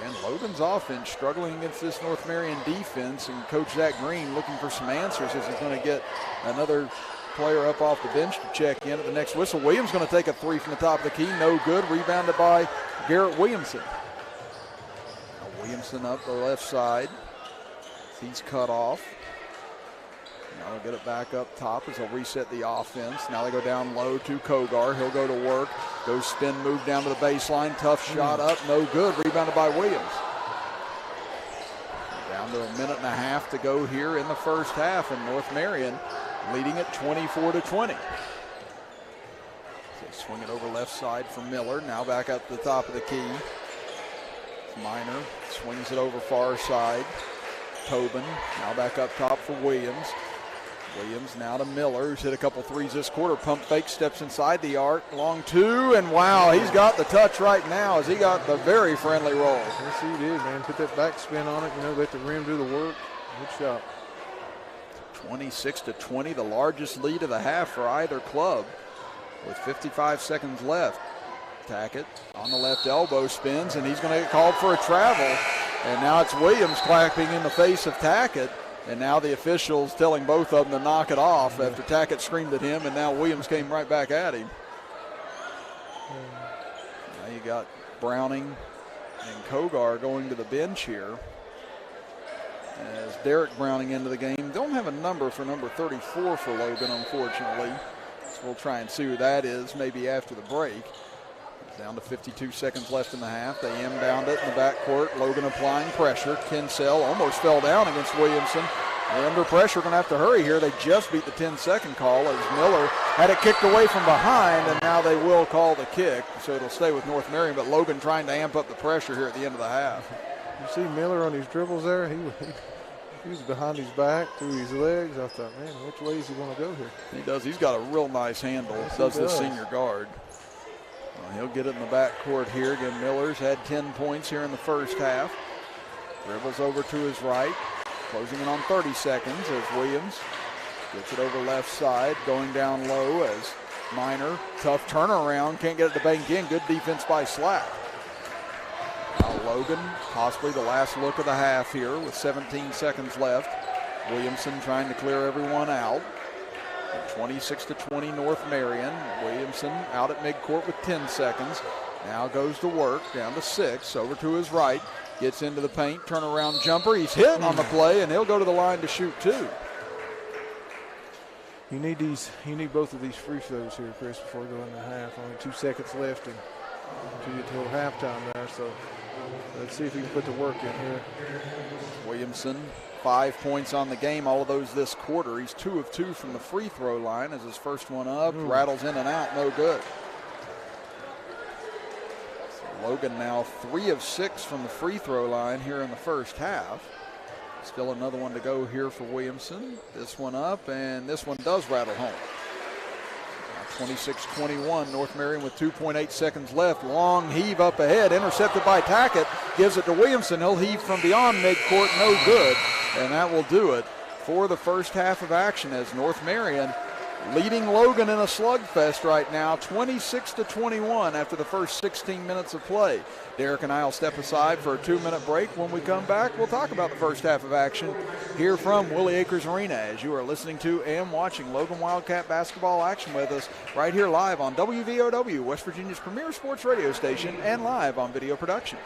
S1: And Logan's offense struggling against this North Marion defense. And Coach Zach Green looking for some answers as he's going to get another player up off the bench to check in at the next whistle. Williams going to take a 3 from the top of the key. No good. Rebounded by Garrett Williamson. Now Williamson up the left side. He's cut off. Now they'll get it back up top as they'll reset the offense. Now they go down low to Kogar. He'll go to work. Goes spin move down to the baseline. Tough shot up. No good. Rebounded by Williams. Down to 1.5 minutes to go here in the first half, and North Marion leading it 24-20. So swing it over left side for Miller. Now back up the top of the key. Minor swings it over far side. Tobin now back up top for Williams. Williams now to Miller, who's hit a couple threes this quarter. Pump fake, steps inside the arc. Long 2, and wow, he's got the touch right now as he got the very friendly roll.
S13: Yes, he did, man. Put that back spin on it. You know, let the rim do the work. Good shot.
S1: 26-20, the largest lead of the half for either club with 55 seconds left. Tackett on the left elbow spins, and he's going to get called for a travel. And now it's Williams clapping in the face of Tackett. And now the officials telling both of them to knock it off after Tackett screamed at him, and now Williams came right back at him. Now you got Browning and Kogar going to the bench here. As Derek Browning into the game. Don't have a number for number 34 for Logan, unfortunately. So we'll try and see who that is maybe after the break. Down to 52 seconds left in the half. They inbound it in the backcourt. Logan applying pressure. Kinsell almost fell down against Williamson. They're under pressure, going to have to hurry here. They just beat the 10-second call as Miller had it kicked away from behind, and now they will call the kick. So it'll stay with North Marion, but Logan trying to amp up the pressure here at the end of the half.
S13: You see Miller on his dribbles there? He He was behind his back, through his legs. I thought, man, which way is he going to go here?
S1: He does. He's got a real nice handle.
S13: Yes,
S1: does
S13: he
S1: this
S13: does.
S1: senior guard. Well, he'll get it in the backcourt here. Again, Miller's had 10 points here in the first half. Dribbles over to his right. Closing in on 30 seconds as Williams gets it over left side. Going down low as Minor. Tough turnaround. Can't get it to bank in. Good defense by Slack. Now Logan, possibly the last look of the half here with 17 seconds left. Williamson trying to clear everyone out. 26-20 North Marion. Williamson out at midcourt with 10 seconds. Now goes to work, down to 6, over to his right. Gets into the paint, turnaround jumper. He's hit on the play, and he'll go to the line to shoot 2.
S13: You need both of these free throws here, Chris, before going into half. Only 2 seconds left and to get till halftime there. So let's see if he can put the work in here.
S1: Williamson, 5 points on the game, all of those this quarter. He's 2 of 2 from the free throw line as his first one up. Rattles in and out, no good. So Logan now 3 of 6 from the free throw line here in the first half. Still another one to go here for Williamson. This one up, and this one does rattle home. 26-21, North Marion with 2.8 seconds left. Long heave up ahead, intercepted by Tackett. Gives it to Williamson. He'll heave from beyond midcourt, no good. And that will do it for the first half of action as North Marion leading Logan in a slugfest right now, 26-21 after the first 16 minutes of play. Derek and I will step aside for a 2-minute break. When we come back, we'll talk about the first half of action here from Willie Acres Arena as you are listening to and watching Logan Wildcat basketball action with us right here live on WVOW, West Virginia's premier sports radio station, and live on Video Productions.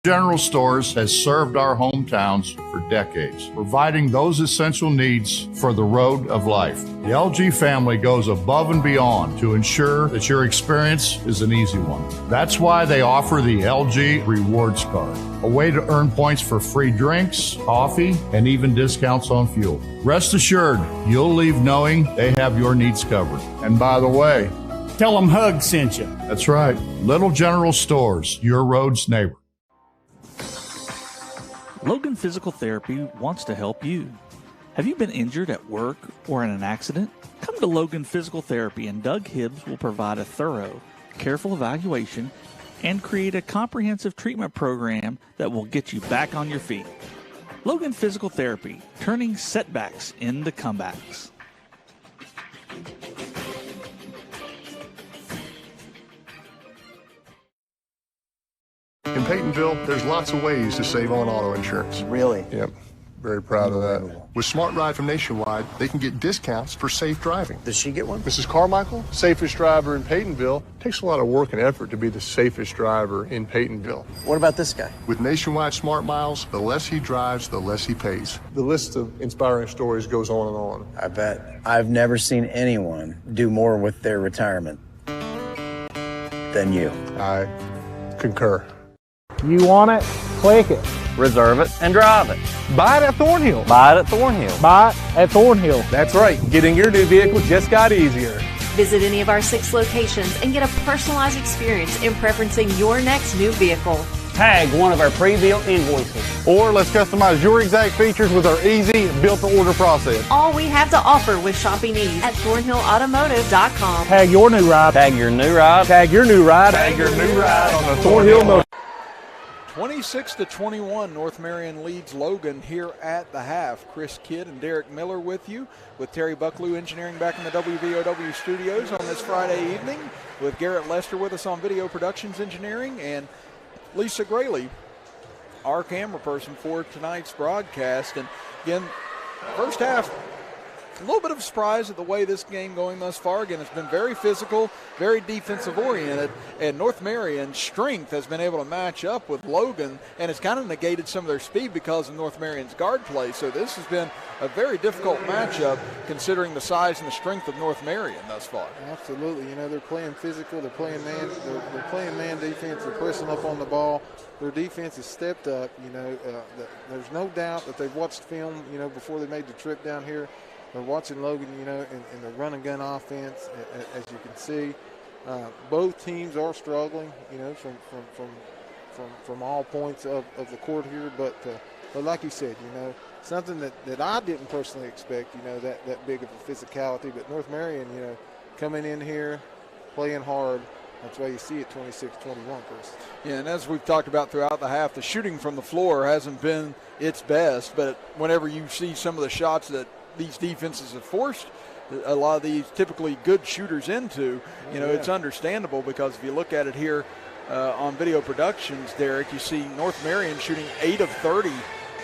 S7: General Stores has served our hometowns for decades, providing those essential needs for the road of life. The LG family goes above and beyond to ensure that your experience is an easy one. That's why they offer the LG Rewards Card, a way to earn points for free drinks, coffee, and even discounts on fuel. Rest assured, you'll leave knowing they have your needs covered. And by the way,
S8: tell them Hug sent you.
S7: That's right. Little General Stores, your road's neighbor.
S10: Logan Physical Therapy wants to help you. Have you been injured at work or in an accident? Come to Logan Physical Therapy and Doug Hibbs will provide a thorough, careful evaluation and create a comprehensive treatment program that will get you back on your feet. Logan Physical Therapy, turning setbacks into comebacks.
S6: In Peytonville, there's lots of ways to save on auto insurance.
S3: Really?
S6: Yep. Very proud of that. With Smart Ride from Nationwide, they can get discounts for safe driving.
S3: Does she get one?
S6: Mrs. Carmichael, safest driver in Peytonville. Takes a lot of work and effort to be the safest driver in Peytonville.
S3: What about this guy?
S6: With Nationwide Smart Miles, the less he drives, the less he pays. The list of inspiring stories goes on and on.
S3: I bet. I've never seen anyone do more with their retirement than you.
S6: I concur.
S2: You want it? Click it.
S11: Reserve it and drive it.
S2: Buy it at Thornhill.
S11: Buy it at Thornhill.
S2: Buy it at Thornhill.
S4: That's right. Getting your new vehicle just got easier.
S5: Visit any of our 6 locations and get a personalized experience in preferencing your next new vehicle.
S11: Tag one of our pre-built invoices.
S4: Or let's customize your exact features with our easy built-to-order process.
S5: All we have to offer with shopping ease at ThornhillAutomotive.com.
S2: Tag your new ride.
S11: Tag your new ride.
S2: Tag your new ride.
S4: Tag your new ride on the Thornhill Motor.
S1: 26-21, North Marion leads Logan here at the half. Chris Kidd and Derek Miller with you, with Terry Bucklew engineering back in the WVOW studios on this Friday evening, with Garrett Lester with us on video productions engineering, and Lisa Grayley, our camera person for tonight's broadcast. And again, first half, a little bit of a surprise at the way this game going thus far. Again, it's been very physical, very defensive oriented, and North Marion's strength has been able to match up with Logan, and it's kind of negated some of their speed because of North Marion's guard play. So this has been a very difficult matchup considering the size and the strength of North Marion thus far.
S13: Absolutely. You know, they're playing physical, they're playing man, they're playing man defense, they're pressing up on the ball. Their defense has stepped up. You know, there's no doubt that they've watched film, you know, before they made the trip down here. They're watching Logan, you know, in the run and gun offense, as you can see. Both teams are struggling, you know, from from all points of the court here. But like you said, something that I didn't personally expect, that big of a physicality. But North Marion, coming in here, playing hard. That's why you see it 26-21, Chris.
S1: Yeah, and as we've talked about throughout the half, the shooting from the floor hasn't been its best. But whenever you see some of the shots that these defenses have forced a lot of these typically good shooters into, it's understandable, because if you look at it here on video productions, Derek, you see North Marion shooting 8 of 30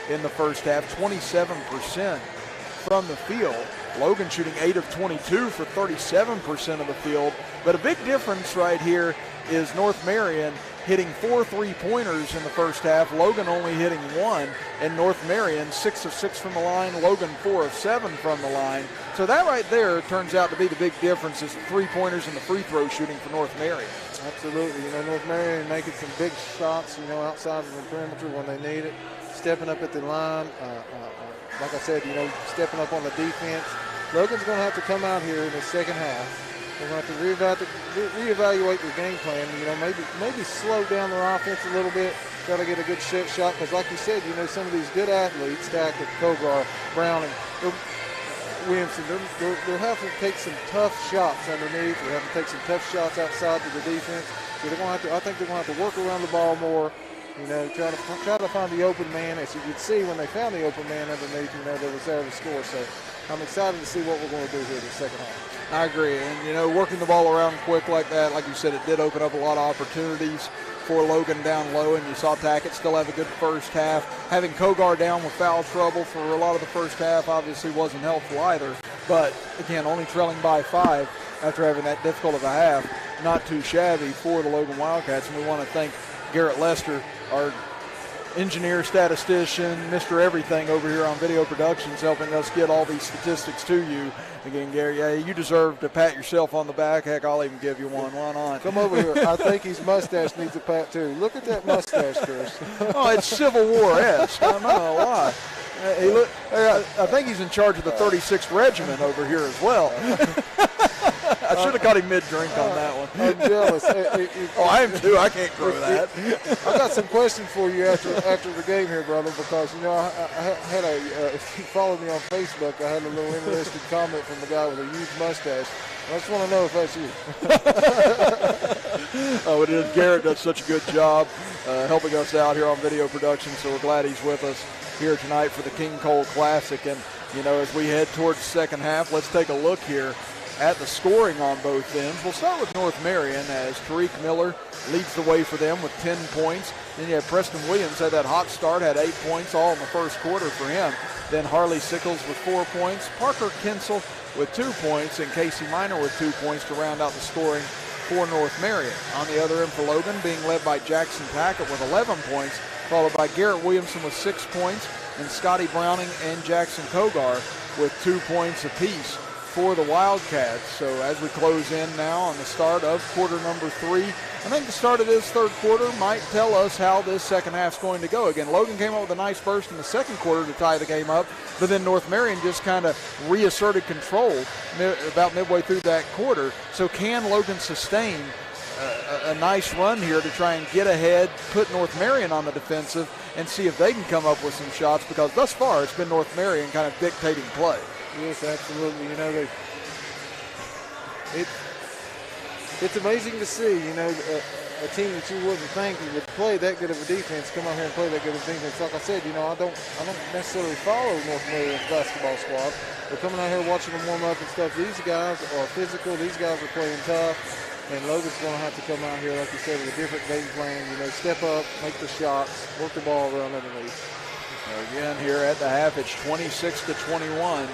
S1: in the first half, 27% from the field. Logan shooting 8 of 22 for 37% of the field. But a big difference right here is North Marion hitting 4 3-pointers in the first half, Logan only hitting 1, and North Marion 6 of 6 from the line, Logan 4 of 7 from the line. So that right there turns out to be the big difference, is the 3-pointers and the free throw shooting for North Marion.
S13: Absolutely. North Marion making some big shots, outside of the perimeter when they need it, stepping up at the line. Like I said, stepping up on the defense. Logan's going to have to come out here in the second half. They're going to have to reevaluate their game plan. Maybe slow down their offense a little bit. Try to get a good shot, because like you said, some of these good athletes, Stackett, Kogar, Browning, Williamson, they'll have to take some tough shots underneath. They'll have to take some tough shots outside to the defense. So they're going to have to. I think they're going to have to work around the ball more. Try to find the open man. As you could see, when they found the open man underneath, they was there to score. So I'm excited to see what we're going to do here in the second half.
S1: I agree. And, working the ball around quick like that, like you said, it did open up a lot of opportunities for Logan down low, and you saw Tackett still have a good first half. Having Kogar down with foul trouble for a lot of the first half obviously wasn't helpful either. But, again, only trailing by 5 after having that difficult of a half. Not too shabby for the Logan Wildcats, and we want to thank Garrett Lester, our engineer, statistician, Mr. Everything over here on Video Productions, helping us get all these statistics to you. Again, Gary, you deserve to pat yourself on the back. Heck, I'll even give you one. Why not?
S13: Come over here. I think his mustache needs a pat, too. Look at that mustache, Chris.
S1: Oh, it's Civil War-esque. I'm not going to lie. I think he's in charge of the 36th Regiment over here as well. I should have got him mid-drink on that one.
S13: I'm jealous.
S1: I am too. I can't grow that.
S13: I got some questions for you after the game here, brother, because, I had if you follow me on Facebook, I had a little interesting comment from a guy with a huge mustache. I just want to know if that's you.
S1: Oh, it is. Garrett does such a good job helping us out here on video production, so we're glad he's with us here tonight for the King Cole Classic. And, as we head towards the second half, let's take a look here at the scoring on both ends. We'll start with North Marion, as Tariq Miller leads the way for them with 10 points. Then you have Preston Williams had that hot start, had 8 points all in the first quarter for him. Then Harley Sickles with 4 points, Parker Kinsel with 2 points, and Casey Minor with 2 points to round out the scoring for North Marion. On the other end for Logan, being led by Jackson Tackett with 11 points, followed by Garrett Williamson with 6 points, and Scotty Browning and Jackson Kogar with 2 points apiece for the Wildcats. So as we close in now on the start of quarter number 3, I think the start of this third quarter might tell us how this second half's going to go. Again, Logan came up with a nice burst in the second quarter to tie the game up, but then North Marion just kind of reasserted control about midway through that quarter. So can Logan sustain a nice run here to try and get ahead, put North Marion on the defensive, and see if they can come up with some shots, because thus far it's been North Marion kind of dictating play.
S13: Yes, absolutely. It's amazing to see, a team that you wouldn't think would play that good of a defense come out here and play that good of a defense. Like I said, I don't necessarily follow North Marion's basketball squad. But coming out here watching them warm up and stuff, these guys are physical. These guys are playing tough. And Logan's going to have to come out here, like you said, with a different game plan. Step up, make the shots, work the ball around underneath.
S1: Again, here at the half, it's 26-21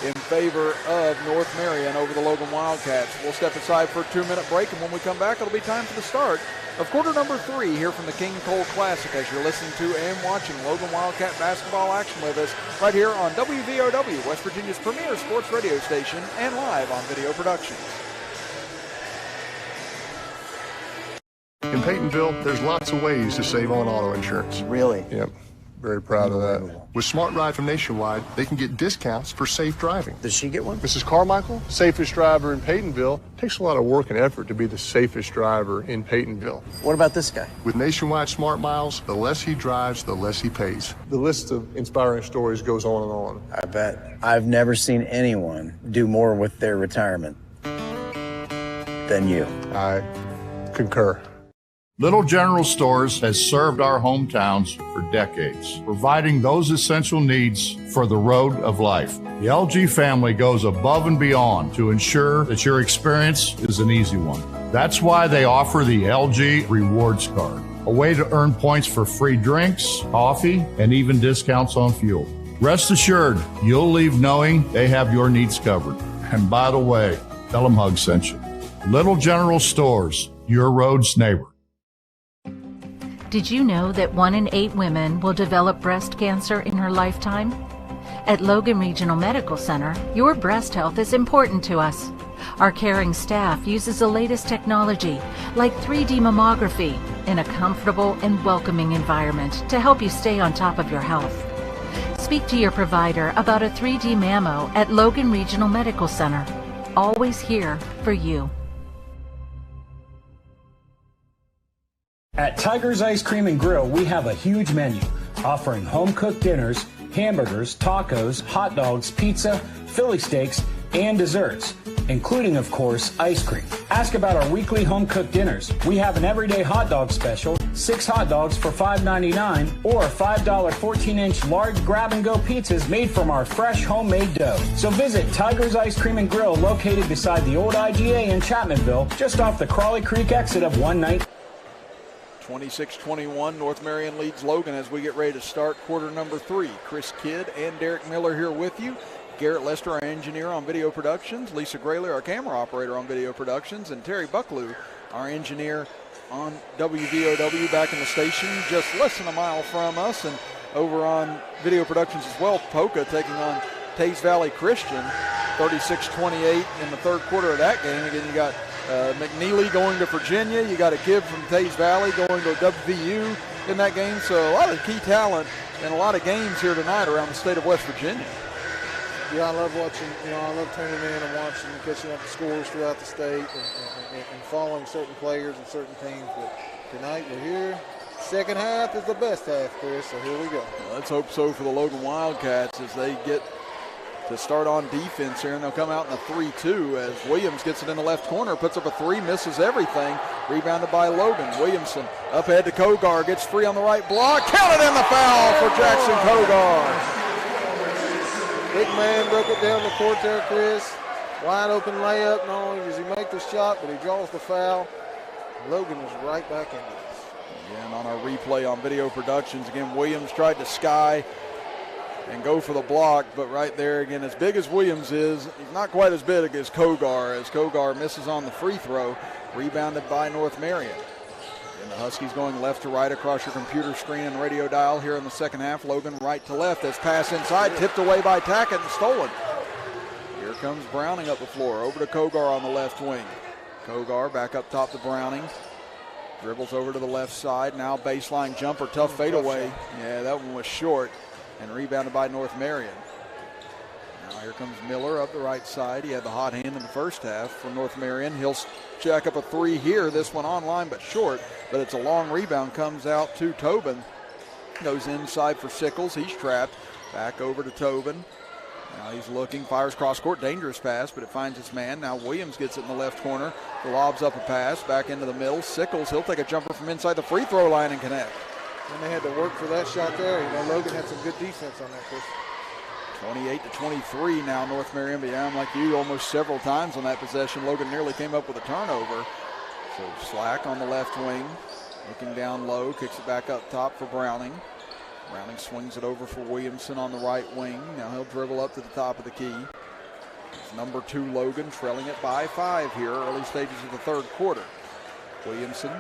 S1: in favor of North Marion over the Logan Wildcats. We'll step aside for a 2-minute break, and when we come back, it'll be time for the start of quarter number 3 here from the King Cole Classic, as you're listening to and watching Logan Wildcat basketball action with us right here on WVOW, West Virginia's premier sports radio station, and live on video productions.
S6: In Peytonville, there's lots of ways to save on auto insurance.
S3: Really?
S6: Yep. Very proud of that. With Smart Ride from Nationwide, they can get discounts for safe driving.
S3: Does she get one?
S6: Mrs. Carmichael, safest driver in Peytonville, takes a lot of work and effort to be the safest driver in Peytonville.
S3: What about this guy?
S6: With Nationwide Smart Miles, the less he drives, the less he pays. The list of inspiring stories goes on and on.
S3: I bet. I've never seen anyone do more with their retirement than you.
S6: I concur.
S7: Little General Stores has served our hometowns for decades, providing those essential needs for the road of life. The LG family goes above and beyond to ensure that your experience is an easy one. That's why they offer the LG Rewards Card, a way to earn points for free drinks, coffee, and even discounts on fuel. Rest assured, you'll leave knowing they have your needs covered. And by the way, tell them Hug sent you. Little General Stores, your road's neighbor.
S12: Did you know that 1 in 8 women will develop breast cancer in her lifetime? At Logan Regional Medical Center, your breast health is important to us. Our caring staff uses the latest technology, like 3D mammography, in a comfortable and welcoming environment to help you stay on top of your health. Speak to your provider about a 3D mammo at Logan Regional Medical Center. Always here for you.
S8: At Tiger's Ice Cream and Grill, we have a huge menu offering home-cooked dinners, hamburgers, tacos, hot dogs, pizza, Philly steaks, and desserts, including, of course, ice cream. Ask about our weekly home-cooked dinners. We have an everyday hot dog special, 6 hot dogs for $5.99, or $5 14-inch large grab-and-go pizzas made from our fresh homemade dough. So visit Tiger's Ice Cream and Grill, located beside the old IGA in Chapmanville, just off the Crawley Creek exit of 119.
S1: 26-21, North Marion leads Logan as we get ready to start quarter number 3. Chris Kidd and Derek Miller here with you. Garrett Lester, our engineer on video productions. Lisa Grayley, our camera operator on video productions. And Terry Bucklew, our engineer on WVOW back in the station, just less than a mile from us. And over on video productions as well, Polka taking on Tays Valley Christian, 36-28 in the third quarter of that game. Again, you got McNeely going to Virginia. You got a kid from Tays Valley going to WVU in that game. So a lot of key talent and a lot of games here tonight around the state of West Virginia.
S13: Yeah, I love watching, I love tuning in and watching and catching up the scores throughout the state and following certain players and certain teams. But tonight we're here. Second half is the best half, Chris, so here we go.
S1: Well, let's hope so for the Logan Wildcats as they get to start on defense here, and they'll come out in a 3-2 as Williams gets it in the left corner, puts up a 3, misses everything. Rebounded by Logan. Williamson up ahead to Kogar, gets free on the right block. Counted in the foul for Jackson Kogar.
S13: Big man broke it down the court there, Chris. Wide open layup. Not only does he make the shot, but he draws the foul. Logan is right back into this.
S1: Again, on our replay on video productions, again, Williams tried to sky and go for the block, but right there, again, as big as Williams is, he's not quite as big as Kogar, as Kogar misses on the free throw, rebounded by North Marion. And the Huskies going left to right across your computer screen and radio dial here in the second half. Logan right to left as pass inside, tipped away by Tackett and stolen. Here comes Browning up the floor, over to Kogar on the left wing. Kogar back up top to Browning. Dribbles over to the left side, now baseline jumper, tough fadeaway. Yeah, that one was short. And rebounded by North Marion. Now here comes Miller up the right side. He had the hot hand in the first half for North Marion. He'll jack up a 3 here. This one online but short, but it's a long rebound. Comes out to Tobin. Goes inside for Sickles. He's trapped. Back over to Tobin. Now he's looking, fires cross court, dangerous pass, but it finds its man. Now Williams gets it in the left corner. Lobs up a pass, back into the middle. Sickles, he'll take a jumper from inside the free throw line and connect.
S13: And they had to work for that shot there. Logan had some good defense on that, Chris.
S1: 28-23 now, North Marion. But yeah, I'm like you, almost several times on that possession. Logan nearly came up with a turnover. So Slack on the left wing, looking down low, kicks it back up top for Browning. Browning swings it over for Williamson on the right wing. Now he'll dribble up to the top of the key. It's number 2 Logan, trailing it by 5 here, early stages of the third quarter. Williamson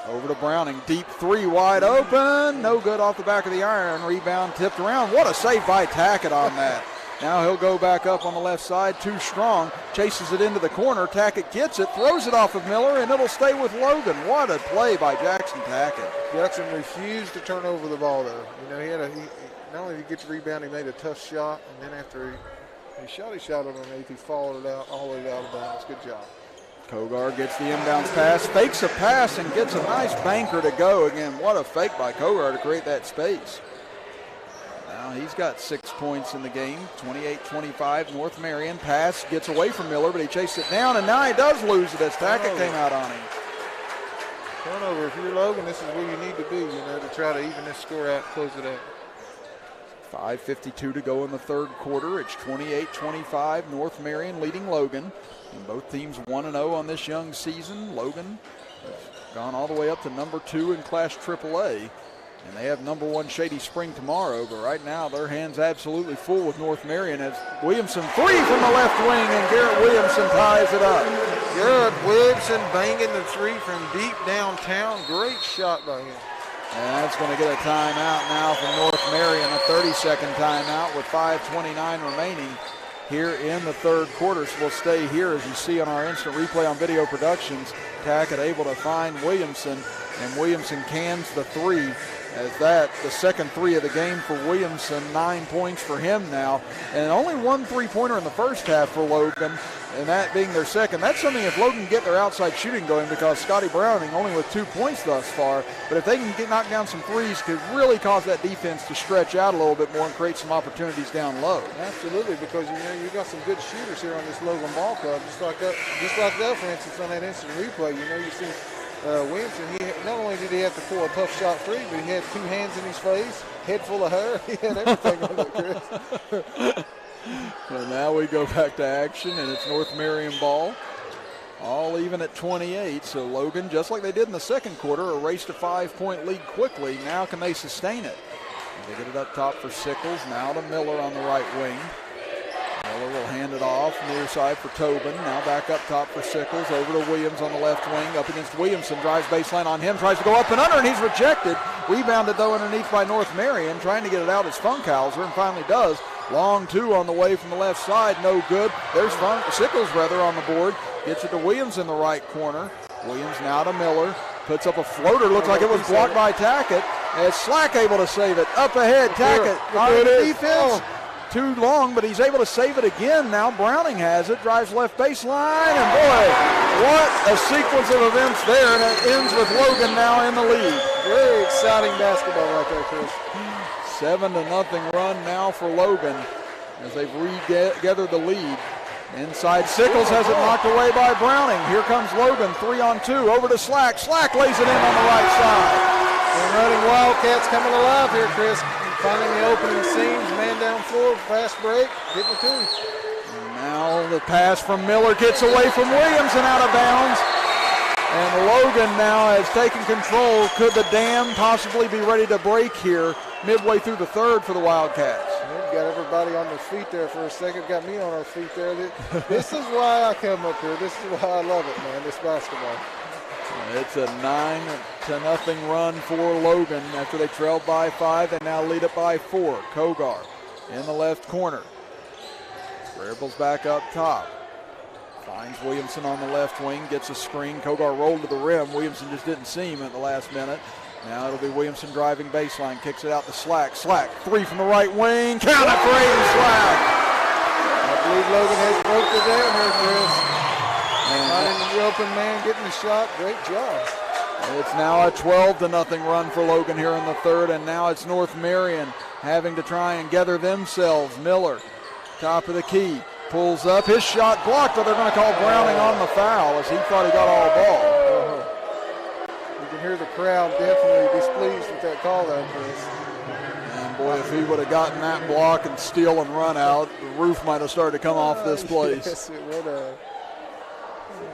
S1: over to Browning, deep 3 wide open, no good off the back of the iron. Rebound tipped around. What a save by Tackett on that. Now he'll go back up on the left side, too strong, chases it into the corner. Tackett gets it, throws it off of Miller, and it'll stay with Logan. What a play by Jackson Tackett.
S13: Jackson refused to turn over the ball, though. You know, he not only did he get the rebound, he made a tough shot, and then after he shot it underneath, he followed it out all the way out of bounds. Good job.
S1: Kogar gets the inbounds pass, fakes a pass, and gets a nice banker to go. Again, what a fake by Kogar to create that space. Now he's got 6 points in the game, 28-25, North Marion. Pass gets away from Miller, but he chased it down, and now he does lose it as Tackett came out on him.
S13: Turnover. If you're Logan, this is where you need to be, you know, to try to even this score out, close it out.
S1: 5:52 to go in the third quarter. It's 28-25, North Marion leading Logan. And both teams 1-0 on this young season. Logan has gone all the way up to number 2 in Class AAA. And they have number 1 Shady Spring tomorrow. But right now their hands absolutely full with North Marion as Williamson 3 from the left wing, and Garrett Williamson ties it up.
S13: Garrett Williamson banging the 3 from deep downtown. Great shot by him.
S1: And that's going to get a timeout now from North Marion, a 30-second timeout with 5:29 remaining here in the third quarter. So we'll stay here as you see on our instant replay on Video Productions. Tackett able to find Williamson, and Williamson cans the 3 as that the second 3 of the game for Williamson. 9 points for him now, and only 1 3-pointer in the first half for Logan, and that being their second. That's something if Logan get their outside shooting going, because Scotty Browning only with 2 points thus far, but if they can knock down some threes, could really cause that defense to stretch out a little bit more and create some opportunities down low.
S13: Absolutely, because you know you got some good shooters here on this Logan ball club, just like that, for instance, on that instant replay. You know, you see Williamson, not only did he have to pull a tough shot 3, but he had 2 hands in his face, head full of hair. He had everything on it, Chris.
S1: Well, now we go back to action, and it's North Marion ball. All even at 28, so Logan, just like they did in the second quarter, erased a 5-point lead quickly. Now can they sustain it? They get it up top for Sickles, now to Miller on the right wing. Miller will hand it off near side for Tobin. Now back up top for Sickles. Over to Williams on the left wing. Up against Williamson. Drives baseline on him. Tries to go up and under, and he's rejected. Rebounded, though, underneath by North Marion. Trying to get it out is Funkhauser, and finally does. Long 2 on the way from the left side. No good. There's Sickles, on the board. Gets it to Williams in the right corner. Williams now to Miller. Puts up a floater. Looks like it was blocked by Tackett. As Slack able to save it. Up ahead, Tackett. On the defense. Too long, but he's able to save it again. Now Browning has it, drives left baseline, and boy, what a sequence of events there, and it ends with Logan now in the lead.
S13: Very exciting basketball right there, Chris.
S1: 7-0 run now for Logan as they've regathered the lead. Inside, Sickles has it knocked away by Browning. Here comes Logan, 3-on-2, over to Slack. Slack lays it in on the right side.
S13: And running Wildcats coming alive here, Chris. Finding the opening seams, man down floor, fast break, getting the 2.
S1: And now the pass from Miller gets away from Williams and out of bounds. And Logan now has taken control. Could the dam possibly be ready to break here midway through the third for the Wildcats?
S13: We've got everybody on their feet there for a second. Got me on our feet there. This is why I come up here. This is why I love it, man, this basketball.
S1: It's a 9-0 run for Logan after they trailed by 5. They now lead it by 4. Kogar in the left corner. Dribbles back up top. Finds Williamson on the left wing. Gets a screen. Kogar rolled to the rim. Williamson just didn't see him at the last minute. Now it'll be Williamson driving baseline. Kicks it out to Slack. Slack, 3 from the right wing. Count it for Aiden Slack.
S13: I believe Logan has broke the down here, Chris. Finding the open man, getting the shot. Great job.
S1: It's now a 12-0 run for Logan here in the third, and now it's North Marion having to try and gather themselves. Miller, top of the key, pulls up. His shot blocked, but they're going to call Browning on the foul as he thought he got all ball.
S13: You can hear the crowd definitely displeased with that call there, Chris.
S1: And boy, if he would have gotten that block and steal and run out, the roof might have started to come off this place.
S13: Yes, it would have.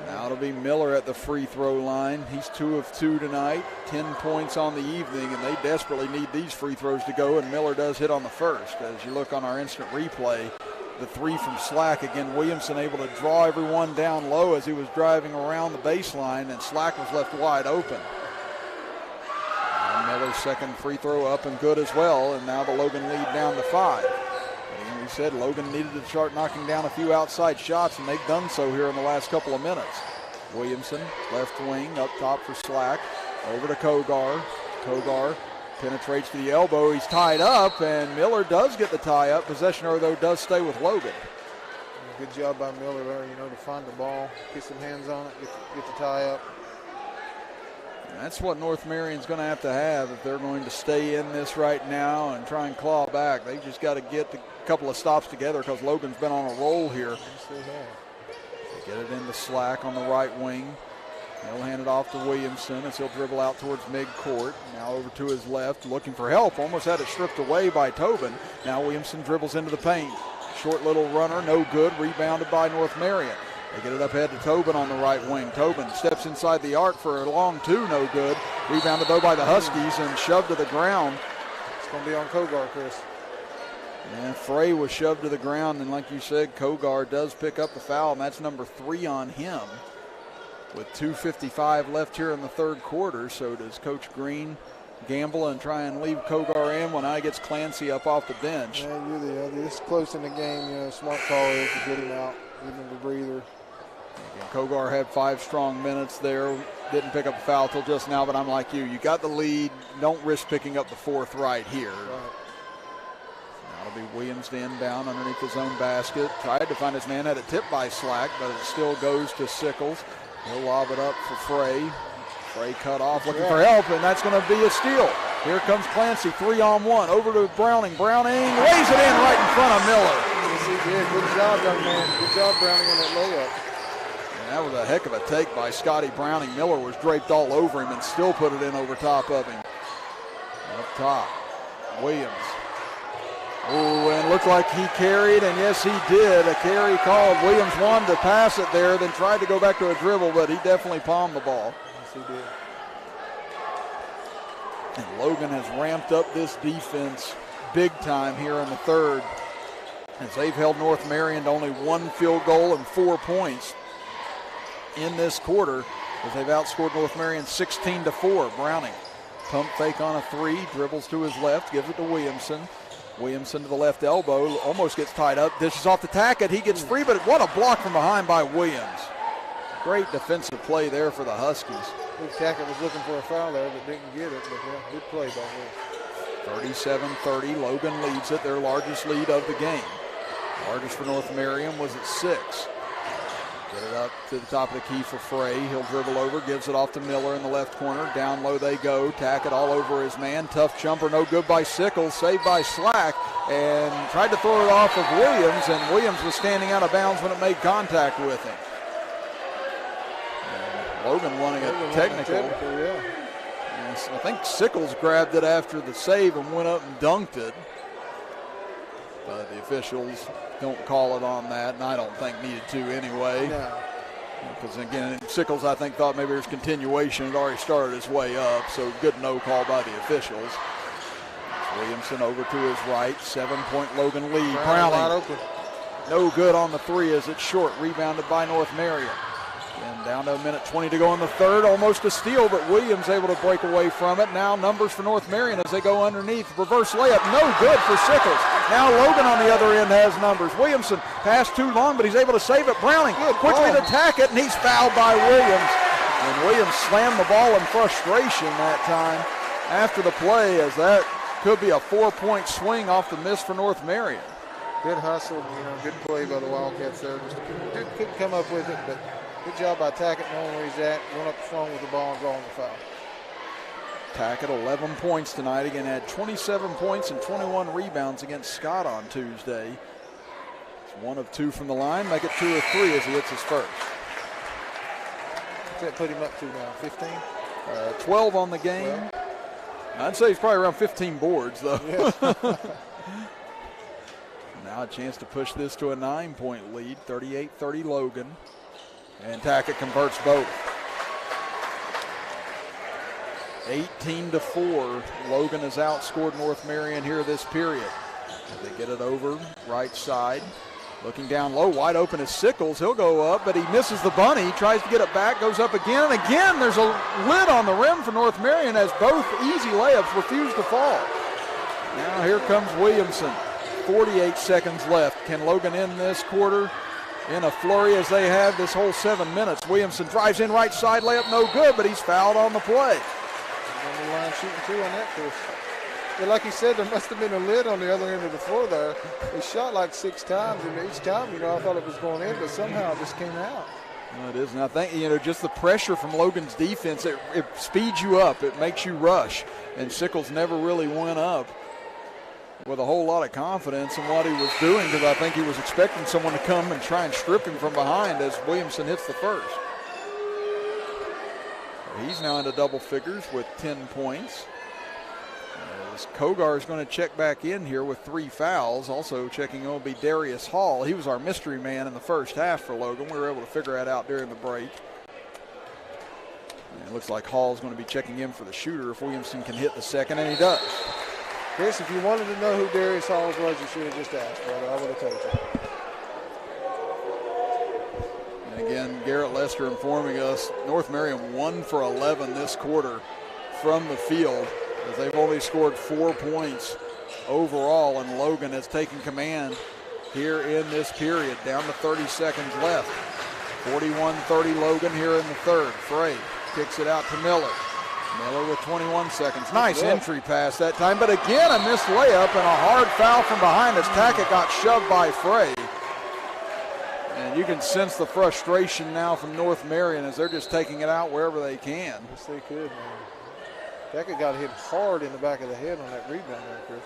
S1: Now it'll be Miller at the free throw line. He's 2 of 2 tonight, 10 points on the evening, and they desperately need these free throws to go, and Miller does hit on the first. As you look on our instant replay, the 3 from Slack. Again, Williamson able to draw everyone down low as he was driving around the baseline, and Slack was left wide open. And Miller's second free throw up and good as well, and now the Logan lead down to 5. We said Logan needed to start knocking down a few outside shots, and they've done so here in the last couple of minutes. Williamson, left wing, up top for Slack. Over to Kogar. Kogar penetrates to the elbow. He's tied up, and Miller does get the tie up. Possession, though, does stay with Logan.
S13: Good job by Miller there, to find the ball, get some hands on it, get the tie up.
S1: And that's what North Marion's going to have if they're going to stay in this right now and try and claw back. They've just got to get a couple of stops together because Logan's been on a roll here.
S13: Yes, they have.
S1: They get it into Slack on the right wing. He'll hand it off to Williamson as he'll dribble out towards midcourt. Now over to his left, looking for help. Almost had it stripped away by Tobin. Now Williamson dribbles into the paint. Short little runner, no good. Rebounded by North Marion. They get it up ahead to Tobin on the right wing. Tobin steps inside the arc for a long two, no good. Rebounded, though, by the Huskies and shoved to the ground.
S13: It's going to be on Kogar, Chris.
S1: And Frey was shoved to the ground, and like you said, Kogar does pick up the foul, and that's number 3 on him. With 2:55 left here in the third quarter, so does Coach Green gamble and try and leave Kogar in when I gets Clancy up off the bench?
S13: Yeah, you're this close in the game, smart call is to get him out, give him the breather.
S1: Again, Kogar had 5 strong minutes there. Didn't pick up a foul till just now, but I'm like you. You got the lead. Don't risk picking up the 4th right here.
S13: Right.
S1: That'll be Williams to inbound underneath his own basket. Tried to find his man, had it tipped by Slack, but it still goes to Sickles. He'll lob it up for Frey. Frey cut off, looking for help, and that's going to be a steal. Here comes Clancy, 3-on-1, over to Browning. Browning lays it in right in front of Miller.
S13: Yes, he did. Good job, young man. Good job, Browning, on that layup.
S1: And that was a heck of a take by Scotty Browning. Miller was draped all over him and still put it in over top of him. Up top, Williams. Oh, and looked like he carried, and yes, he did. A carry called. Williams wanted to pass it there, then tried to go back to a dribble, but he definitely palmed the ball.
S13: Yes, he did.
S1: And Logan has ramped up this defense big time here in the third, as they've held North Marion to only 1 field goal and 4 points in this quarter, as they've outscored North Marion 16-4. Browning, pump fake on a 3, dribbles to his left, gives it to Williamson. Williamson to the left elbow, almost gets tied up, dishes off to Tackett. He gets free, but what a block from behind by Williams. Great defensive play there for the Huskies.
S13: Tackett was looking for a foul there, but didn't get it. But good play by him.
S1: 37-30, Logan leads it, their largest lead of the game. Largest for North Marion was at 6. Get it up to the top of the key for Frey. He'll dribble over, gives it off to Miller in the left corner. Down low they go. Tackett all over his man. Tough jumper, no good by Sickles. Saved by Slack. And tried to throw it off of Williams, and Williams was standing out of bounds when it made contact with him. And Logan wanting a technical.
S13: Yeah.
S1: Yes, I think Sickles grabbed it after the save and went up and dunked it. But the officials don't call it on that, and I don't think needed to anyway.
S13: No.
S1: Because, again, Sickles, I think, thought maybe there's continuation. It already started his way up, so good no call by the officials. Williamson over to his right, 7-point Logan lead. Browning, no good on the 3 as it's short, rebounded by North Marion. And down to a minute 20 to go in the third, almost a steal, but Williams able to break away from it. Now numbers for North Marion as they go underneath. Reverse layup, no good for Sickles. Now Logan on the other end has numbers. Williamson passed too long, but he's able to save it. Browning quickly to Tackett, and he's fouled by Williams. And Williams slammed the ball in frustration that time after the play, as that could be a 4-point swing off the miss for North Marion.
S13: Good hustle, good play by the Wildcats there. Just couldn't come up with it, but good job by Tackett knowing where he's at, going up front with the ball and drawing the foul.
S1: Tackett 11 points tonight. Again, had 27 points and 21 rebounds against Scott on Tuesday. It's 1 of 2 from the line. Make it 2 of 3 as he hits his first.
S13: What's that put him up to now, 15?
S1: 12 on the game. 12. I'd say he's probably around 15 boards, though.
S13: Yeah.
S1: Now a chance to push this to a 9-point lead, 38-30 Logan. And Tackett converts both. 18-4. Logan has outscored North Marion here this period. They get it over right side. Looking down low, wide open is Sickles. He'll go up, but he misses the bunny. Tries to get it back, goes up again. And again, there's a lid on the rim for North Marion as both easy layups refuse to fall. Now here comes Williamson. 48 seconds left. Can Logan end this quarter in a flurry as they have this whole 7 minutes? Williamson drives in right side, layup no good, but he's fouled on the play.
S13: On the line shooting 2 on that, Chris. Yeah, like he said, there must have been a lid on the other end of the floor there. He shot like 6 times, and each time, I thought it was going in, but somehow it just came out.
S1: Well, it is, and I think, just the pressure from Logan's defense, it speeds you up. It makes you rush, and Sickles never really went up with a whole lot of confidence in what he was doing, because I think he was expecting someone to come and try and strip him from behind as Williamson hits the first. He's now into double figures with 10 points. As Kogar is going to check back in here with 3 fouls. Also checking in will be Darius Hall. He was our mystery man in the first half for Logan. We were able to figure that out during the break. And it looks like Hall's going to be checking in for the shooter if Williamson can hit the second, and he does.
S13: Chris, if you wanted to know who Darius Hall was, you should have just asked, brother. I would have told you.
S1: And again, Garrett Lester informing us North Marion 1 for 11 this quarter from the field, as they've only scored 4 points overall, and Logan has taken command here in this period. Down to 30 seconds left. 41-30 Logan here in the third. Frey kicks it out to Miller. Miller with 21 seconds. Nice entry pass that time, but again a missed layup and a hard foul from behind as Tackett got shoved by Frey. And you can sense the frustration now from North Marion as they're just taking it out wherever they can.
S13: Yes, they could, man. Tackett got hit hard in the back of the head on that rebound there, Chris.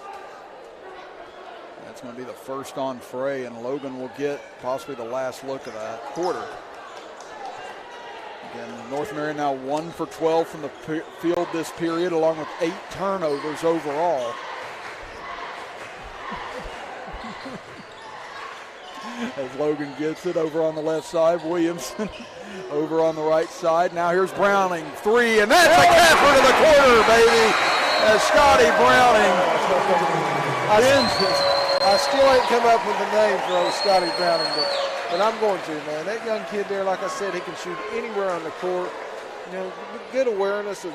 S1: That's going to be the first on Frey, and Logan will get possibly the last look of that quarter. Again, North Marion now 1 for 12 from the field this period, along with 8 turnovers overall. As Logan gets it over on the left side, Williamson over on the right side. Now here's Browning, 3, and that's a capper to the quarter, baby, as Scotty Browning ends it.
S13: I still ain't come up with the name for old Scotty Browning, but I'm going to, man. That young kid there, like I said, he can shoot anywhere on the court. Good awareness of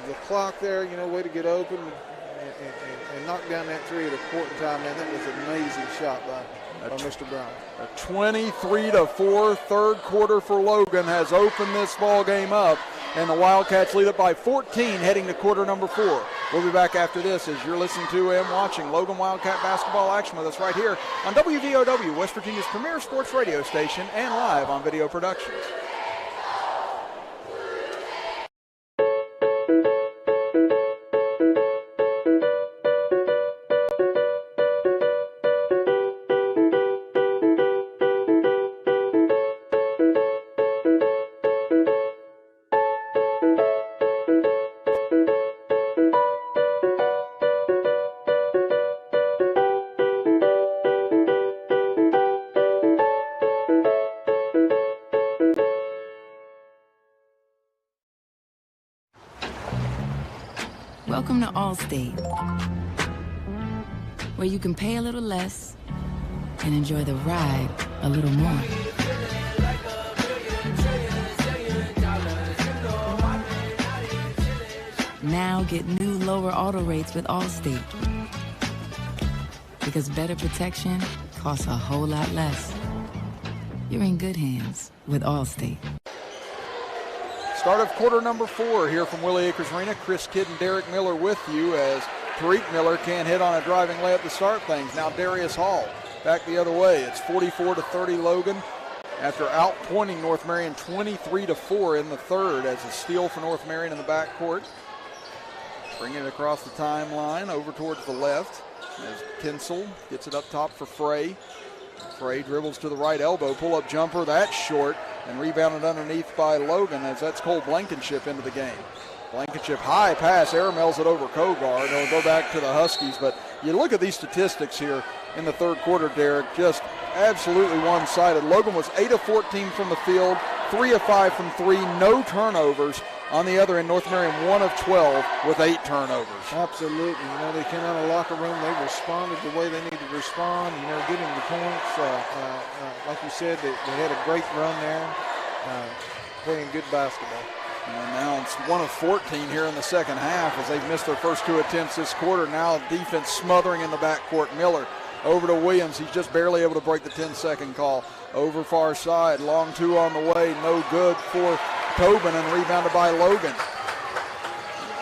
S13: the clock there, way to get open and knock down that 3 at a point in time, man. That was an amazing shot by Mr. Brown.
S1: A 23-4 third quarter for Logan has opened this ball game up, and the Wildcats lead it by 14 heading to quarter number 4. We'll be back after this as you're listening to and watching Logan Wildcat basketball action with us right here on WVOW, West Virginia's premier sports radio station, and live on Video Productions.
S9: Welcome to Allstate, where you can pay a little less and enjoy the ride a little more. Now get new lower auto rates with Allstate, because better protection costs a whole lot less. You're in good hands with Allstate.
S1: Start of quarter number 4 here from Willie Acres Arena. Chris Kidd and Derek Miller with you as Tariq Miller can't hit on a driving layup to start things. Now Darius Hall back the other way. It's 44-30 Logan after outpointing North Marion 23-4 in the third as a steal for North Marion in the backcourt. Bringing it across the timeline over towards the left as Kinsel gets it up top for Frey. Frey dribbles to the right elbow, pull-up jumper, that's short, and rebounded underneath by Logan as that's Cole Blankenship into the game. Blankenship high pass, airmails it over Kogar. It'll go back to the Huskies, but you look at these statistics here in the third quarter, Derek, just absolutely one-sided. Logan was 8 of 14 from the field, 3 of 5 from 3, no turnovers. On the other end, North Marion 1 of 12 with 8 turnovers.
S13: Absolutely. They came out of the locker room. They responded the way they needed to respond, getting the points. Like you said, they had a great run there, playing good basketball.
S1: And now it's 1 of 14 here in the second half as they've missed their first 2 attempts this quarter. Now defense smothering in the backcourt. Miller over to Williams. He's just barely able to break the 10-second call. Over far side, long two on the way, no good for Tobin, and rebounded by Logan.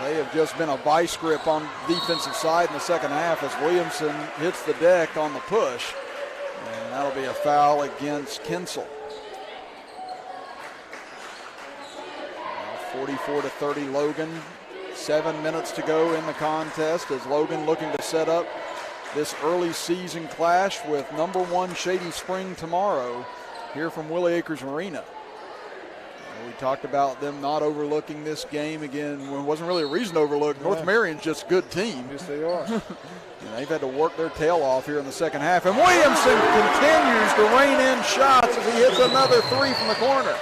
S1: They have just been a vice grip on the defensive side in the second half as Williamson hits the deck on the push. And that'll be a foul against Kinsel. 44-30 Logan. 7 minutes to go in the contest as Logan looking to set up this early season clash with number 1 Shady Spring tomorrow here from Willie Acres Arena. We talked about them not overlooking this game again. It wasn't really a reason to overlook. Yeah. North Marion's just a good team.
S13: Yes, they are.
S1: And they've had to work their tail off here in the second half. And Williamson continues to rain in shots as he hits another three from the corner.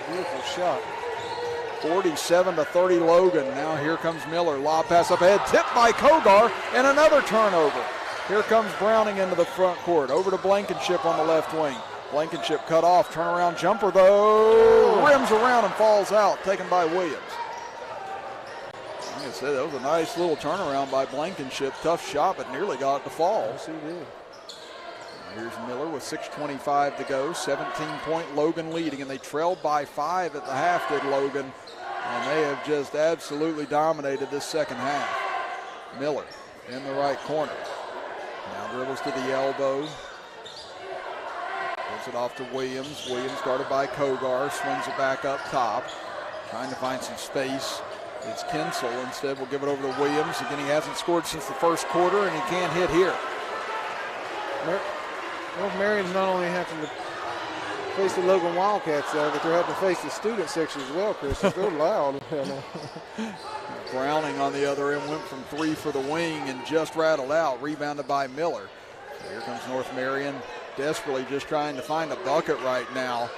S13: Beautiful shot.
S1: 47-30 Logan. Now here comes Miller. Lob pass up ahead, tipped by Kogar, and another turnover. Here comes Browning into the front court. Over to Blankenship on the left wing. Blankenship cut off, turnaround jumper though, rims around and falls out, taken by Williams. Like I said, that was a nice little turnaround by Blankenship. Tough shot, but nearly got it to fall.
S13: Yes, he did.
S1: Here's Miller with 6:25 to go, 17-point Logan leading, and they trailed by 5 at the half, did Logan, and they have just absolutely dominated this second half. Miller in the right corner. Now dribbles to the elbow. Gives it off to Williams. Williams guarded by Kogar. Swings it back up top. Trying to find some space. It's Kinsel. Instead, we'll give it over to Williams. Again, he hasn't scored since the first quarter, and he can't hit here.
S13: North Marion's not only having to face the Logan Wildcats, but they're having to face the student section as well, Chris. They're loud.
S1: Browning on the other end went from 3 for the wing and just rattled out. Rebounded by Miller. So here comes North Marion. Desperately just trying to find a bucket right now.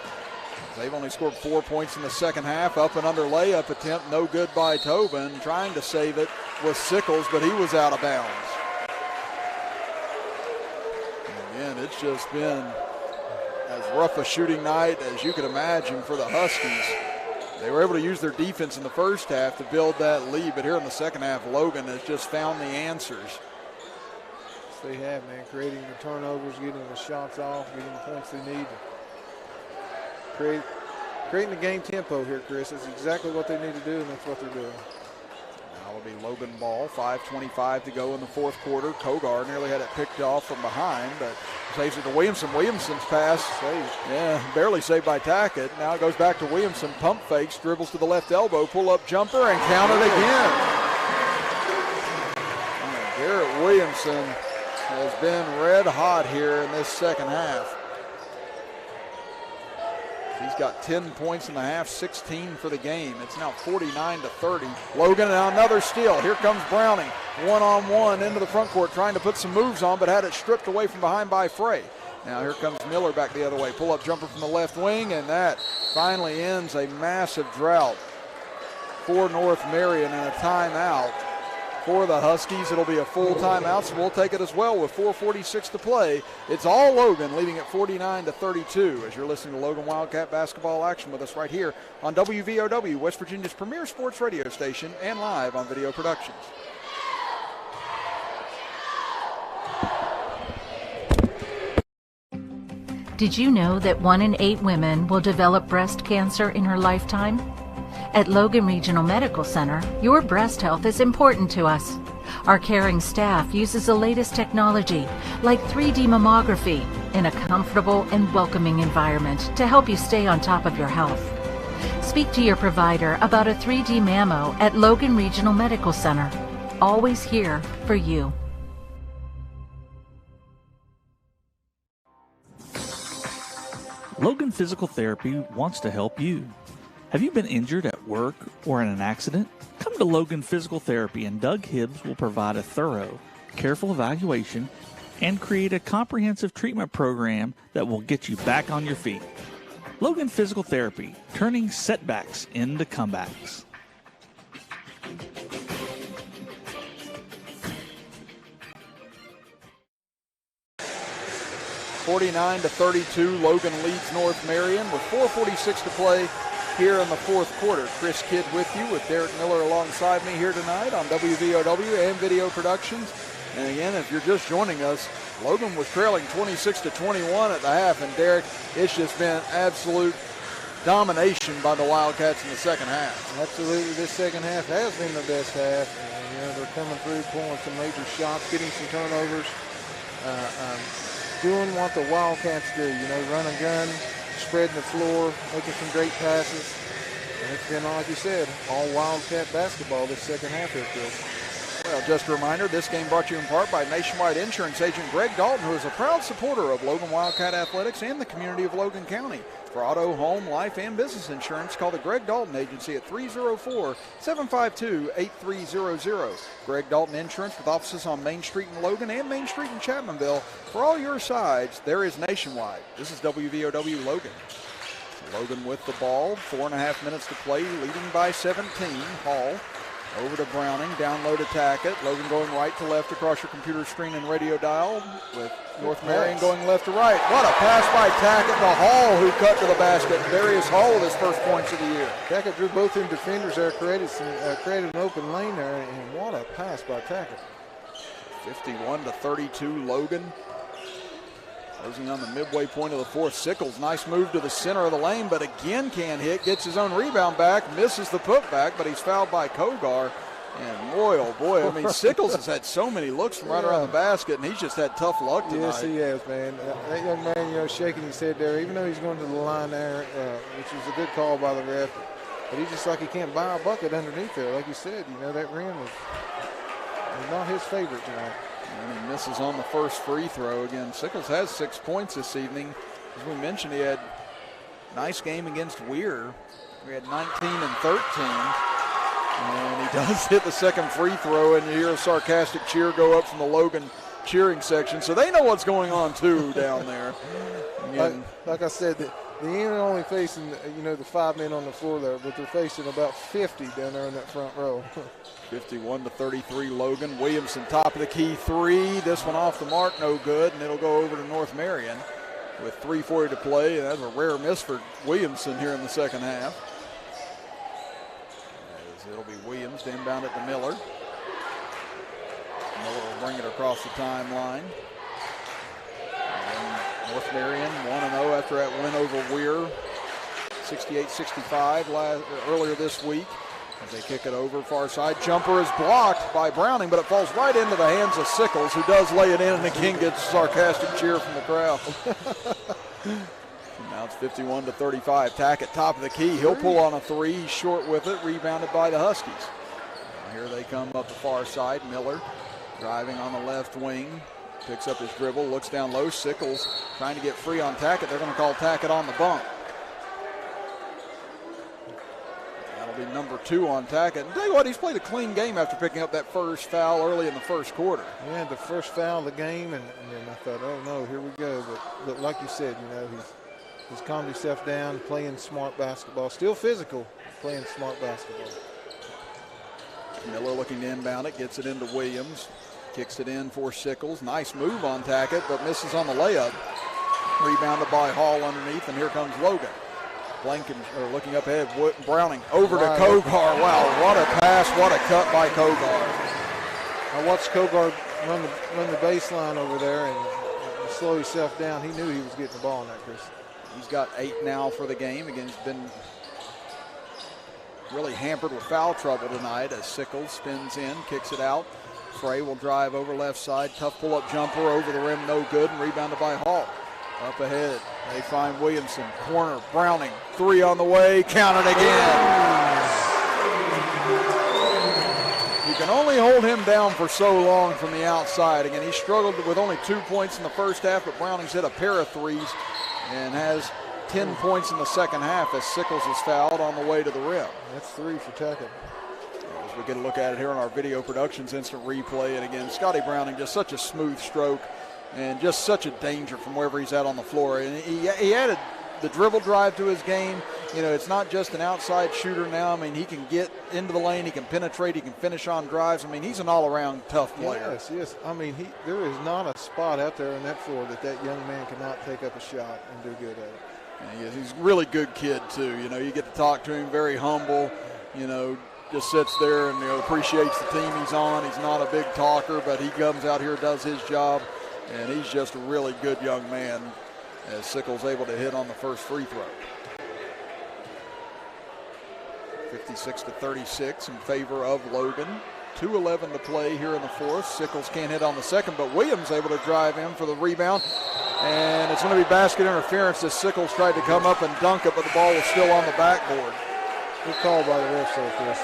S1: They've only scored 4 points in the second half. Up and under layup attempt, no good by Tobin. Trying to save it was Sickles, but he was out of bounds. And again, it's just been as rough a shooting night as you could imagine for the Huskies. They were able to use their defense in the first half to build that lead, but here in the second half, Logan has just found the answers.
S13: They have, man, creating the turnovers, getting the shots off, getting the points they need. Creating the game tempo here, Chris. That's exactly what they need to do, and that's what they're doing.
S1: Now it'll be Logan ball, 5:25 to go in the fourth quarter. Kogar nearly had it picked off from behind, but saves it to Williamson. Williamson's pass, barely saved by Tackett. Now it goes back to Williamson, pump fakes, dribbles to the left elbow, pull-up jumper, and count it again. And Garrett Williamson has been red hot here in this second half. He's got 10 points in the half, 16 for the game. It's now 49-30. Logan, now another steal. Here comes Browning, one-on-one into the front court, trying to put some moves on, but had it stripped away from behind by Frey. Now here comes Miller back the other way. Pull-up jumper from the left wing, and that finally ends a massive drought for North Marion and a timeout. For the Huskies, it'll be a full timeout, so we'll take it as well with 4:46 to play. It's all Logan, leading at 49-32 as you're listening to Logan Wildcat basketball action with us right here on WVOW, West Virginia's premier sports radio station, and live on Video Productions.
S12: Did you know that 1 in 8 women will develop breast cancer in her lifetime? At Logan Regional Medical Center, your breast health is important to us. Our caring staff uses the latest technology, like 3D mammography, in a comfortable and welcoming environment to help you stay on top of your health. Speak to your provider about a 3D mammo at Logan Regional Medical Center. Always here for you.
S10: Logan Physical Therapy wants to help you. Have you been injured at work or in an accident? Come to Logan Physical Therapy and Doug Hibbs will provide a thorough, careful evaluation and create a comprehensive treatment program that will get you back on your feet. Logan Physical Therapy, turning setbacks into comebacks.
S1: (49-32), Logan leads North Marion with 4:46 to play here in the fourth quarter. Chris Kidd with you, with Derek Miller alongside me here tonight on WVOW and Video Productions. And again, if you're just joining us, Logan was trailing 26-21 at the half, and Derek, it's just been absolute domination by the Wildcats in the second half.
S13: Absolutely, this second half has been the best half. And, they're coming through, pulling some major shots, getting some turnovers, doing what the Wildcats do. Run and gun, spreading the floor, making some great passes. And it's been, like you said, all Wildcat basketball this second half here, Phil.
S1: Well, just a reminder, this game brought to you in part by Nationwide Insurance Agent Greg Dalton, who is a proud supporter of Logan Wildcat Athletics and the community of Logan County. For auto, home, life, and business insurance, call the Greg Dalton Agency at 304-752-8300. Greg Dalton Insurance, with offices on Main Street in Logan and Main Street in Chapmanville. For all your sides, there is Nationwide. This is WVOW Logan. Logan with the ball, 4.5 minutes to play, leading by 17. Hall over to Browning, down low to Tackett. Logan going right to left across your computer screen and radio dial, with North Marion going left to right. What a pass by Tackett to Hall, who cut to the basket. Darius Hall with his first points of the year.
S13: Tackett drew both in defenders there, created an open lane there, and what a pass by Tackett.
S1: 51-32 Logan. Closing on the midway point of the fourth. Sickles, nice move to the center of the lane, but again can't hit. Gets his own rebound back, misses the putback, but he's fouled by Kogar. And boy, oh boy, I mean, Sickles has had so many looks from right around the basket, and he's just had tough luck tonight.
S13: Yes, he has, man. That young man, shaking his head there, even though he's going to the line there, which was a good call by the ref. But he's just like he can't buy a bucket underneath there. Like you said, that rim was not his favorite tonight.
S1: And he misses on the first free throw. Again, Sickles has 6 points this evening. As we mentioned, he had a nice game against Weir. We had 19 and 13. And he does hit the second free throw, and you hear a sarcastic cheer go up from the Logan cheering section. So they know what's going on, too, down there.
S13: Like I said, they ain't only facing, the 5 men on the floor there, but they're facing about 50 down there in that front row.
S1: 51-33 Logan. Williamson, top of the key three. This one off the mark, no good, and it'll go over to North Marion with 3:40 to play. And that's a rare miss for Williamson here in the second half. As it'll be Williams to inbound it to Miller. Miller will bring it across the timeline. And North Marion 1-0 after that win over Weir, 68-65 earlier this week. As they kick it over, far side. Jumper is blocked by Browning, but it falls right into the hands of Sickles, who does lay it in, and again gets a sarcastic cheer from the crowd. Now it's 51-35. Tackett, top of the key. He'll pull on a three. He's short with it, rebounded by the Huskies. Now here they come up the far side. Miller driving on the left wing. Picks up his dribble, looks down low. Sickles trying to get free on Tackett. They're going to call Tackett on the bump. That'll be number 2 on Tackett. And tell you what, he's played a clean game after picking up that first foul early in the first quarter.
S13: Yeah, the first foul of the game, and then I thought, oh no, here we go. But like you said, he's calmed himself down, playing smart basketball. Still physical, playing smart basketball.
S1: Miller looking to inbound it, gets it into Williams. Kicks it in for Sickles. Nice move on Tackett, but misses on the layup. Rebounded by Hall underneath, and here comes Logan. Looking up ahead, Browning over to Kogar. Wow, what a pass, what a cut by Kogar.
S13: I watched Kogar run the baseline over there and slow himself down. He knew he was getting the ball in that, Chris.
S1: He's got 8 now for the game. Again, he's been really hampered with foul trouble tonight as Sickles spins in, kicks it out. Frey will drive over left side. Tough pull-up jumper over the rim, no good, and rebounded by Hall. Up ahead, they find Williamson. Corner, Browning. 3 on the way, count it again. You can only hold him down for so long from the outside. Again, he struggled with only 2 points in the first half, but Browning's hit a pair of threes and has 10 points in the second half as Sickles is fouled on the way to the rim.
S13: That's 3 for Tackett.
S1: As we get a look at it here on our video productions instant replay, and again, Scotty Browning, just such a smooth stroke and just such a danger from wherever he's at on the floor. And he added the dribble drive to his game. It's not just an outside shooter now. I mean, he can get into the lane, he can penetrate, he can finish on drives. I mean, he's an all-around tough player.
S13: Yes. I mean, there is not a spot out there on that floor that young man cannot take up a shot and do good at it.
S1: And he's a really good kid, too. You get to talk to him, very humble, just sits there and appreciates the team he's on. He's not a big talker, but he comes out here, does his job, and he's just a really good young man as Sickles able to hit on the first free throw. 56-36 in favor of Logan. 2:11 to play here in the fourth. Sickles can't hit on the second, but Williams able to drive in for the rebound. And it's going to be basket interference as Sickles tried to come up and dunk it, but the ball was still on the backboard.
S13: Good call by the ref there, Chris.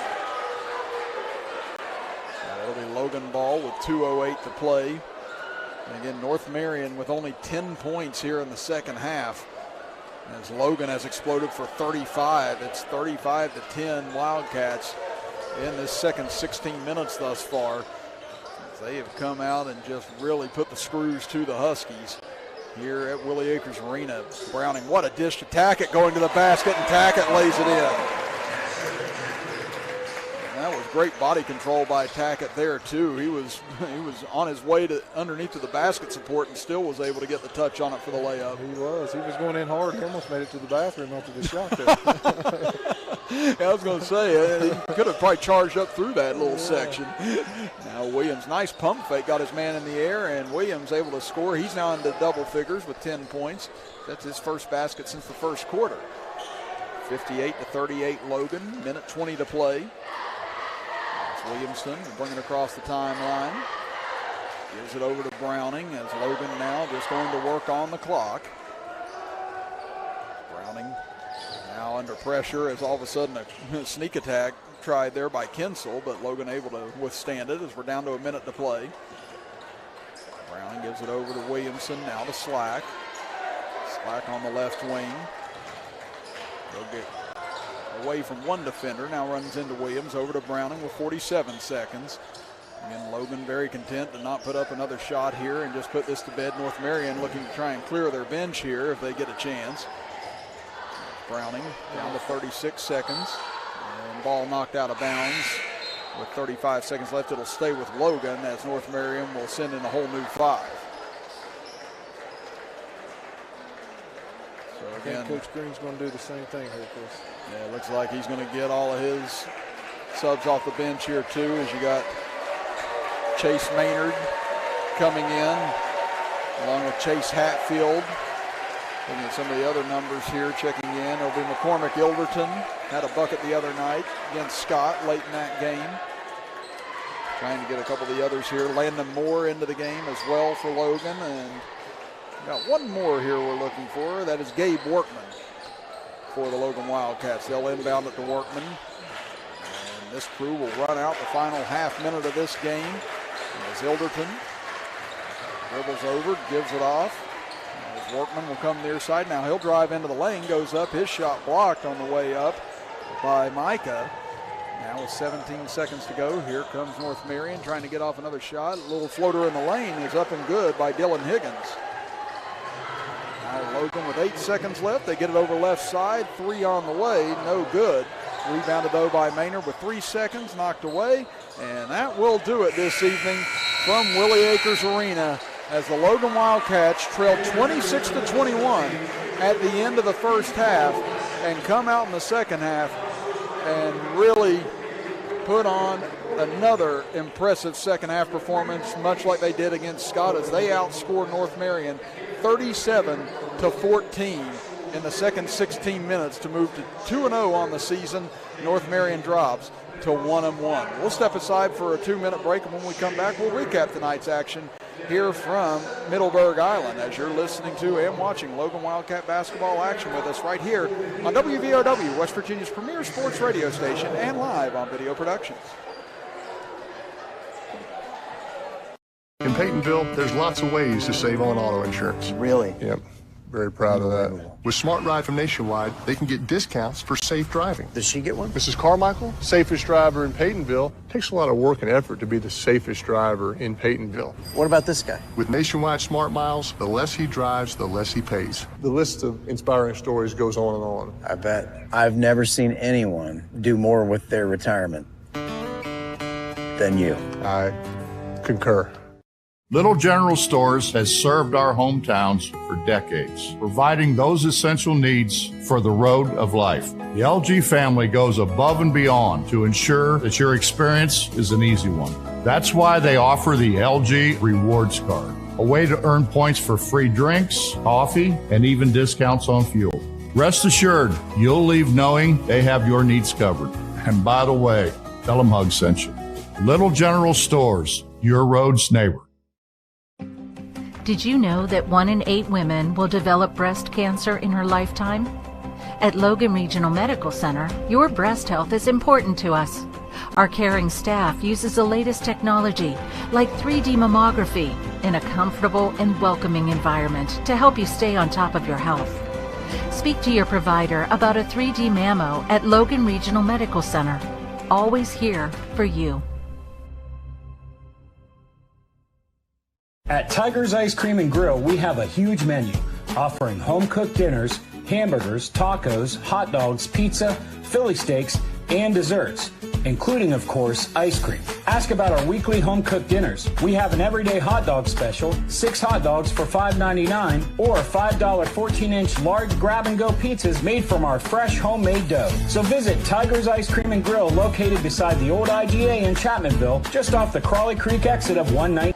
S1: That'll be Logan ball with 2:08 to play. And again, North Marion with only 10 points here in the second half, as Logan has exploded for 35. It's 35-10 Wildcats in this second 16 minutes thus far. They have come out and just really put the screws to the Huskies here at Willie Acres Arena. Browning, what a dish to Tackett, going to the basket, and Tackett lays it in. And that was great body control by Tackett there too. He was on his way to underneath to the basket support and still was able to get the touch on it for the layup.
S13: He was going in hard. He almost made it to the bathroom after the shot there.
S1: Yeah, I was going to say, he could have probably charged up through that little section. Now Williams, nice pump fake, got his man in the air, and Williams able to score. He's now into double figures with 10 points. That's his first basket since the first quarter. 58-38 Logan, minute 20 to play. It's Williamson bringing it across the timeline. Gives it over to Browning as Logan now just going to work on the clock. Browning now under pressure as all of a sudden a sneak attack tried there by Kinsel, but Logan able to withstand it as we're down to a minute to play. Browning gives it over to Williamson, now to Slack. Slack on the left wing. They'll get away from one defender, now runs into Williams, over to Browning with 47 seconds. Again, Logan very content to not put up another shot here and just put this to bed. North Marion looking to try and clear their bench here if they get a chance. Browning down to 36 seconds. And ball knocked out of bounds. With 35 seconds left, it'll stay with Logan as North Marion will send in a whole new 5. So again,
S13: Coach Green's going to do the same thing here, Chris.
S1: Yeah, it looks like he's going to get all of his subs off the bench here too, as you got Chase Maynard coming in, along with Chase Hatfield. Looking at some of the other numbers here, checking in. It'll be McCormick Ilderton. Had a bucket the other night against Scott late in that game. Trying to get a couple of the others here. Landon Moore into the game as well for Logan. And got one more here we're looking for. That is Gabe Workman for the Logan Wildcats. They'll inbound it to Workman. And this crew will run out the final half minute of this game as Ilderton dribbles over, gives it off. As Workman will come near side. Now he'll drive into the lane, goes up. His shot blocked on the way up by Micah. Now with 17 seconds to go, here comes North Marion trying to get off another shot. A little floater in the lane is up and good by Dylan Higgins. Now Logan with 8 seconds left. They get it over left side. 3 on the way, no good. Rebounded though by Maynard with 3 seconds, knocked away. And that will do it this evening from Willie Acres Arena, as the Logan Wildcats trailed 26-21 at the end of the first half and come out in the second half and really put on another impressive second half performance, much like they did against Scott, as they outscored North Marion 37-14 in the second 16 minutes to move to 2-0 on the season. North Marion drops to 1-1. We'll step aside for a 2-minute break, and when we come back, we'll recap tonight's action here from Middleburg Island, as you're listening to and watching Logan Wildcat basketball action with us right here on WVRW, West Virginia's premier sports radio station, and live on video productions.
S6: In Peytonville, there's lots of ways to save on auto insurance.
S3: Really?
S6: Yep. Very proud of that. With Smart Ride from Nationwide, they can get discounts for safe driving.
S3: Does she get one?
S6: Mrs. Carmichael, safest driver in Peytonville. Takes a lot of work and effort to be the safest driver in Peytonville.
S3: What about this guy?
S6: With Nationwide Smart Miles, the less he drives, the less he pays. The list of inspiring stories goes on and on.
S3: I bet. I've never seen anyone do more with their retirement than you.
S6: I concur.
S7: Little General Stores has served our hometowns for decades, providing those essential needs for the road of life. The LG family goes above and beyond to ensure that your experience is an easy one. That's why they offer the LG Rewards Card, a way to earn points for free drinks, coffee, and even discounts on fuel. Rest assured, you'll leave knowing they have your needs covered. And by the way, tell them Hug sent you. Little General Stores, your road's neighbor.
S12: Did you know that 1 in 8 women will develop breast cancer in her lifetime? At Logan Regional Medical Center, your breast health is important to us. Our caring staff uses the latest technology, like 3D mammography, in a comfortable and welcoming environment to help you stay on top of your health. Speak to your provider about a 3D mammo at Logan Regional Medical Center. Always here for you.
S8: At Tiger's Ice Cream and Grill, we have a huge menu offering home-cooked dinners, hamburgers, tacos, hot dogs, pizza, Philly steaks, and desserts, including, of course, ice cream. Ask about our weekly home-cooked dinners. We have an everyday hot dog special, 6 hot dogs for $5.99, or $5 14-inch large grab-and-go pizzas made from our fresh homemade dough. So visit Tiger's Ice Cream and Grill, located beside the old IGA in Chapmanville, just off the Crawley Creek exit of 190.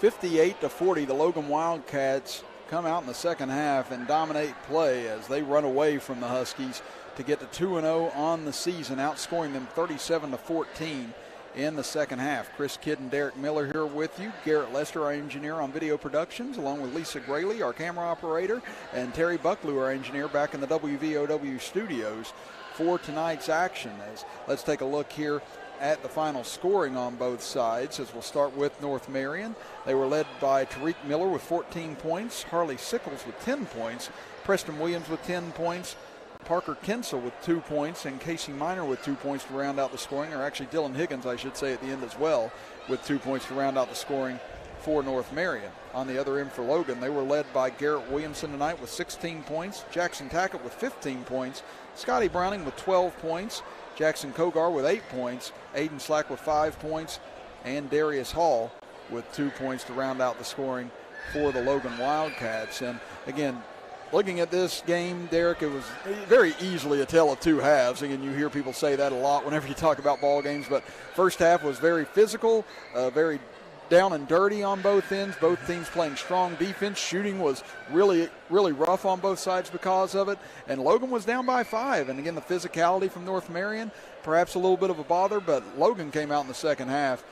S1: 58-40, the Logan Wildcats come out in the second half and dominate play as they run away from the Huskies to get to 2-0 on the season, outscoring them 37-14 in the second half. Chris Kidd and Derek Miller here with you. Garrett Lester, our engineer on video productions, along with Lisa Grayley, our camera operator, and Terry Bucklew, our engineer, back in the WVOW studios for tonight's action. Let's take a look here at the final scoring on both sides, as we'll start with North Marion. They were led by Tariq Miller with 14 points, Harley Sickles with 10 points, Preston Williams with 10 points, Parker Kinsel with 2 points, and Casey Miner with 2 points to round out the scoring, or actually Dylan Higgins, I should say, at the end as well, with 2 points to round out the scoring for North Marion. On the other end for Logan, they were led by Garrett Williamson tonight with 16 points, Jackson Tackett with 15 points, Scotty Browning with 12 points, Jackson Kogar with 8 points, Aiden Slack with 5 points, and Darius Hall with 2 points to round out the scoring for the Logan Wildcats. And again, looking at this game, Derek, it was very easily a tale of two halves. Again, you hear people say that a lot whenever you talk about ball games, but first half was very physical, very down and dirty on both ends. Both teams playing strong defense. Shooting was really, really rough on both sides because of it. And Logan was down by 5. And again, the physicality from North Marion, perhaps a little bit of a bother, but Logan came out in the second half,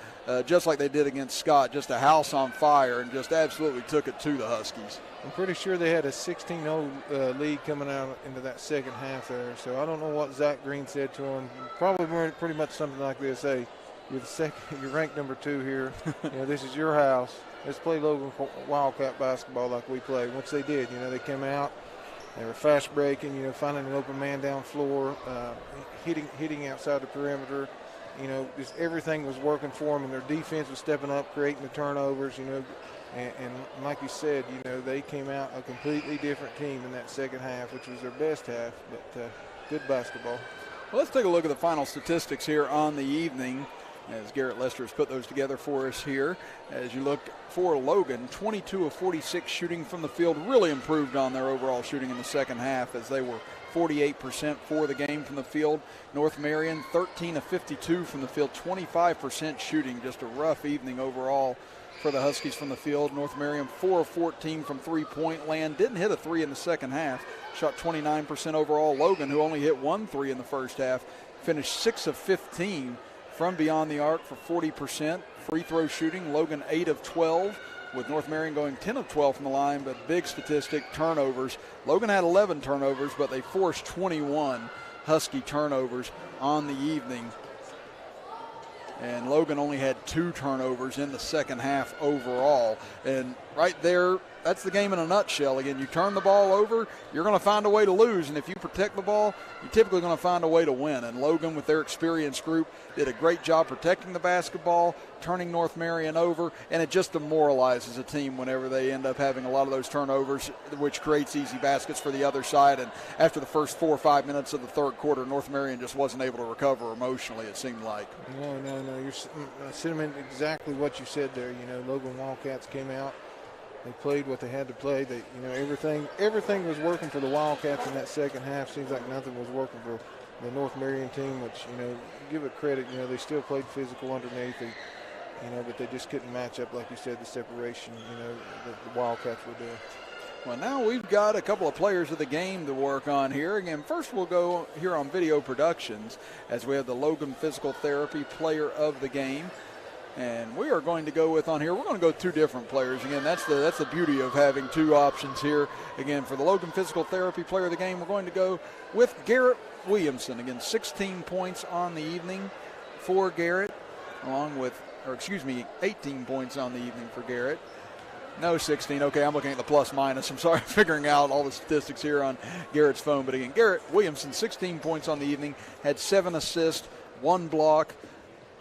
S1: just like they did against Scott, just a house on fire, and just absolutely took it to the Huskies.
S13: I'm pretty sure they had a 16-0 lead coming out into that second half there. So I don't know what Zach Green said to them. Probably pretty much something like this. Hey, you're ranked number 2 here. This is your house. Let's play Logan Wildcat basketball like we play. Once they did, they came out. They were fast breaking, finding an open man down floor, hitting outside the perimeter. Just everything was working for them, and their defense was stepping up, creating the turnovers, and like you said, they came out a completely different team in that second half, which was their best half, but good basketball.
S1: Well, let's take a look at the final statistics here on the evening, as Garrett Lester has put those together for us here. As you look for Logan, 22 of 46 shooting from the field, really improved on their overall shooting in the second half, as they were 48% for the game from the field. North Marion, 13 of 52 from the field, 25% shooting. Just a rough evening overall for the Huskies from the field. North Marion, 4 of 14 from three-point land. Didn't hit a 3 in the second half. Shot 29% overall. Logan, who only hit 1 3 in the first half, finished 6 of 15 from beyond the arc for 40%. Free throw shooting, Logan 8 of 12, with North Marion going 10 of 12 from the line, but big statistic, turnovers. Logan had 11 turnovers, but they forced 21 Husky turnovers on the evening. And Logan only had 2 turnovers in the second half overall. And right there, that's the game in a nutshell. Again, you turn the ball over, you're going to find a way to lose. And if you protect the ball, you're typically going to find a way to win. And Logan, with their experienced group, did a great job protecting the basketball, turning North Marion over, and it just demoralizes a team whenever they end up having a lot of those turnovers, which creates easy baskets for the other side. And after the first 4 or 5 minutes of the third quarter, North Marion just wasn't able to recover emotionally, it seemed like.
S13: No. You're sentiment exactly what you said there. Logan Wildcats came out. They played what they had to play. They, everything was working for the Wildcats in that second half. Seems like nothing was working for the North Marion team, which, give it credit. They still played physical underneath, but they just couldn't match up, like you said, the separation, that the Wildcats were doing.
S1: Well, now we've got a couple of players of the game to work on here. Again, first we'll go here on video productions as we have the Logan Physical Therapy Player of the Game. And we are going to go with on here, we're going to go 2 different players. Again, that's the beauty of having 2 options here. Again, for the Logan Physical Therapy Player of the Game, we're going to go with Garrett Williamson. Again, 16 points on the evening for Garrett, 18 points on the evening for Garrett. No, 16. Okay, I'm looking at the plus minus. I'm sorry, figuring out all the statistics here on Garrett's phone. But again, Garrett Williamson, 16 points on the evening, had 7 assists, 1 block,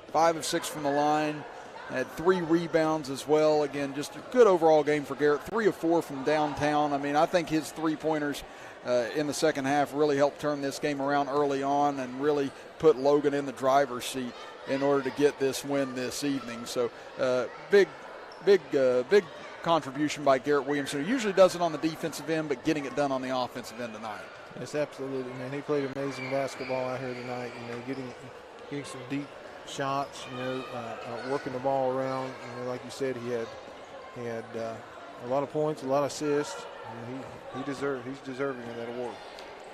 S1: 5 of 6 from the line, had 3 rebounds as well. Again, just a good overall game for Garrett. 3 of 4 from downtown. I mean, I think his 3-pointers in the second half really helped turn this game around early on and really put Logan in the driver's seat in order to get this win this evening. So big contribution by Garrett Williamson, who usually does it on the defensive end, but getting it done on the offensive end tonight.
S13: Yes, absolutely, man. He played amazing basketball out here tonight. Getting some deep shots, working the ball around. Like you said, he had a lot of points, a lot of assists. He's deserving of that award.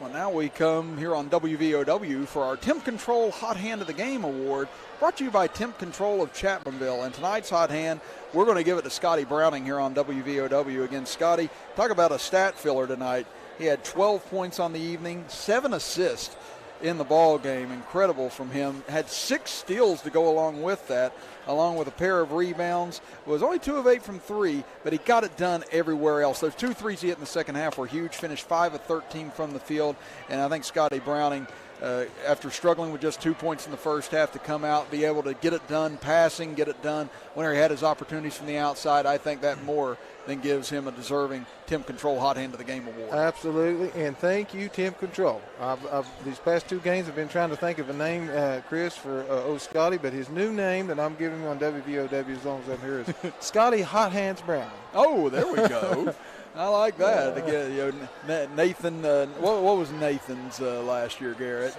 S1: Well, now we come here on WVOW for our Temp Control Hot Hand of the Game Award, brought to you by Temp Control of Chapmanville. And tonight's hot hand, we're going to give it to Scotty Browning here on WVOW. Again, Scotty, talk about a stat filler tonight. He had 12 points on the evening, 7 assists in the ball game. Incredible from him. Had 6 steals to go along with that, along with a pair of rebounds. Was only 2 of 8 from 3, but he got it done everywhere else. Those 2 threes he hit in the second half were huge. Finished 5 of 13 from the field, and I think Scotty Browning, after struggling with just 2 points in the first half, to come out, be able to get it done passing, get it done whenever he had his opportunities from the outside, I think that more than gives him a deserving Temp Control Hot Hand of the Game award.
S13: Absolutely, and thank you, Temp Control. These past 2 games I've been trying to think of a name, Chris, for Scotty, but his new name that I'm giving him on WVOW as long as I'm here is Scotty Hot Hands Brown.
S1: Oh, there we go. I like that. Again, Nathan, what was Nathan's last year, Garrett?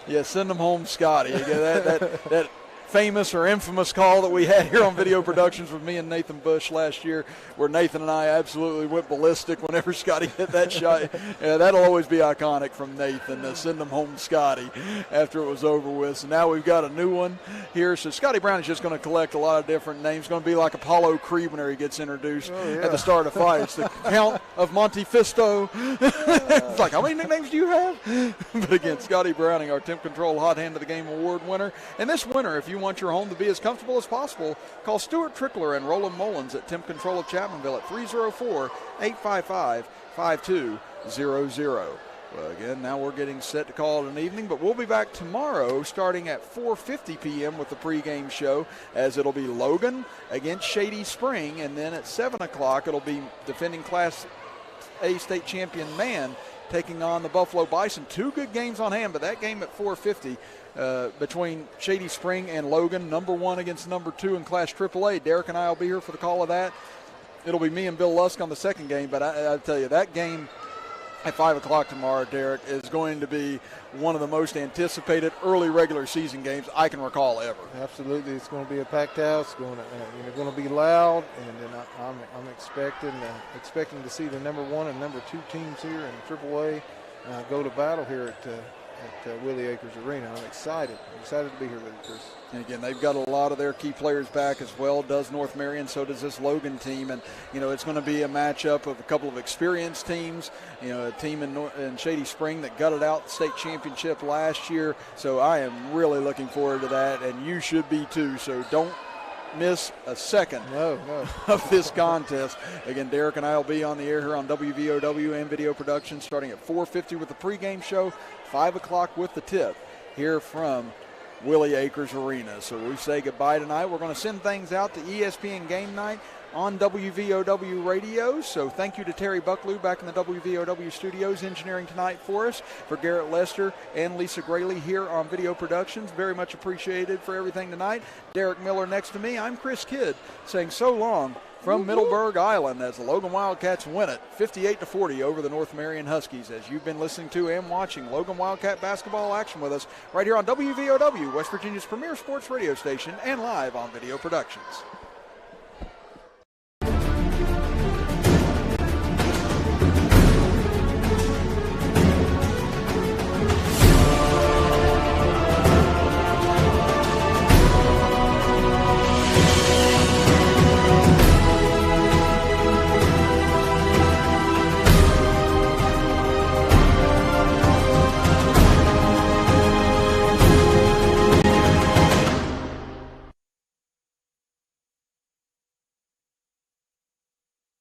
S1: Yeah, send them home, Scotty. Again, that famous or infamous call that we had here on Video Productions with me and Nathan Bush last year, where Nathan and I absolutely went ballistic whenever Scotty hit that shot. Yeah, that'll always be iconic from Nathan, send them home, Scotty, after it was over with. So now we've got a new one here. So Scotty Brown is just going to collect a lot of different names. It's going to be like Apollo Creed whenever he gets introduced at the start of fights. The Count of Monte Fisto. It's like, how many nicknames do you have? But again, Scotty Browning, our Temp Control Hot Hand of the Game award winner. And this winter, if you want your home to be as comfortable as possible, call Stuart Trickler and Roland Mullins at Temp Control of Chapmanville at 304-855-5200. Well, again, now we're getting set to call it an evening, but we'll be back tomorrow starting at 4:50 p.m. with the pregame show, as it'll be Logan against Shady Spring, and then at 7 o'clock it'll be defending Class A state champion Man taking on the Buffalo Bison. 2 good games on hand, but that game at 4:50 between Shady Spring and Logan, number 1 against number 2 in Class AAA. Derek and I will be here for the call of that. It'll be me and Bill Lusk on the second game, but I tell you, that game at 5 o'clock tomorrow, Derek, is going to be one of the most anticipated early regular season games I can recall ever.
S13: Absolutely. It's going to be a packed house. It's going to be loud, and then I'm expecting to see the number 1 and number 2 teams here in AAA go to battle here at Willie Acres Arena. I'm excited to be here with you, Chris.
S1: And again, they've got a lot of their key players back as well. Does North Marion, so does this Logan team. And, it's going to be a matchup of a couple of experienced teams. A team in Shady Spring that gutted out the state championship last year. So I am really looking forward to that, and you should be too. So don't miss a second
S13: No.
S1: of this contest. Again, Derek and I will be on the air here on WVOW and Video Production starting at 4:50 with the pregame show, 5 o'clock with the tip here from Willie Acres Arena. So we say goodbye tonight. We're going to send things out to ESPN Game Night on WVOW Radio. So thank you to Terry Bucklew back in the WVOW studios engineering tonight for us, for Garrett Lester and Lisa Grayley here on Video Productions. Very much appreciated for everything tonight. Derek Miller next to me. I'm Chris Kidd saying so long from Middleburg Island as the Logan Wildcats win it 58-40 over the North Marion Huskies, as you've been listening to and watching Logan Wildcat basketball action with us right here on WVOW, West Virginia's premier sports radio station, and live on Video Productions.